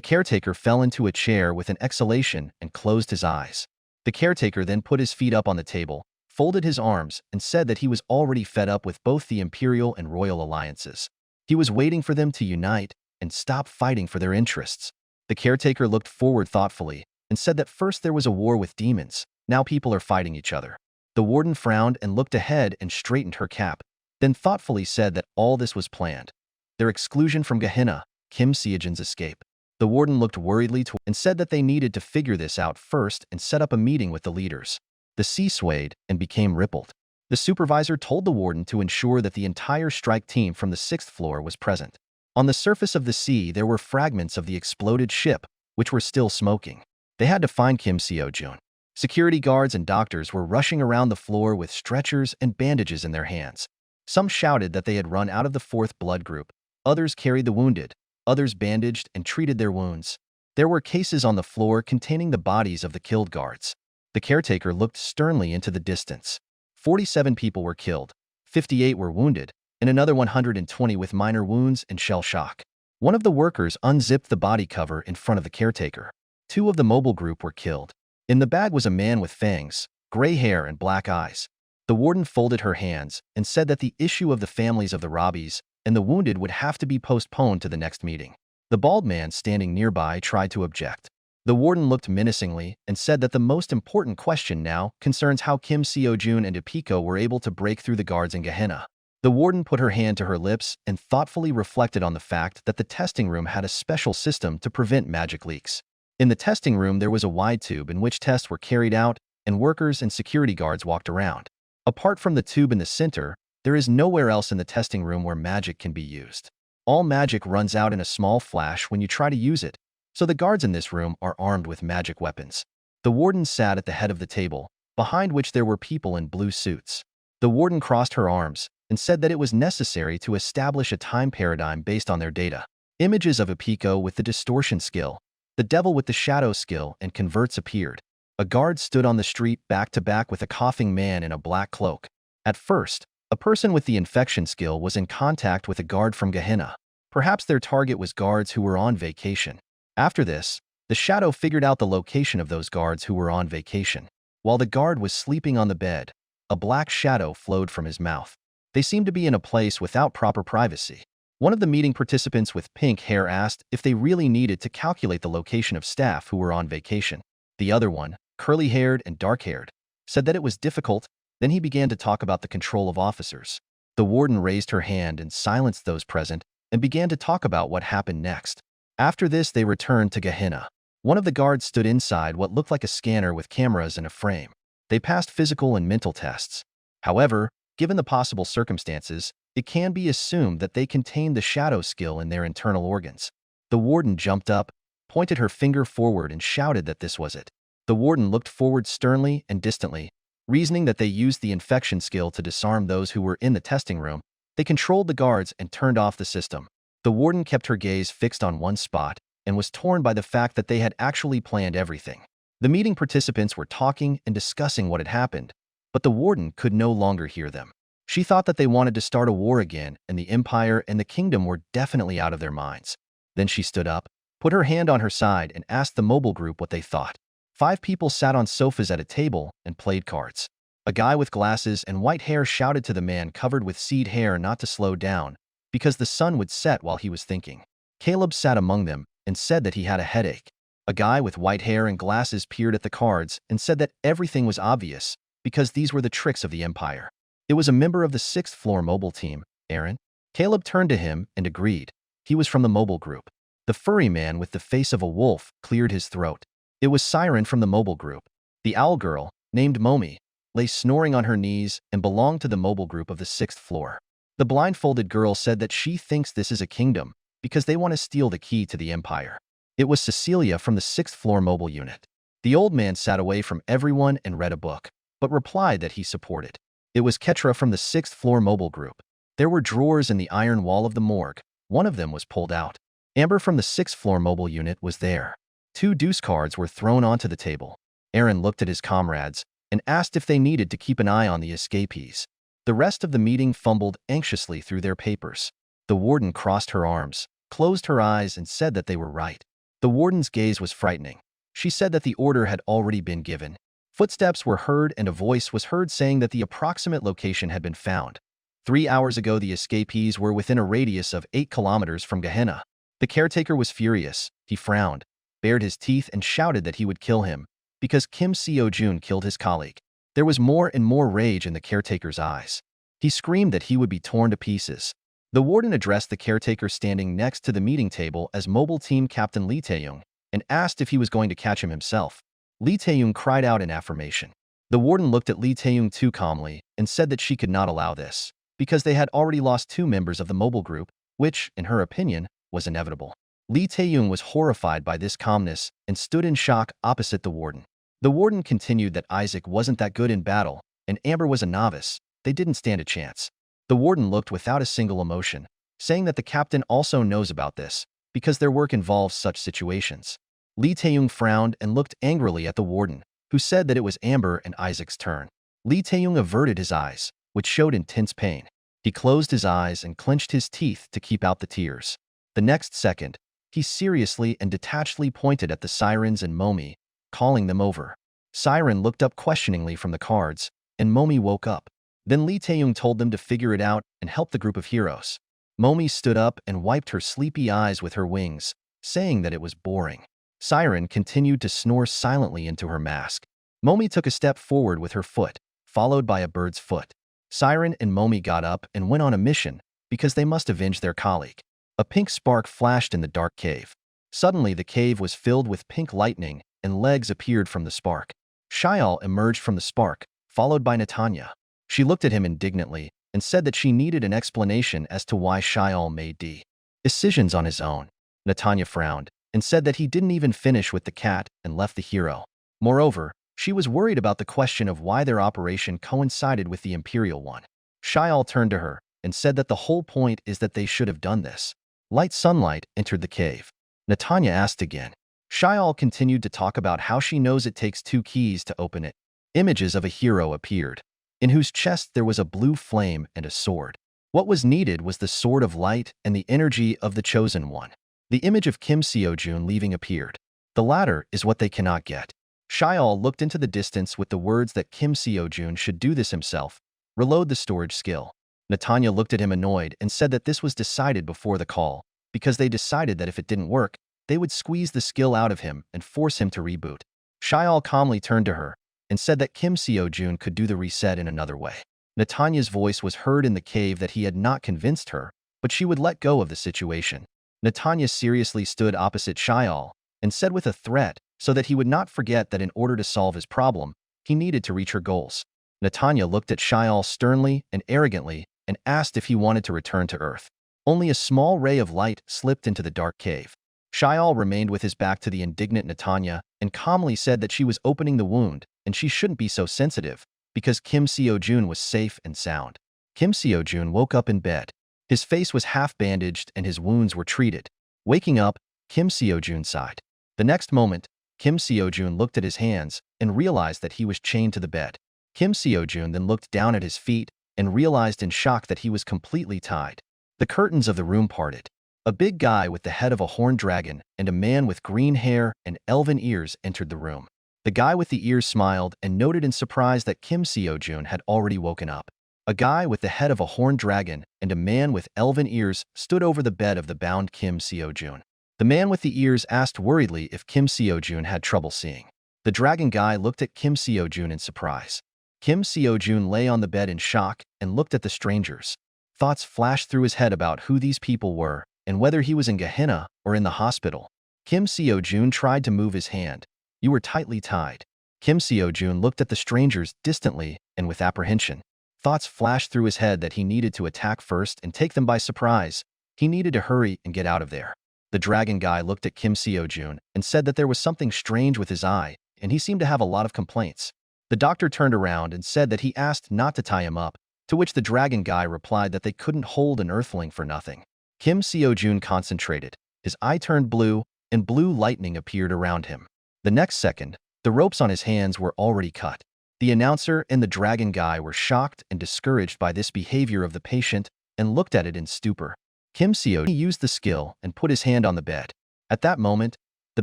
caretaker fell into a chair with an exhalation and closed his eyes. The caretaker then put his feet up on the table, folded his arms, and said that he was already fed up with both the imperial and royal alliances. He was waiting for them to unite and stop fighting for their interests. The caretaker looked forward thoughtfully and said that first there was a war with demons, now people are fighting each other. The warden frowned and looked ahead and straightened her cap, then thoughtfully said that all this was planned. Their exclusion from Gehenna, Kim Seojin's escape. The warden looked worriedly and said that they needed to figure this out first and set up a meeting with the leaders. The sea swayed and became rippled. The supervisor told the warden to ensure that the entire strike team from the 6th floor was present. On the surface of the sea, there were fragments of the exploded ship, which were still smoking. They had to find Kim Seojin. Security guards and doctors were rushing around the floor with stretchers and bandages in their hands. Some shouted that they had run out of the 4th blood group. Others carried the wounded. Others bandaged and treated their wounds. There were cases on the floor containing the bodies of the killed guards. The caretaker looked sternly into the distance. 47 people were killed, 58 were wounded, and another 120 with minor wounds and shell shock. One of the workers unzipped the body cover in front of the caretaker. 2 of the mobile group were killed. In the bag was a man with fangs, gray hair, and black eyes. The warden folded her hands and said that the issue of the families of the Robbies and the wounded would have to be postponed to the next meeting. The bald man standing nearby tried to object. The warden looked menacingly and said that the most important question now concerns how Kim Seojin and Ipiko were able to break through the guards in Gehenna. The warden put her hand to her lips and thoughtfully reflected on the fact that the testing room had a special system to prevent magic leaks. In the testing room, there was a wide tube in which tests were carried out, and workers and security guards walked around. Apart from the tube in the center, there is nowhere else in the testing room where magic can be used. All magic runs out in a small flash when you try to use it, so the guards in this room are armed with magic weapons. The warden sat at the head of the table, behind which there were people in blue suits. The warden crossed her arms and said that it was necessary to establish a time paradigm based on their data. Images of Ipiko with the distortion skill, the devil with the shadow skill, and converts appeared. A guard stood on the street back to back with a coughing man in a black cloak. At first, a person with the infection skill was in contact with a guard from Gehenna. Perhaps their target was guards who were on vacation. After this, the shadow figured out the location of those guards who were on vacation. While the guard was sleeping on the bed, a black shadow flowed from his mouth. They seemed to be in a place without proper privacy. One of the meeting participants with pink hair asked if they really needed to calculate the location of staff who were on vacation. The other one, curly-haired and dark-haired, said that it was difficult. Then he began to talk about the control of officers. The warden raised her hand and silenced those present and began to talk about what happened next. After this, they returned to Gehenna. One of the guards stood inside what looked like a scanner with cameras in a frame. They passed physical and mental tests. However, given the possible circumstances, it can be assumed that they contained the shadow skill in their internal organs. The warden jumped up, pointed her finger forward, and shouted that this was it. The warden looked forward sternly and distantly, reasoning that they used the infection skill to disarm those who were in the testing room. They controlled the guards and turned off the system. The warden kept her gaze fixed on one spot and was torn by the fact that they had actually planned everything. The meeting participants were talking and discussing what had happened, but the warden could no longer hear them. She thought that they wanted to start a war again, and the Empire and the Kingdom were definitely out of their minds. Then she stood up, put her hand on her side, and asked the mobile group what they thought. 5 people sat on sofas at a table and played cards. A guy with glasses and white hair shouted to the man covered with seed hair not to slow down, because the sun would set while he was thinking. Caleb sat among them and said that he had a headache. A guy with white hair and glasses peered at the cards and said that everything was obvious, because these were the tricks of the Empire. It was a member of the 6th floor mobile team, Aaron. Caleb turned to him and agreed. He was from the mobile group. The furry man with the face of a wolf cleared his throat. It was Siren from the mobile group. The owl girl, named Momi, lay snoring on her knees and belonged to the mobile group of the 6th floor. The blindfolded girl said that she thinks this is a kingdom because they want to steal the key to the Empire. It was Cecilia from the 6th floor mobile unit. The old man sat away from everyone and read a book, but replied that he supported. It was Ketra from the 6th floor mobile group. There were drawers in the iron wall of the morgue. One of them was pulled out. Amber from the 6th floor mobile unit was there. 2 deuce cards were thrown onto the table. Aaron looked at his comrades and asked if they needed to keep an eye on the escapees. The rest of the meeting fumbled anxiously through their papers. The warden crossed her arms, closed her eyes, and said that they were right. The warden's gaze was frightening. She said that the order had already been given. Footsteps were heard and a voice was heard saying that the approximate location had been found. 3 hours ago, the escapees were within a radius of 8 kilometers from Gehenna. The caretaker was furious. He frowned, bared his teeth, and shouted that he would kill him because Kim Seo-jun killed his colleague. There was more and more rage in the caretaker's eyes. He screamed that he would be torn to pieces. The warden addressed the caretaker standing next to the meeting table as mobile team captain Lee Tae-young and asked if he was going to catch him himself. Lee Tae-young cried out in affirmation. The warden looked at Lee Tae-young too calmly and said that she could not allow this, because they had already lost 2 members of the mobile group, which, in her opinion, was inevitable. Lee Tae-young was horrified by this calmness and stood in shock opposite the warden. The warden continued that Isaac wasn't that good in battle, and Amber was a novice. They didn't stand a chance. The warden looked without a single emotion, saying that the captain also knows about this, because their work involves such situations. Lee Tae-young frowned and looked angrily at the warden, who said that it was Amber and Isaac's turn. Lee Tae-young averted his eyes, which showed intense pain. He closed his eyes and clenched his teeth to keep out the tears. The next second, he seriously and detachedly pointed at the Sirens and Momi, calling them over. Siren looked up questioningly from the cards, and Momi woke up. Then Lee Tae-young told them to figure it out and help the group of heroes. Momi stood up and wiped her sleepy eyes with her wings, saying that it was boring. Siren continued to snore silently into her mask. Momi took a step forward with her foot, followed by a bird's foot. Siren and Momi got up and went on a mission because they must avenge their colleague. A pink spark flashed in the dark cave. Suddenly, the cave was filled with pink lightning and legs appeared from the spark. Shial emerged from the spark, followed by Netanya. She looked at him indignantly and said that she needed an explanation as to why Shial made decisions on his own. Netanya frowned and said that he didn't even finish with the cat and left the hero. Moreover, she was worried about the question of why their operation coincided with the Imperial one. Shial turned to her and said that the whole point is that they should have done this. Light sunlight entered the cave. Netanya asked again. Shial continued to talk about how she knows it takes 2 keys to open it. Images of a hero appeared, in whose chest there was a blue flame and a sword. What was needed was the sword of light and the energy of the chosen one. The image of Kim Seo-jun leaving appeared. The latter is what they cannot get. Shial looked into the distance with the words that Kim Seo-jun should do this himself. Reload the storage skill. Netanya looked at him annoyed and said that this was decided before the call, because they decided that if it didn't work, they would squeeze the skill out of him and force him to reboot. Shial calmly turned to her and said that Kim Seo-jun could do the reset in another way. Netanya's voice was heard in the cave that he had not convinced her, but she would let go of the situation. Netanya seriously stood opposite Shial and said with a threat so that he would not forget that in order to solve his problem, he needed to reach her goals. Netanya looked at Shial sternly and arrogantly and asked if he wanted to return to Earth. Only a small ray of light slipped into the dark cave. Shial remained with his back to the indignant Netanya and calmly said that she was opening the wound and she shouldn't be so sensitive because Kim Seo-jun was safe and sound. Kim Seo-jun woke up in bed. His face was half bandaged and his wounds were treated. Waking up, Kim Seo-jun sighed. The next moment, Kim Seo-jun looked at his hands and realized that he was chained to the bed. Kim Seo-jun then looked down at his feet and realized in shock that he was completely tied. The curtains of the room parted. A big guy with the head of a horned dragon and a man with green hair and elven ears entered the room. The guy with the ears smiled and noted in surprise that Kim Seo-jun had already woken up. A guy with the head of a horned dragon and a man with elven ears stood over the bed of the bound Kim Seo-jun. The man with the ears asked worriedly if Kim Seo-jun had trouble seeing. The dragon guy looked at Kim Seo-jun in surprise. Kim Seo-jun lay on the bed in shock and looked at the strangers. Thoughts flashed through his head about who these people were and whether he was in Gehenna or in the hospital. Kim Seo-jun tried to move his hand. You were tightly tied. Kim Seo-jun looked at the strangers distantly and with apprehension. Thoughts flashed through his head that he needed to attack first and take them by surprise. He needed to hurry and get out of there. The dragon guy looked at Kim Seo-jun and said that there was something strange with his eye, and he seemed to have a lot of complaints. The doctor turned around and said that he asked not to tie him up, to which the dragon guy replied that they couldn't hold an earthling for nothing. Kim Seo-jun concentrated. His eye turned blue, and blue lightning appeared around him. The next second, the ropes on his hands were already cut. The announcer and the dragon guy were shocked and discouraged by this behavior of the patient and looked at it in stupor. Kim Seo-jun used the skill and put his hand on the bed. At that moment, the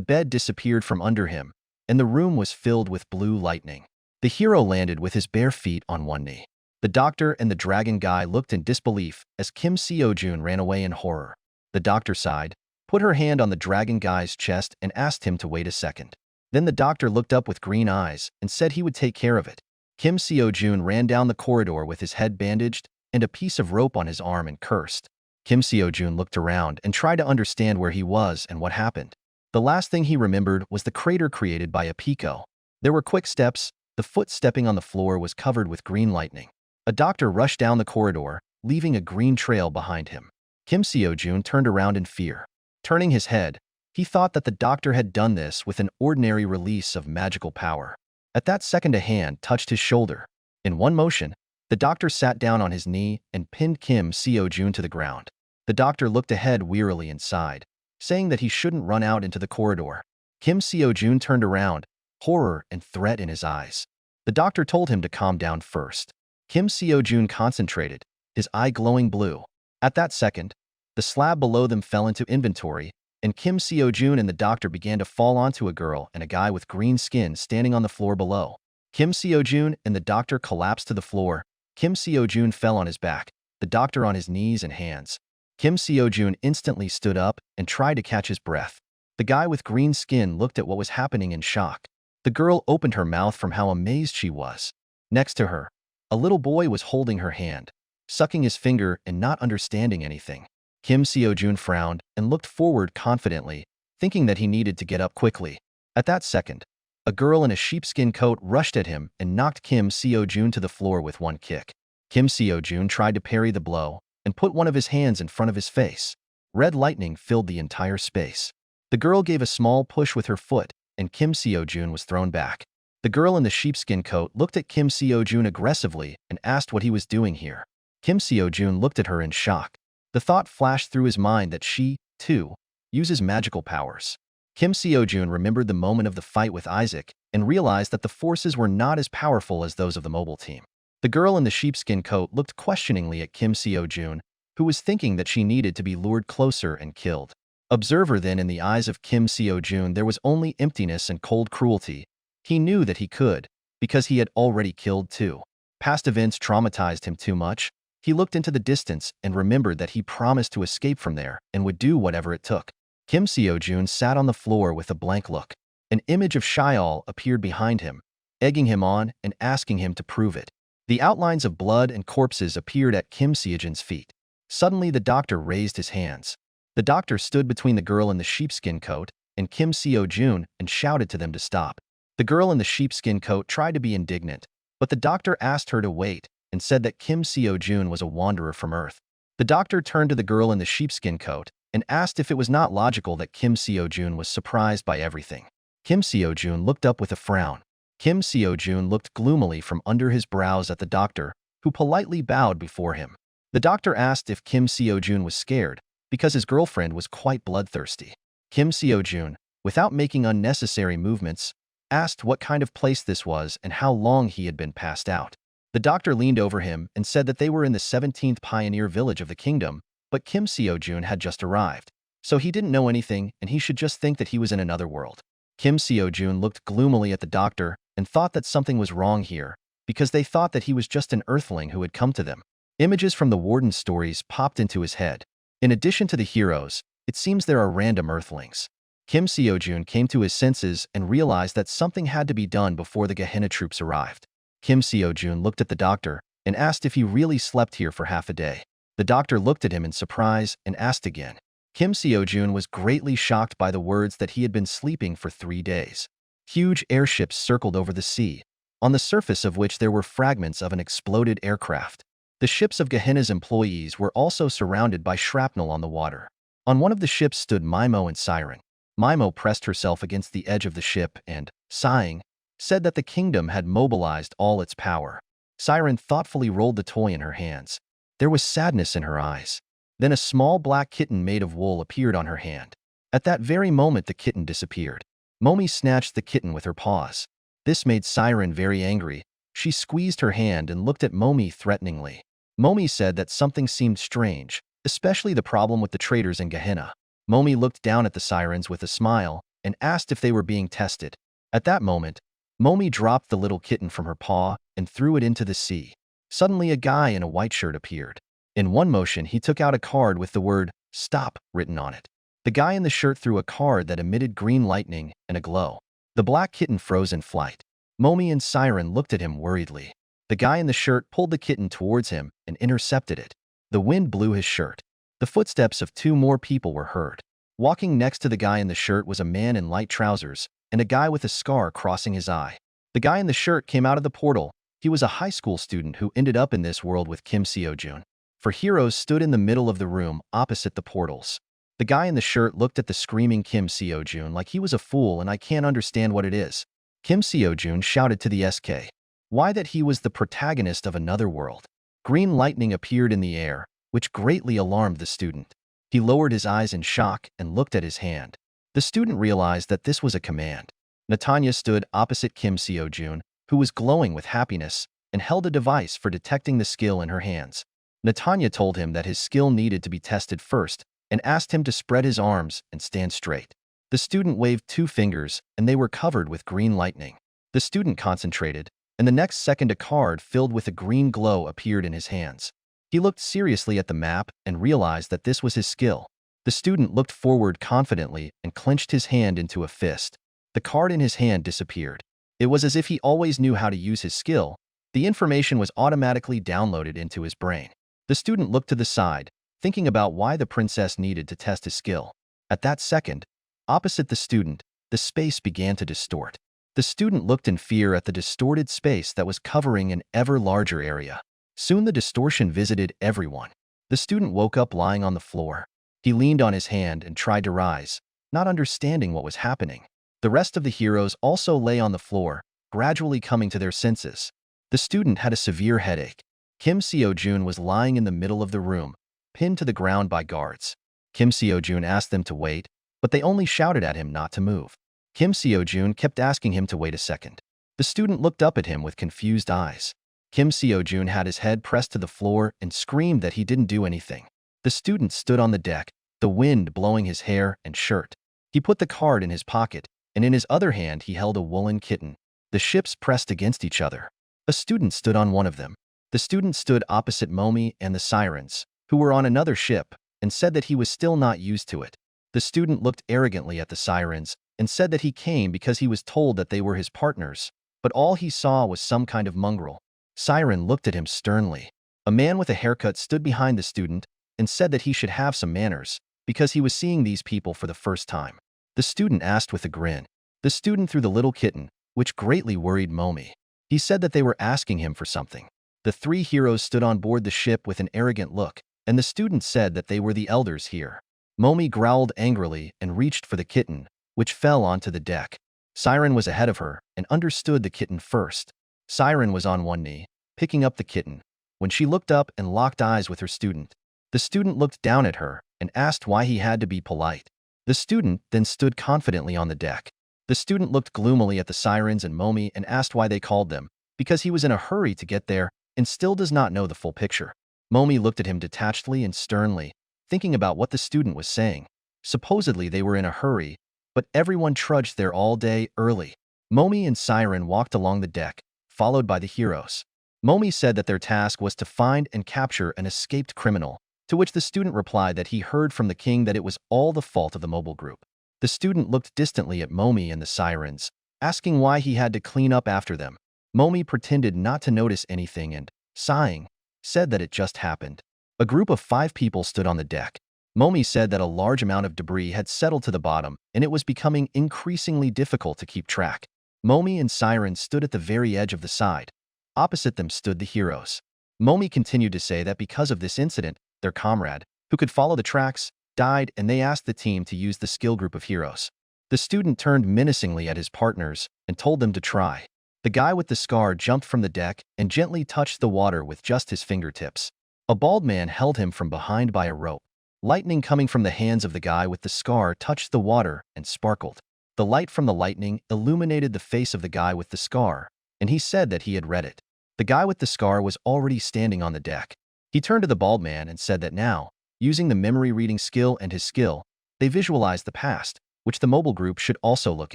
bed disappeared from under him, and the room was filled with blue lightning. The hero landed with his bare feet on one knee. The doctor and the dragon guy looked in disbelief as Kim Seo-jun ran away in horror. The doctor sighed, put her hand on the dragon guy's chest and asked him to wait a second. Then the doctor looked up with green eyes and said he would take care of it. Kim Seo-jun ran down the corridor with his head bandaged and a piece of rope on his arm and cursed. Kim Seo-jun looked around and tried to understand where he was and what happened. The last thing he remembered was the crater created by a Pico. There were quick steps. The foot stepping on the floor was covered with green lightning. A doctor rushed down the corridor, leaving a green trail behind him. Kim Seo-jun turned around in fear. Turning his head, he thought that the doctor had done this with an ordinary release of magical power. At that second, a hand touched his shoulder. In one motion, the doctor sat down on his knee and pinned Kim Seo-jun to the ground. The doctor looked ahead wearily and sighed, saying that he shouldn't run out into the corridor. Kim Seo-jun turned around, horror and threat in his eyes. The doctor told him to calm down first. Kim Seo-jun concentrated, his eye glowing blue. At that second, the slab below them fell into inventory, and Kim Seo-jun and the doctor began to fall onto a girl and a guy with green skin standing on the floor below. Kim Seo-jun and the doctor collapsed to the floor. Kim Seo-jun fell on his back, the doctor on his knees and hands. Kim Seo-jun instantly stood up and tried to catch his breath. The guy with green skin looked at what was happening in shock. The girl opened her mouth from how amazed she was. Next to her, a little boy was holding her hand, sucking his finger and not understanding anything. Kim Seo-jun frowned and looked forward confidently, thinking that he needed to get up quickly. At that second, a girl in a sheepskin coat rushed at him and knocked Kim Seo-jun to the floor with one kick. Kim Seo-jun tried to parry the blow and put one of his hands in front of his face. Red lightning filled the entire space. The girl gave a small push with her foot, and Kim Seo-jun was thrown back. The girl in the sheepskin coat looked at Kim Seo-jun aggressively and asked what he was doing here. Kim Seo-jun looked at her in shock. The thought flashed through his mind that she, too, uses magical powers. Kim Seo-jun remembered the moment of the fight with Isaac and realized that the forces were not as powerful as those of the mobile team. The girl in the sheepskin coat looked questioningly at Kim Seo-jun, who was thinking that she needed to be lured closer and killed. Observer then, in the eyes of Kim Seo-jun, there was only emptiness and cold cruelty. He knew that he could, because he had already killed too. Past events traumatized him too much. He looked into the distance and remembered that he promised to escape from there and would do whatever it took. Kim Seo-jun sat on the floor with a blank look. An image of Shiol appeared behind him, egging him on and asking him to prove it. The outlines of blood and corpses appeared at Kim Seo-jun's feet. Suddenly, the doctor raised his hands. The doctor stood between the girl in the sheepskin coat and Kim Seo-jun and shouted to them to stop. The girl in the sheepskin coat tried to be indignant, but the doctor asked her to wait and said that Kim Seo-jun was a wanderer from Earth. The doctor turned to the girl in the sheepskin coat and asked if it was not logical that Kim Seo-jun was surprised by everything. Kim Seo-jun looked up with a frown. Kim Seo-jun looked gloomily from under his brows at the doctor, who politely bowed before him. The doctor asked if Kim Seo-jun was scared, because his girlfriend was quite bloodthirsty. Kim Seo-jun, without making unnecessary movements, asked what kind of place this was and how long he had been passed out. The doctor leaned over him and said that they were in the 17th pioneer village of the kingdom, but Kim Seo-jun had just arrived. So he didn't know anything and he should just think that he was in another world. Kim Seo-jun looked gloomily at the doctor and thought that something was wrong here, because they thought that he was just an earthling who had come to them. Images from the warden's stories popped into his head. In addition to the heroes, it seems there are random earthlings. Kim Seo-jun came to his senses and realized that something had to be done before the Gehenna troops arrived. Kim Seo-jun looked at the doctor and asked if he really slept here for half a day. The doctor looked at him in surprise and asked again. Kim Seo-jun was greatly shocked by the words that he had been sleeping for 3 days. Huge airships circled over the sea, on the surface of which there were fragments of an exploded aircraft. The ships of Gehenna's employees were also surrounded by shrapnel on the water. On one of the ships stood Mimo and Siren. Mimo pressed herself against the edge of the ship and, sighing, said that the kingdom had mobilized all its power. Siren thoughtfully rolled the toy in her hands. There was sadness in her eyes. Then a small black kitten made of wool appeared on her hand. At that very moment the kitten disappeared. Momi snatched the kitten with her paws. This made Siren very angry. She squeezed her hand and looked at Momi threateningly. Momi said that something seemed strange, especially the problem with the traitors in Gehenna. Momi looked down at the Sirens with a smile and asked if they were being tested. At that moment, Momi dropped the little kitten from her paw and threw it into the sea. Suddenly a guy in a white shirt appeared. In one motion he took out a card with the word, "Stop," written on it. The guy in the shirt threw a card that emitted green lightning and a glow. The black kitten froze in flight. Momi and Siren looked at him worriedly. The guy in the shirt pulled the kitten towards him and intercepted it. The wind blew his shirt. The footsteps of 2 more people were heard. Walking next to the guy in the shirt was a man in light trousers and a guy with a scar crossing his eye. The guy in the shirt came out of the portal. He was a high school student who ended up in this world with Kim Seo-jun. 4 heroes stood in the middle of the room opposite the portals. The guy in the shirt looked at the screaming Kim Seo-jun like he was a fool and I can't understand what it is. Kim Seo-jun shouted to the SK. Why that he was the protagonist of another world. Green lightning appeared in the air, which greatly alarmed the student. He lowered his eyes in shock and looked at his hand. The student realized that this was a command. Natanya stood opposite Kim Seo-jun, who was glowing with happiness, and held a device for detecting the skill in her hands. Natanya told him that his skill needed to be tested first and asked him to spread his arms and stand straight. The student waved 2 fingers and they were covered with green lightning. The student concentrated, and the next second a card filled with a green glow appeared in his hands. He looked seriously at the map and realized that this was his skill. The student looked forward confidently and clenched his hand into a fist. The card in his hand disappeared. It was as if he always knew how to use his skill. The information was automatically downloaded into his brain. The student looked to the side, thinking about why the princess needed to test his skill. At that second, opposite the student, the space began to distort. The student looked in fear at the distorted space that was covering an ever larger area. Soon the distortion visited everyone. The student woke up lying on the floor. He leaned on his hand and tried to rise, not understanding what was happening. The rest of the heroes also lay on the floor, gradually coming to their senses. The student had a severe headache. Kim Seo-jun was lying in the middle of the room, pinned to the ground by guards. Kim Seo-jun asked them to wait, but they only shouted at him not to move. Kim Seo-jun kept asking him to wait a second. The student looked up at him with confused eyes. Kim Seo-jun had his head pressed to the floor and screamed that he didn't do anything. The student stood on the deck, the wind blowing his hair and shirt. He put the card in his pocket, and in his other hand he held a woolen kitten. The ships pressed against each other. A student stood on one of them. The student stood opposite Momi and the Sirens, who were on another ship, and said that he was still not used to it. The student looked arrogantly at the Sirens and said that he came because he was told that they were his partners, but all he saw was some kind of mongrel. Siren looked at him sternly. A man with a haircut stood behind the student and said that he should have some manners, because he was seeing these people for the first time. The student asked with a grin. The student threw the little kitten, which greatly worried Momi. He said that they were asking him for something. The 3 heroes stood on board the ship with an arrogant look, and the student said that they were the elders here. Momi growled angrily and reached for the kitten, which fell onto the deck. Siren was ahead of her and understood the kitten first. Siren was on one knee, picking up the kitten, when she looked up and locked eyes with her student. The student looked down at her and asked why he had to be polite. The student then stood confidently on the deck. The student looked gloomily at the sirens and Momi and asked why they called them, because he was in a hurry to get there and still does not know the full picture. Momi looked at him detachedly and sternly, thinking about what the student was saying. Supposedly they were in a hurry, but everyone trudged there all day early. Momi and Siren walked along the deck, followed by the heroes. Momi said that their task was to find and capture an escaped criminal, to which the student replied that he heard from the king that it was all the fault of the mobile group. The student looked distantly at Momi and the sirens, asking why he had to clean up after them. Momi pretended not to notice anything and, sighing, said that it just happened. A group of 5 people stood on the deck. Momi said that a large amount of debris had settled to the bottom and it was becoming increasingly difficult to keep track. Momi and Siren stood at the very edge of the side. Opposite them stood the heroes. Momi continued to say that because of this incident, their comrade, who could follow the tracks, died and they asked the team to use the skill group of heroes. The student turned menacingly at his partners and told them to try. The guy with the scar jumped from the deck and gently touched the water with just his fingertips. A bald man held him from behind by a rope. Lightning coming from the hands of the guy with the scar touched the water and sparkled. The light from the lightning illuminated the face of the guy with the scar, and he said that he had read it. The guy with the scar was already standing on the deck. He turned to the bald man and said that now, using the memory reading skill and his skill, they visualized the past, which the mobile group should also look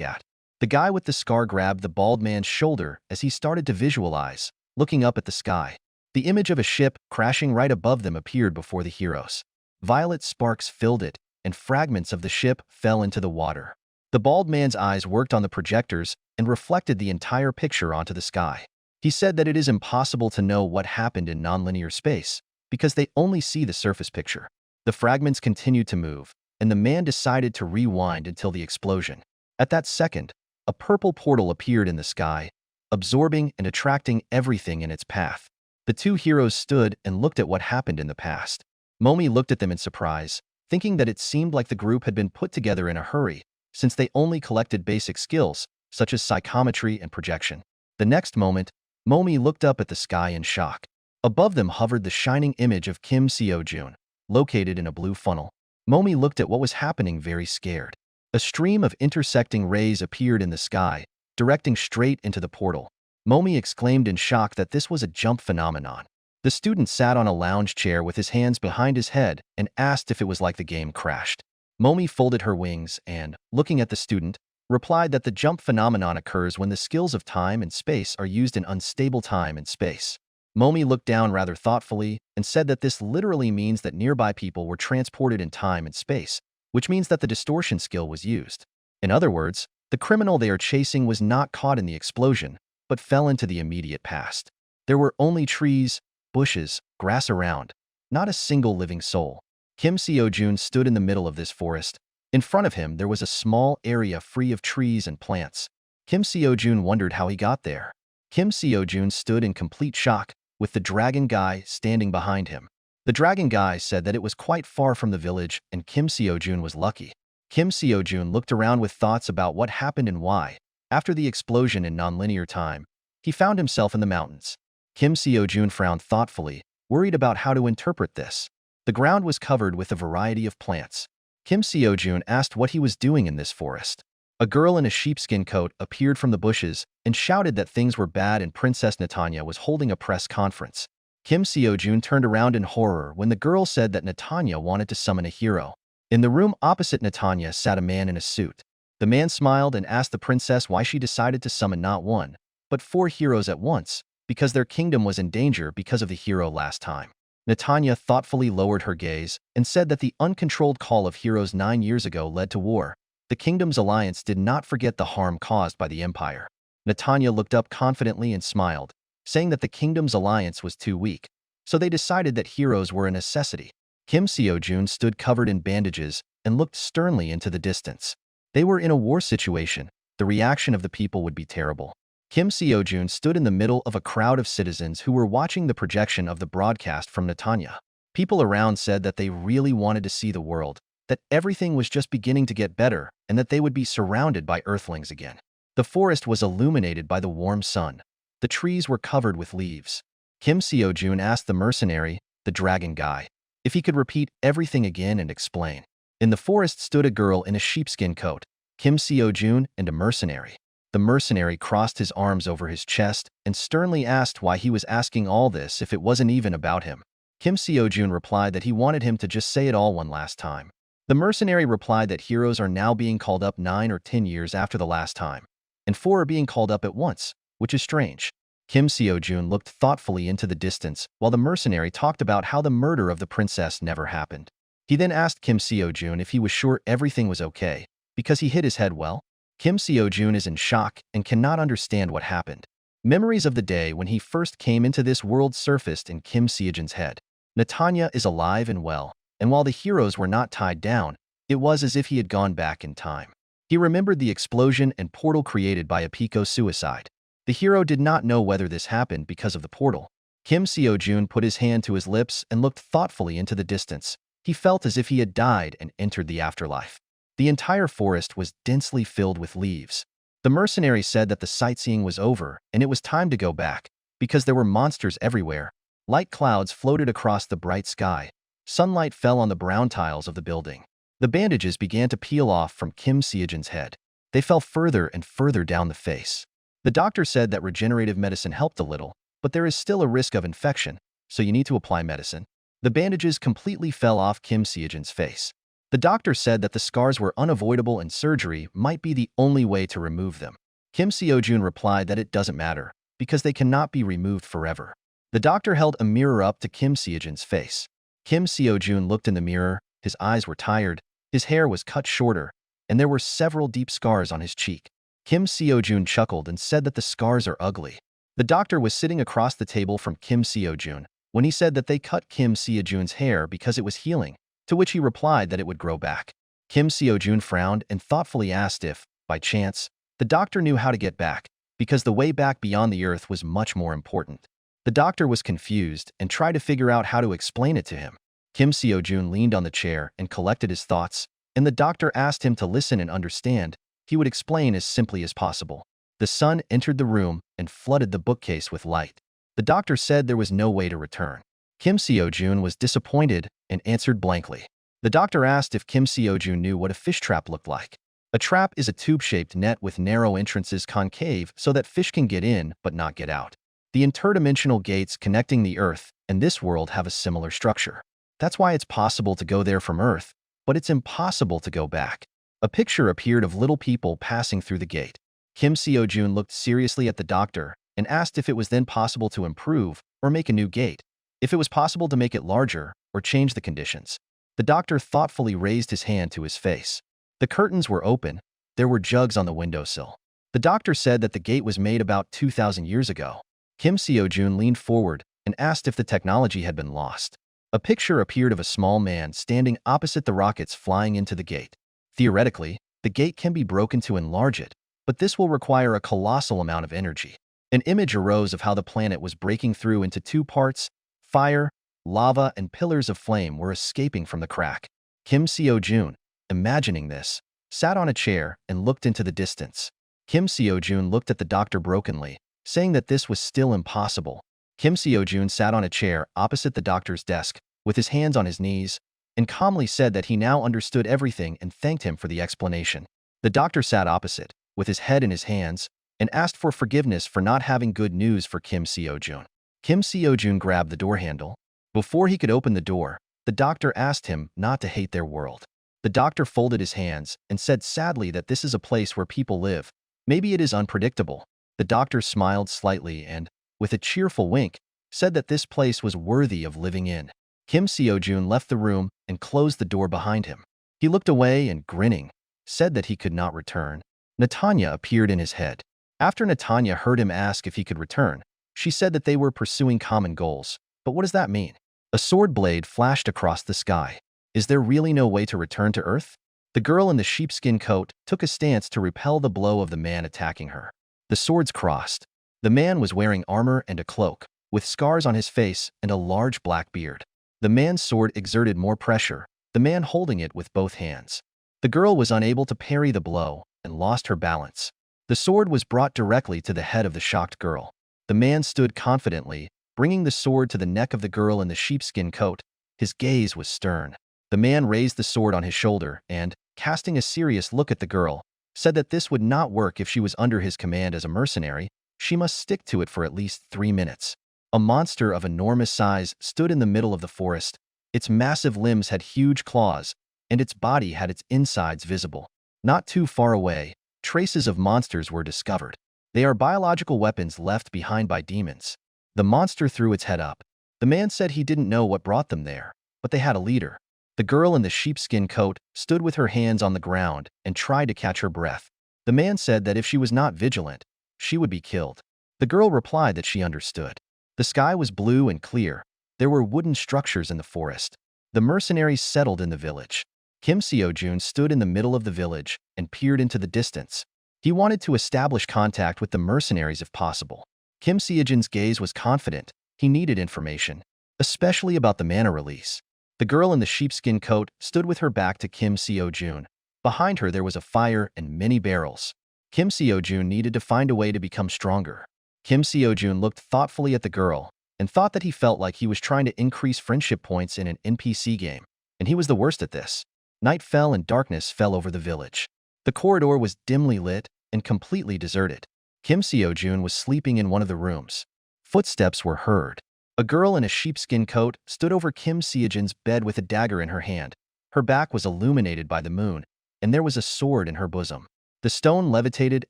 at. The guy with the scar grabbed the bald man's shoulder as he started to visualize, looking up at the sky. The image of a ship crashing right above them appeared before the heroes. Violet sparks filled it, and fragments of the ship fell into the water. The bald man's eyes worked on the projectors and reflected the entire picture onto the sky. He said that it is impossible to know what happened in nonlinear space, because they only see the surface picture. The fragments continued to move, and the man decided to rewind until the explosion. At that second, a purple portal appeared in the sky, absorbing and attracting everything in its path. The 2 heroes stood and looked at what happened in the past. Momi looked at them in surprise, thinking that it seemed like the group had been put together in a hurry, since they only collected basic skills, such as psychometry and projection. The next moment, Momi looked up at the sky in shock. Above them hovered the shining image of Kim Seo-jun, located in a blue funnel. Momi looked at what was happening very scared. A stream of intersecting rays appeared in the sky, directing straight into the portal. Momi exclaimed in shock that this was a jump phenomenon. The student sat on a lounge chair with his hands behind his head and asked if it was like the game crashed. Momi folded her wings and, looking at the student, replied that the jump phenomenon occurs when the skills of time and space are used in unstable time and space. Momi looked down rather thoughtfully and said that this literally means that nearby people were transported in time and space, which means that the distortion skill was used. In other words, the criminal they are chasing was not caught in the explosion, but fell into the immediate past. There were only trees, bushes, grass around, not a single living soul. Kim Seo-jun stood in the middle of this forest. In front of him, there was a small area free of trees and plants. Kim Seo-jun wondered how he got there. Kim Seo-jun stood in complete shock, with the dragon guy standing behind him. The dragon guy said that it was quite far from the village and Kim Seo-jun was lucky. Kim Seo-jun looked around with thoughts about what happened and why. After the explosion in nonlinear time, he found himself in the mountains. Kim Seo-jun frowned thoughtfully, worried about how to interpret this. The ground was covered with a variety of plants. Kim Seo-jun asked what he was doing in this forest. A girl in a sheepskin coat appeared from the bushes and shouted that things were bad and Princess Netanya was holding a press conference. Kim Seo-jun turned around in horror when the girl said that Netanya wanted to summon a hero. In the room opposite Netanya sat a man in a suit. The man smiled and asked the princess why she decided to summon not 1, but 4 heroes at once, because their kingdom was in danger because of the hero last time. Netanya thoughtfully lowered her gaze and said that the uncontrolled call of heroes 9 years ago led to war. The kingdom's alliance did not forget the harm caused by the empire. Netanya looked up confidently and smiled, saying that the kingdom's alliance was too weak, so they decided that heroes were a necessity. Kim Seo-jun stood covered in bandages and looked sternly into the distance. They were in a war situation. The reaction of the people would be terrible. Kim Seo-jun stood in the middle of a crowd of citizens who were watching the projection of the broadcast from Netanya. People around said that they really wanted to see the world, that everything was just beginning to get better, and that they would be surrounded by earthlings again. The forest was illuminated by the warm sun. The trees were covered with leaves. Kim Seo-jun asked the mercenary, the dragon guy, if he could repeat everything again and explain. In the forest stood a girl in a sheepskin coat, Kim Seo-jun, and a mercenary. The mercenary crossed his arms over his chest and sternly asked why he was asking all this if it wasn't even about him. Kim Seo-jun replied that he wanted him to just say it all one last time. The mercenary replied that heroes are now being called up 9 or 10 years after the last time, and 4 are being called up at once, which is strange. Kim Seo-jun looked thoughtfully into the distance while the mercenary talked about how the murder of the princess never happened. He then asked Kim Seo-jun if he was sure everything was okay, because he hit his head well. Kim Seo-jun is in shock and cannot understand what happened. Memories of the day when he first came into this world surfaced in Kim Seo-jun's head. Netanya is alive and well, and while the heroes were not tied down, it was as if he had gone back in time. He remembered the explosion and portal created by Apiko's suicide. The hero did not know whether this happened because of the portal. Kim Seo-jun put his hand to his lips and looked thoughtfully into the distance. He felt as if he had died and entered the afterlife. The entire forest was densely filled with leaves. The mercenary said that the sightseeing was over and it was time to go back, because there were monsters everywhere. Light clouds floated across the bright sky. Sunlight fell on the brown tiles of the building. The bandages began to peel off from Kim Seo-jun's head. They fell further and further down the face. The doctor said that regenerative medicine helped a little, but there is still a risk of infection, so you need to apply medicine. The bandages completely fell off Kim Seo-jun's face. The doctor said that the scars were unavoidable and surgery might be the only way to remove them. Kim Seo-jun replied that it doesn't matter, because they cannot be removed forever. The doctor held a mirror up to Kim Seo-jun's face. Kim Seo-jun looked in the mirror, his eyes were tired, his hair was cut shorter, and there were several deep scars on his cheek. Kim Seo-jun chuckled and said that the scars are ugly. The doctor was sitting across the table from Kim Seo-jun when he said that they cut Kim Seo-jun's hair because it was healing, to which he replied that it would grow back. Kim Seo-jun frowned and thoughtfully asked if, by chance, the doctor knew how to get back, because the way back beyond the earth was much more important. The doctor was confused and tried to figure out how to explain it to him. Kim Seo-jun leaned on the chair and collected his thoughts, and the doctor asked him to listen and understand. He would explain as simply as possible. The sun entered the room and flooded the bookcase with light. The doctor said there was no way to return. Kim Seo-jun was disappointed and answered blankly. The doctor asked if Kim Seo-jun knew what a fish trap looked like. A trap is a tube-shaped net with narrow entrances concave so that fish can get in but not get out. The interdimensional gates connecting the Earth and this world have a similar structure. That's why it's possible to go there from Earth, but it's impossible to go back. A picture appeared of little people passing through the gate. Kim Seo-jun looked seriously at the doctor and asked if it was then possible to improve or make a new gate, if it was possible to make it larger or change the conditions. The doctor thoughtfully raised his hand to his face. The curtains were open. There were jugs on the windowsill. The doctor said that the gate was made about 2,000 years ago. Kim Seo-jun leaned forward and asked if the technology had been lost. A picture appeared of a small man standing opposite the rockets flying into the gate. Theoretically, the gate can be broken to enlarge it, but this will require a colossal amount of energy. An image arose of how the planet was breaking through into 2 parts. Fire, lava, and pillars of flame were escaping from the crack. Kim Seo-jun, imagining this, sat on a chair and looked into the distance. Kim Seo-jun looked at the doctor brokenly, saying that this was still impossible. Kim Seo-jun sat on a chair opposite the doctor's desk, with his hands on his knees, and calmly said that he now understood everything and thanked him for the explanation. The doctor sat opposite, with his head in his hands, and asked for forgiveness for not having good news for Kim Seo-jun. Kim Seo-jun grabbed the door handle. Before he could open the door, the doctor asked him not to hate their world. The doctor folded his hands and said sadly that this is a place where people live. Maybe it is unpredictable. The doctor smiled slightly and, with a cheerful wink, said that this place was worthy of living in. Kim Seo-jun left the room and closed the door behind him. He looked away and, grinning, said that he could not return. Netanya appeared in his head. After Netanya heard him ask if he could return, she said that they were pursuing common goals. But what does that mean? A sword blade flashed across the sky. Is there really no way to return to Earth? The girl in the sheepskin coat took a stance to repel the blow of the man attacking her. The swords crossed. The man was wearing armor and a cloak, with scars on his face and a large black beard. The man's sword exerted more pressure, the man holding it with both hands. The girl was unable to parry the blow and lost her balance. The sword was brought directly to the head of the shocked girl. The man stood confidently, bringing the sword to the neck of the girl in the sheepskin coat. His gaze was stern. The man raised the sword on his shoulder and, casting a serious look at the girl, said that this would not work if she was under his command as a mercenary. She must stick to it for at least 3 minutes. A monster of enormous size stood in the middle of the forest. Its massive limbs had huge claws, and its body had its insides visible. Not too far away, traces of monsters were discovered. They are biological weapons left behind by demons. The monster threw its head up. The man said he didn't know what brought them there, but they had a leader. The girl in the sheepskin coat stood with her hands on the ground and tried to catch her breath. The man said that if she was not vigilant, she would be killed. The girl replied that she understood. The sky was blue and clear. There were wooden structures in the forest. The mercenaries settled in the village. Kim Seo-jun stood in the middle of the village and peered into the distance. He wanted to establish contact with the mercenaries if possible. Kim Seo-jun's gaze was confident. He needed information, especially about the mana release. The girl in the sheepskin coat stood with her back to Kim Seo-jun. Behind her there was a fire and many barrels. Kim Seo-jun needed to find a way to become stronger. Kim Seo-jun looked thoughtfully at the girl and thought that he felt like he was trying to increase friendship points in an NPC game, and he was the worst at this. Night fell and darkness fell over the village. The corridor was dimly lit and completely deserted. Kim Seo-jun was sleeping in one of the rooms. Footsteps were heard. A girl in a sheepskin coat stood over Kim Seo-jun's bed with a dagger in her hand. Her back was illuminated by the moon, and there was a sword in her bosom. The stone levitated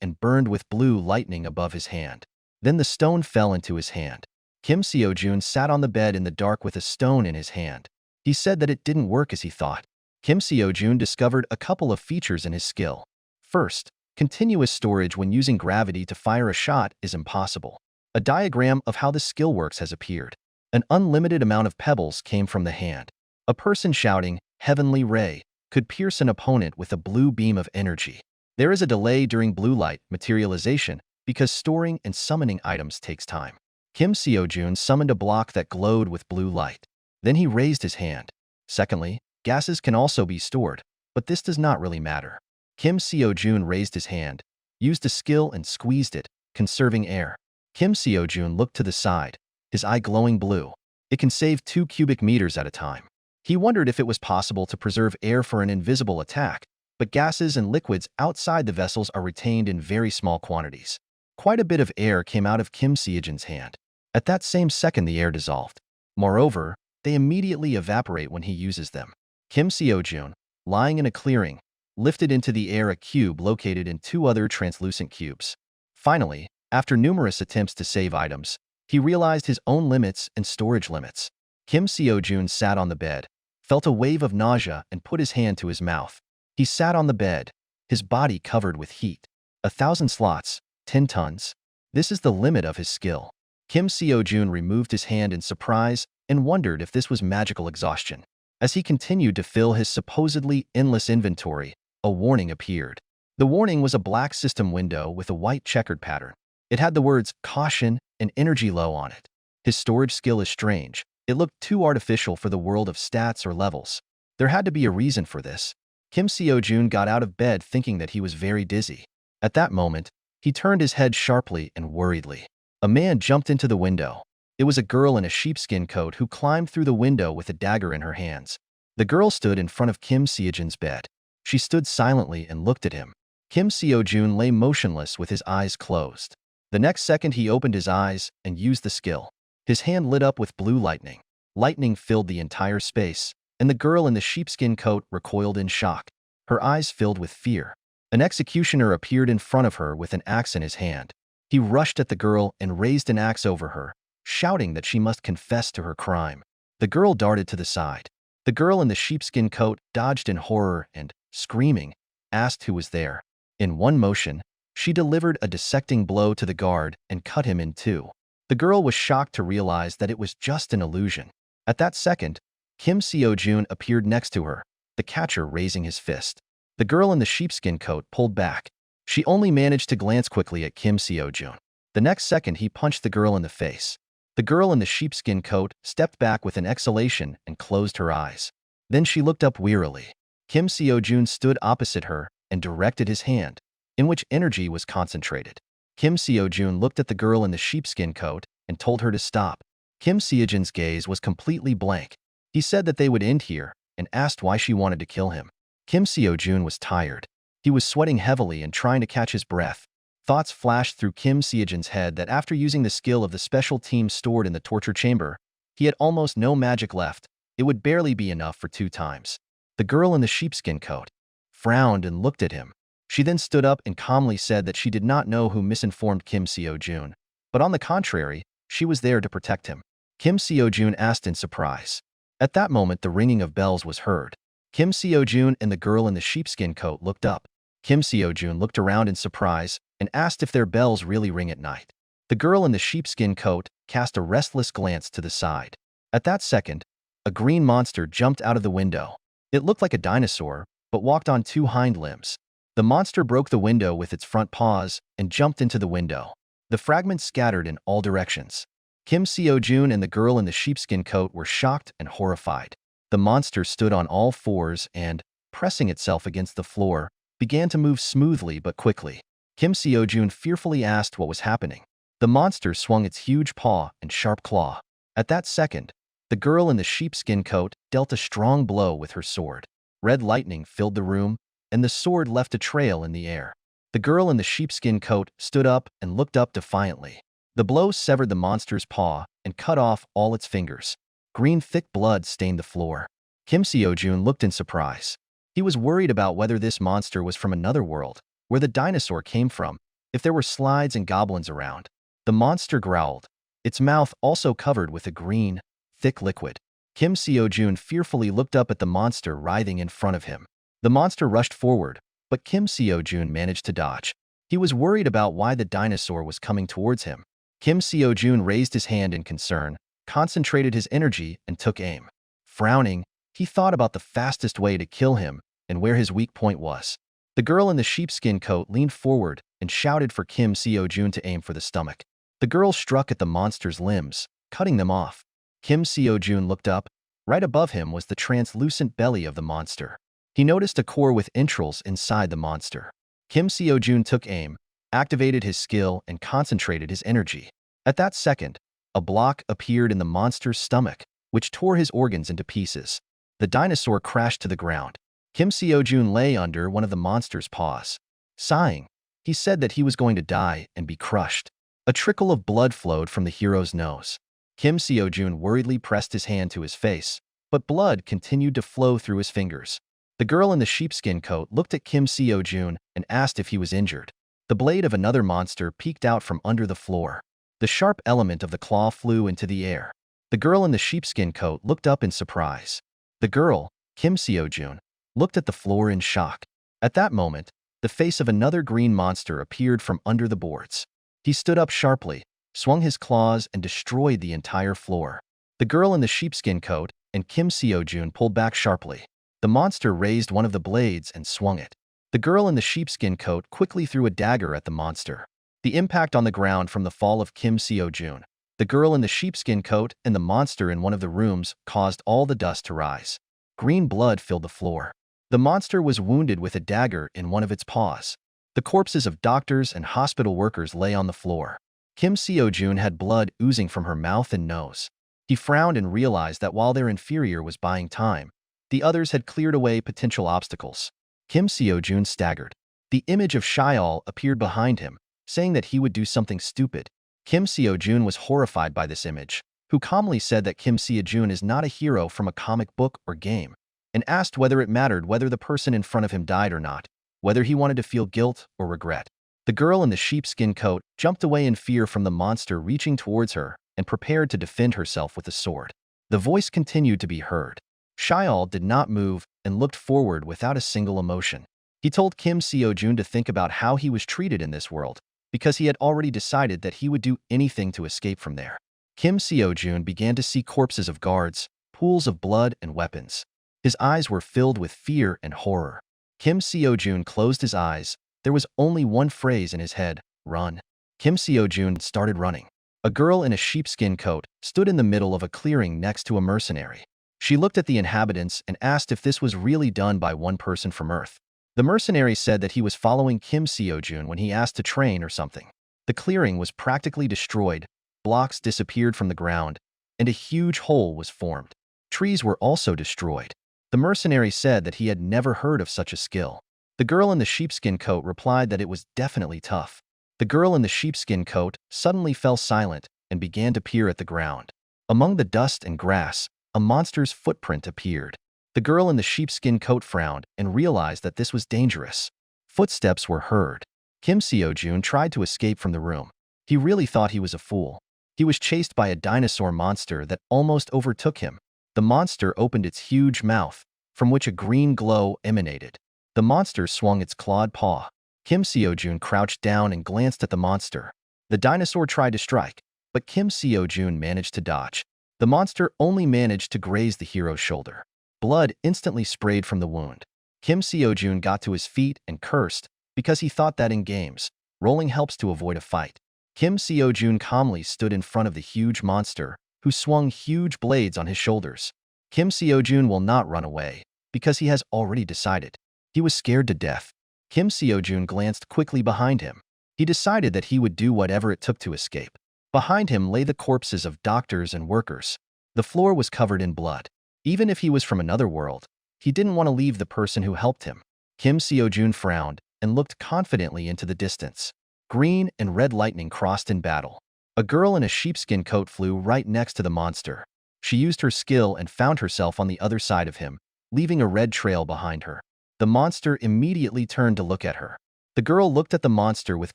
and burned with blue lightning above his hand. Then the stone fell into his hand. Kim Seo-jun sat on the bed in the dark with a stone in his hand. He said that it didn't work as he thought. Kim Seo-jun discovered a couple of features in his skill. First, continuous storage when using gravity to fire a shot is impossible. A diagram of how the skill works has appeared. An unlimited amount of pebbles came from the hand. A person shouting, "Heavenly Ray," could pierce an opponent with a blue beam of energy. There is a delay during blue light materialization because storing and summoning items takes time. Kim Seo-jun summoned a block that glowed with blue light. Then he raised his hand. Secondly, gases can also be stored, but this does not really matter. Kim Seo-jun raised his hand, used a skill and squeezed it, conserving air. Kim Seo-jun looked to the side, his eye glowing blue. It can save 2 cubic meters at a time. He wondered if it was possible to preserve air for an invisible attack, but gases and liquids outside the vessels are retained in very small quantities. Quite a bit of air came out of Kim Seo-jun's hand. At that same second the air dissolved. Moreover, they immediately evaporate when he uses them. Kim Seo-jun, lying in a clearing, lifted into the air a cube located in 2 other translucent cubes. Finally, after numerous attempts to save items, he realized his own limits and storage limits. Kim Seo-jun sat on the bed, felt a wave of nausea and put his hand to his mouth. He sat on the bed, his body covered with heat. 1,000 slots, 10 tons. This is the limit of his skill. Kim Seo-jun removed his hand in surprise and wondered if this was magical exhaustion. As he continued to fill his supposedly endless inventory, a warning appeared. The warning was a black system window with a white checkered pattern. It had the words "Caution" and "Energy Low" on it. His storage skill is strange. It looked too artificial for the world of stats or levels. There had to be a reason for this. Kim Seo-jun got out of bed thinking that he was very dizzy. At that moment, he turned his head sharply and worriedly. A man jumped into the window. It was a girl in a sheepskin coat who climbed through the window with a dagger in her hands. The girl stood in front of Kim Seo-jun's bed. She stood silently and looked at him. Kim Seo-jun lay motionless with his eyes closed. The next second he opened his eyes and used the skill. His hand lit up with blue lightning. Lightning filled the entire space, and the girl in the sheepskin coat recoiled in shock. Her eyes filled with fear. An executioner appeared in front of her with an axe in his hand. He rushed at the girl and raised an axe over her, shouting that she must confess to her crime. The girl darted to the side. The girl in the sheepskin coat dodged in horror and, screaming, asked who was there. In one motion, she delivered a dissecting blow to the guard and cut him in 2. The girl was shocked to realize that it was just an illusion. At that second, Kim Seo-jun appeared next to her, the catcher raising his fist. The girl in the sheepskin coat pulled back. She only managed to glance quickly at Kim Seo-jun. The next second he punched the girl in the face. The girl in the sheepskin coat stepped back with an exhalation and closed her eyes. Then she looked up wearily. Kim Seo-jun stood opposite her and directed his hand, in which energy was concentrated. Kim Seo-jun looked at the girl in the sheepskin coat and told her to stop. Kim Seo-jun's gaze was completely blank. He said that they would end here, and asked why she wanted to kill him. Kim Seo-jun was tired. He was sweating heavily and trying to catch his breath. Thoughts flashed through Kim Seo-jun's head that after using the skill of the special team stored in the torture chamber, he had almost no magic left. It would barely be enough for 2 times. The girl in the sheepskin coat frowned and looked at him. She then stood up and calmly said that she did not know who misinformed Kim Seo-jun, but on the contrary, she was there to protect him. Kim Seo-jun asked in surprise. At that moment, the ringing of bells was heard. Kim Seo-jun and the girl in the sheepskin coat looked up. Kim Seo-jun looked around in surprise and asked if their bells really ring at night. The girl in the sheepskin coat cast a restless glance to the side. At that second, a green monster jumped out of the window. It looked like a dinosaur, but walked on 2 hind limbs. The monster broke the window with its front paws and jumped into the window. The fragments scattered in all directions. Kim Seo-jun and the girl in the sheepskin coat were shocked and horrified. The monster stood on all 4s and, pressing itself against the floor, began to move smoothly but quickly. Kim Seo-jun fearfully asked what was happening. The monster swung its huge paw and sharp claw. At that second, the girl in the sheepskin coat dealt a strong blow with her sword. Red lightning filled the room, and the sword left a trail in the air. The girl in the sheepskin coat stood up and looked up defiantly. The blow severed the monster's paw and cut off all its fingers. Green thick blood stained the floor. Kim Seo-jun looked in surprise. He was worried about whether this monster was from another world, where the dinosaur came from, if there were slides and goblins around. The monster growled, its mouth also covered with a green, thick liquid. Kim Seo-jun fearfully looked up at the monster writhing in front of him. The monster rushed forward, but Kim Seo-jun managed to dodge. He was worried about why the dinosaur was coming towards him. Kim Seo-jun raised his hand in concern, concentrated his energy, and took aim. Frowning, he thought about the fastest way to kill him and where his weak point was. The girl in the sheepskin coat leaned forward and shouted for Kim Seo-jun to aim for the stomach. The girl struck at the monster's limbs, cutting them off. Kim Seo-jun looked up. Right above him was the translucent belly of the monster. He noticed a core with entrails inside the monster. Kim Seo-jun took aim, activated his skill, and concentrated his energy. At that second, a block appeared in the monster's stomach, which tore his organs into pieces. The dinosaur crashed to the ground. Kim Seo-jun lay under one of the monster's paws. Sighing, he said that he was going to die and be crushed. A trickle of blood flowed from the hero's nose. Kim Seo-jun worriedly pressed his hand to his face, but blood continued to flow through his fingers. The girl in the sheepskin coat looked at Kim Seo-jun and asked if he was injured. The blade of another monster peeked out from under the floor. The sharp element of the claw flew into the air. The girl in the sheepskin coat looked up in surprise. The girl, Kim Seo-jun, looked at the floor in shock. At that moment, the face of another green monster appeared from under the boards. He stood up sharply, swung his claws, and destroyed the entire floor. The girl in the sheepskin coat and Kim Seo-jun pulled back sharply. The monster raised one of the blades and swung it. The girl in the sheepskin coat quickly threw a dagger at the monster. The impact on the ground from the fall of Kim Seo-jun, the girl in the sheepskin coat, and the monster in one of the rooms caused all the dust to rise. Green blood filled the floor. The monster was wounded with a dagger in one of its paws. The corpses of doctors and hospital workers lay on the floor. Kim Seo-jun had blood oozing from her mouth and nose. He frowned and realized that while their inferior was buying time, the others had cleared away potential obstacles. Kim Seo-jun staggered. The image of Shiol appeared behind him, saying that he would do something stupid. Kim Seo-jun was horrified by this image, who calmly said that Kim Seo-jun is not a hero from a comic book or game, and asked whether it mattered whether the person in front of him died or not, whether he wanted to feel guilt or regret. The girl in the sheepskin coat jumped away in fear from the monster reaching towards her and prepared to defend herself with a sword. The voice continued to be heard. Shiol did not move and looked forward without a single emotion. He told Kim Seo-jun to think about how he was treated in this world, because he had already decided that he would do anything to escape from there. Kim Seo-jun began to see corpses of guards, pools of blood, and weapons. His eyes were filled with fear and horror. Kim Seo-jun closed his eyes. There was only one phrase in his head: run. Kim Seo-jun started running. A girl in a sheepskin coat stood in the middle of a clearing next to a mercenary. She looked at the inhabitants and asked if this was really done by one person from Earth. The mercenary said that he was following Kim Seo-jun when he asked to train or something. The clearing was practically destroyed, blocks disappeared from the ground, and a huge hole was formed. Trees were also destroyed. The mercenary said that he had never heard of such a skill. The girl in the sheepskin coat replied that it was definitely tough. The girl in the sheepskin coat suddenly fell silent and began to peer at the ground. Among the dust and grass, a monster's footprint appeared. The girl in the sheepskin coat frowned and realized that this was dangerous. Footsteps were heard. Kim Seo-jun tried to escape from the room. He really thought he was a fool. He was chased by a dinosaur monster that almost overtook him. The monster opened its huge mouth, from which a green glow emanated. The monster swung its clawed paw. Kim Seo-jun crouched down and glanced at the monster. The dinosaur tried to strike, but Kim Seo-jun managed to dodge. The monster only managed to graze the hero's shoulder. Blood instantly sprayed from the wound. Kim Seo-jun got to his feet and cursed because he thought that in games, rolling helps to avoid a fight. Kim Seo-jun calmly stood in front of the huge monster, who swung huge blades on his shoulders. Kim Seo-jun will not run away, because he has already decided. He was scared to death. Kim Seo-jun glanced quickly behind him. He decided that he would do whatever it took to escape. Behind him lay the corpses of doctors and workers. The floor was covered in blood. Even if he was from another world, he didn't want to leave the person who helped him. Kim Seo-jun frowned and looked confidently into the distance. Green and red lightning crossed in battle. A girl in a sheepskin coat flew right next to the monster. She used her skill and found herself on the other side of him, leaving a red trail behind her. The monster immediately turned to look at her. The girl looked at the monster with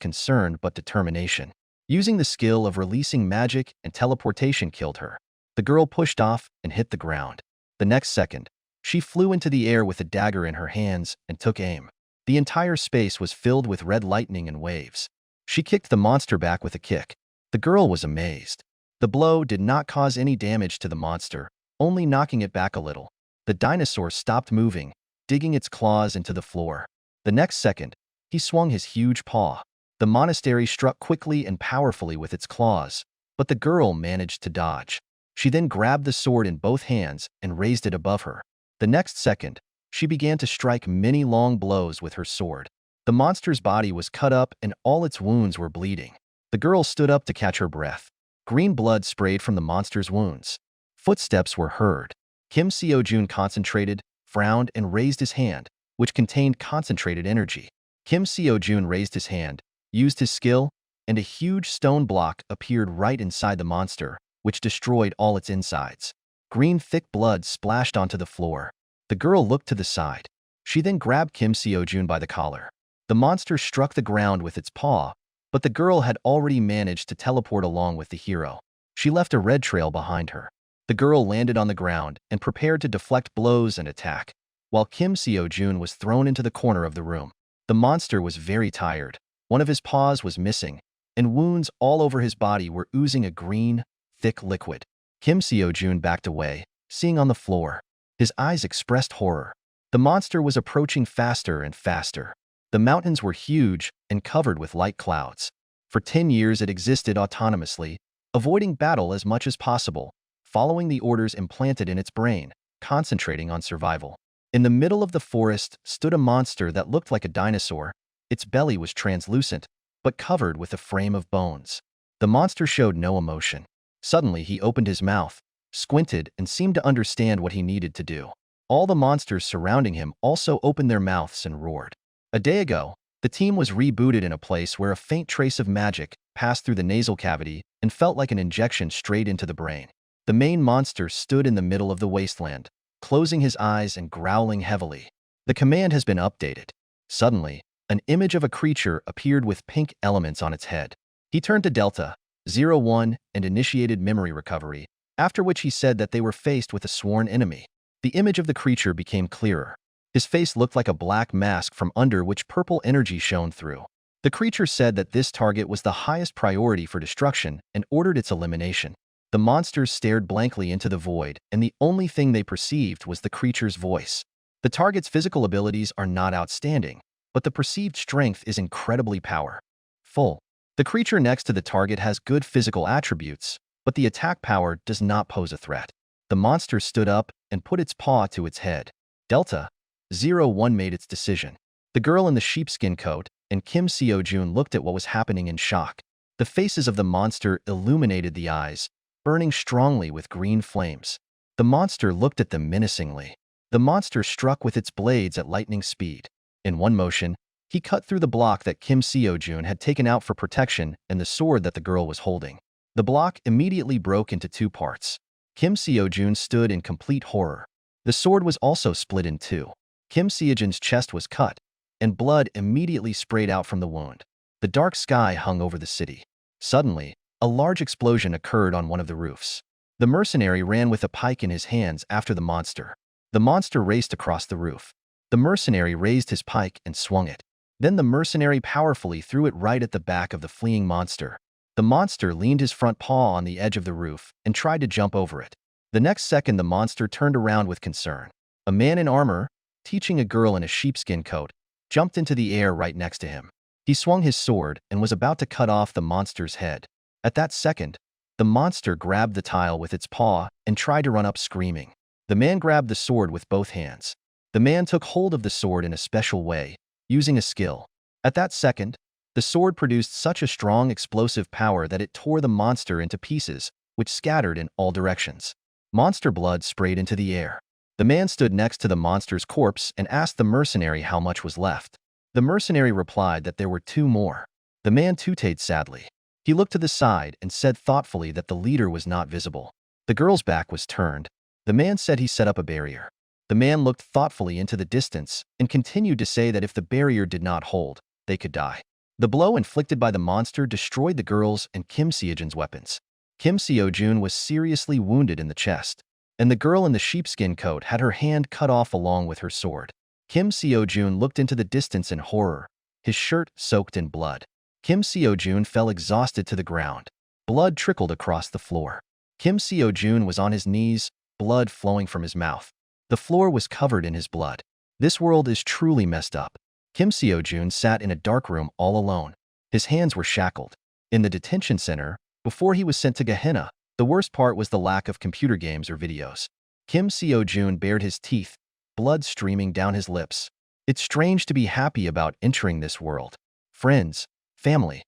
concern but determination. Using the skill of releasing magic and teleportation killed her. The girl pushed off and hit the ground. The next second, she flew into the air with a dagger in her hands and took aim. The entire space was filled with red lightning and waves. She kicked the monster back with a kick. The girl was amazed. The blow did not cause any damage to the monster, only knocking it back a little. The dinosaur stopped moving, digging its claws into the floor. The next second, he swung his huge paw. The monastery struck quickly and powerfully with its claws, but the girl managed to dodge. She then grabbed the sword in both hands and raised it above her. The next second, she began to strike many long blows with her sword. The monster's body was cut up and all its wounds were bleeding. The girl stood up to catch her breath. Green blood sprayed from the monster's wounds. Footsteps were heard. Kim Seo-jun concentrated, frowned, and raised his hand, which contained concentrated energy. Kim Seo-jun raised his hand, used his skill, and a huge stone block appeared right inside the monster, which destroyed all its insides. Green thick blood splashed onto the floor. The girl looked to the side. She then grabbed Kim Seo-jun by the collar. The monster struck the ground with its paw, but the girl had already managed to teleport along with the hero. She left a red trail behind her. The girl landed on the ground and prepared to deflect blows and attack, while Kim Seo-jun was thrown into the corner of the room. The monster was very tired. One of his paws was missing, and wounds all over his body were oozing a green, thick liquid. Kim Seo-jun backed away, seeing on the floor. His eyes expressed horror. The monster was approaching faster and faster. The mountains were huge and covered with light clouds. For 10 years it existed autonomously, avoiding battle as much as possible, following the orders implanted in its brain, concentrating on survival. In the middle of the forest stood a monster that looked like a dinosaur. Its belly was translucent, but covered with a frame of bones. The monster showed no emotion. Suddenly he opened his mouth, squinted, and seemed to understand what he needed to do. All the monsters surrounding him also opened their mouths and roared. A day ago, the team was rebooted in a place where a faint trace of magic passed through the nasal cavity and felt like an injection straight into the brain. The main monster stood in the middle of the wasteland, closing his eyes and growling heavily. The command has been updated. Suddenly, an image of a creature appeared with pink elements on its head. He turned to Delta, 01, and initiated memory recovery, after which he said that they were faced with a sworn enemy. The image of the creature became clearer. His face looked like a black mask from under which purple energy shone through. The creature said that this target was the highest priority for destruction and ordered its elimination. The monsters stared blankly into the void, and the only thing they perceived was the creature's voice. The target's physical abilities are not outstanding, but the perceived strength is incredibly powerful. The creature next to the target has good physical attributes, but the attack power does not pose a threat. The monster stood up and put its paw to its head. Delta 01 made its decision. The girl in the sheepskin coat and Kim Seo-jun looked at what was happening in shock. The faces of the monster illuminated the eyes, burning strongly with green flames. The monster looked at them menacingly. The monster struck with its blades at lightning speed. In one motion, he cut through the block that Kim Seo-jun had taken out for protection and the sword that the girl was holding. The block immediately broke into two parts. Kim Seo-jun stood in complete horror. The sword was also split in two. Kim Seo-jun's chest was cut, and blood immediately sprayed out from the wound. The dark sky hung over the city. Suddenly, a large explosion occurred on one of the roofs. The mercenary ran with a pike in his hands after the monster. The monster raced across the roof. The mercenary raised his pike and swung it. Then the mercenary powerfully threw it right at the back of the fleeing monster. The monster leaned his front paw on the edge of the roof and tried to jump over it. The next second, the monster turned around with concern. A man in armor, teaching a girl in a sheepskin coat, jumped into the air right next to him. He swung his sword and was about to cut off the monster's head. At that second, the monster grabbed the tile with its paw and tried to run up screaming. The man grabbed the sword with both hands. The man took hold of the sword in a special way, using a skill. At that second, the sword produced such a strong explosive power that it tore the monster into pieces, which scattered in all directions. Monster blood sprayed into the air. The man stood next to the monster's corpse and asked the mercenary how much was left. The mercenary replied that there were two more. The man tooted sadly. He looked to the side and said thoughtfully that the leader was not visible. The girl's back was turned. The man said he set up a barrier. The man looked thoughtfully into the distance and continued to say that if the barrier did not hold, they could die. The blow inflicted by the monster destroyed the girl's and Kim Seo-jun's weapons. Kim Seo-jun was seriously wounded in the chest, and the girl in the sheepskin coat had her hand cut off along with her sword. Kim Seo-jun looked into the distance in horror, his shirt soaked in blood. Kim Seo-jun fell exhausted to the ground. Blood trickled across the floor. Kim Seo-jun was on his knees, blood flowing from his mouth. The floor was covered in his blood. This world is truly messed up. Kim Seo-jun sat in a dark room all alone. His hands were shackled. In the detention center, before he was sent to Gehenna, the worst part was the lack of computer games or videos. Kim Seo-jun bared his teeth, blood streaming down his lips. It's strange to be happy about entering this world. Friends, family,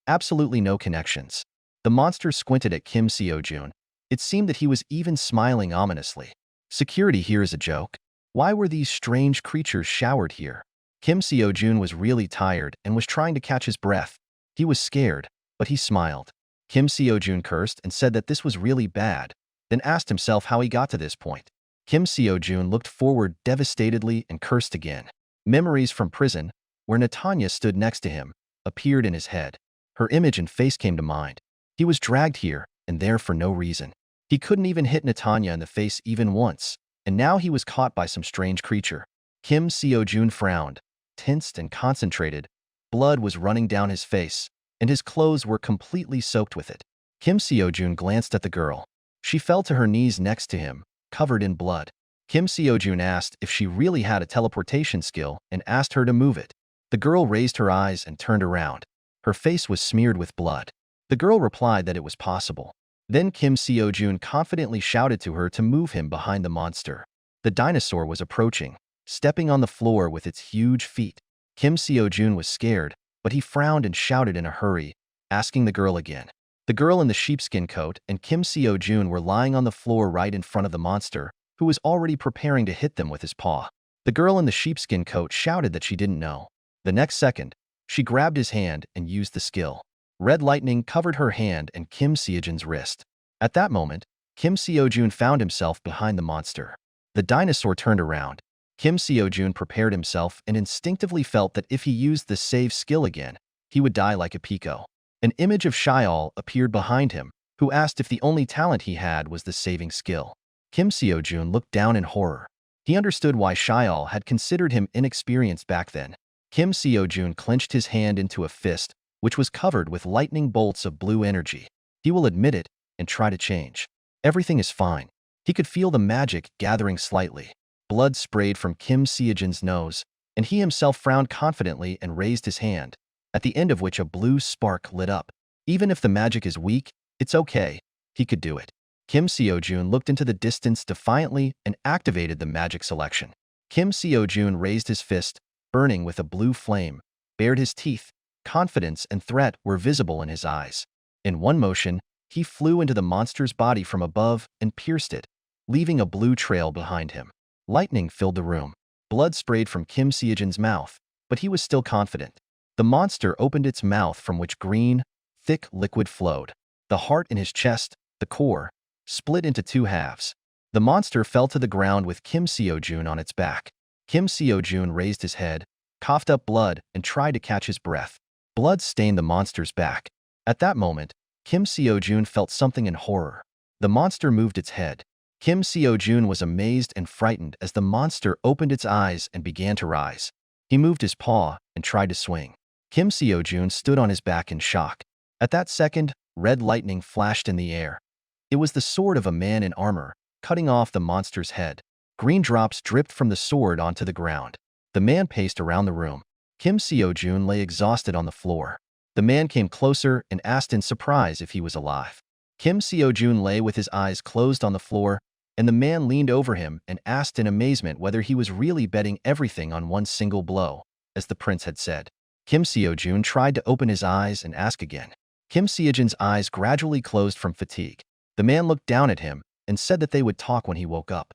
absolutely no connections. The monster squinted at Kim Seo-jun. It seemed that he was even smiling ominously. Security here is a joke. Why were these strange creatures showered here? Kim Seo-jun was really tired and was trying to catch his breath. He was scared, but he smiled. Kim Seo-jun cursed and said that this was really bad, then asked himself how he got to this point. Kim Seo-jun looked forward devastatedly and cursed again. Memories from prison, where Natanya stood next to him, appeared in his head. Her image and face came to mind. He was dragged here and there for no reason. He couldn't even hit Natanya in the face even once, and now he was caught by some strange creature. Kim Seo-jun frowned, tensed and concentrated. Blood was running down his face, and his clothes were completely soaked with it. Kim Seo-jun glanced at the girl. She fell to her knees next to him, covered in blood. Kim Seo-jun asked if she really had a teleportation skill and asked her to move it. The girl raised her eyes and turned around. Her face was smeared with blood. The girl replied that it was possible. Then Kim Seo-jun confidently shouted to her to move him behind the monster. The dinosaur was approaching, stepping on the floor with its huge feet. Kim Seo-jun was scared, but he frowned and shouted in a hurry, asking the girl again. The girl in the sheepskin coat and Kim Seo-jun were lying on the floor right in front of the monster, who was already preparing to hit them with his paw. The girl in the sheepskin coat shouted that she didn't know. The next second, she grabbed his hand and used the skill. Red lightning covered her hand and Kim Seo-jun's wrist. At that moment, Kim Seo-jun found himself behind the monster. The dinosaur turned around. Kim Seo-jun prepared himself and instinctively felt that if he used the save skill again, he would die like a Pico. An image of Shiol appeared behind him, who asked if the only talent he had was the saving skill. Kim Seo-jun looked down in horror. He understood why Shiol had considered him inexperienced back then. Kim Seo-jun clenched his hand into a fist, which was covered with lightning bolts of blue energy. He will admit it and try to change. Everything is fine. He could feel the magic gathering slightly. Blood sprayed from Kim Seo-jun's nose, and he himself frowned confidently and raised his hand, at the end of which a blue spark lit up. Even if the magic is weak, it's okay. He could do it. Kim Seo-jun looked into the distance defiantly and activated the magic selection. Kim Seo-jun raised his fist, burning with a blue flame, bared his teeth. Confidence and threat were visible in his eyes. In one motion, he flew into the monster's body from above and pierced it, leaving a blue trail behind him. Lightning filled the room. Blood sprayed from Kim Seojin's mouth, but he was still confident. The monster opened its mouth from which green, thick liquid flowed. The heart in his chest, the core, split into two halves. The monster fell to the ground with Kim Seojin on its back. Kim Seojin raised his head, coughed up blood, and tried to catch his breath. Blood stained the monster's back. At that moment, Kim Seojin felt something in horror. The monster moved its head. Kim Seojin was amazed and frightened as the monster opened its eyes and began to rise. He moved his paw and tried to swing. Kim Seojin stood on his back in shock. At that second, red lightning flashed in the air. It was the sword of a man in armor, cutting off the monster's head. Green drops dripped from the sword onto the ground. The man paced around the room. Kim Seojin lay exhausted on the floor. The man came closer and asked in surprise if he was alive. Kim Seojin lay with his eyes closed on the floor, and the man leaned over him and asked in amazement whether he was really betting everything on one single blow, as the prince had said. Kim Seojin tried to open his eyes and ask again. Kim Seojin's eyes gradually closed from fatigue. The man looked down at him and said that they would talk when he woke up.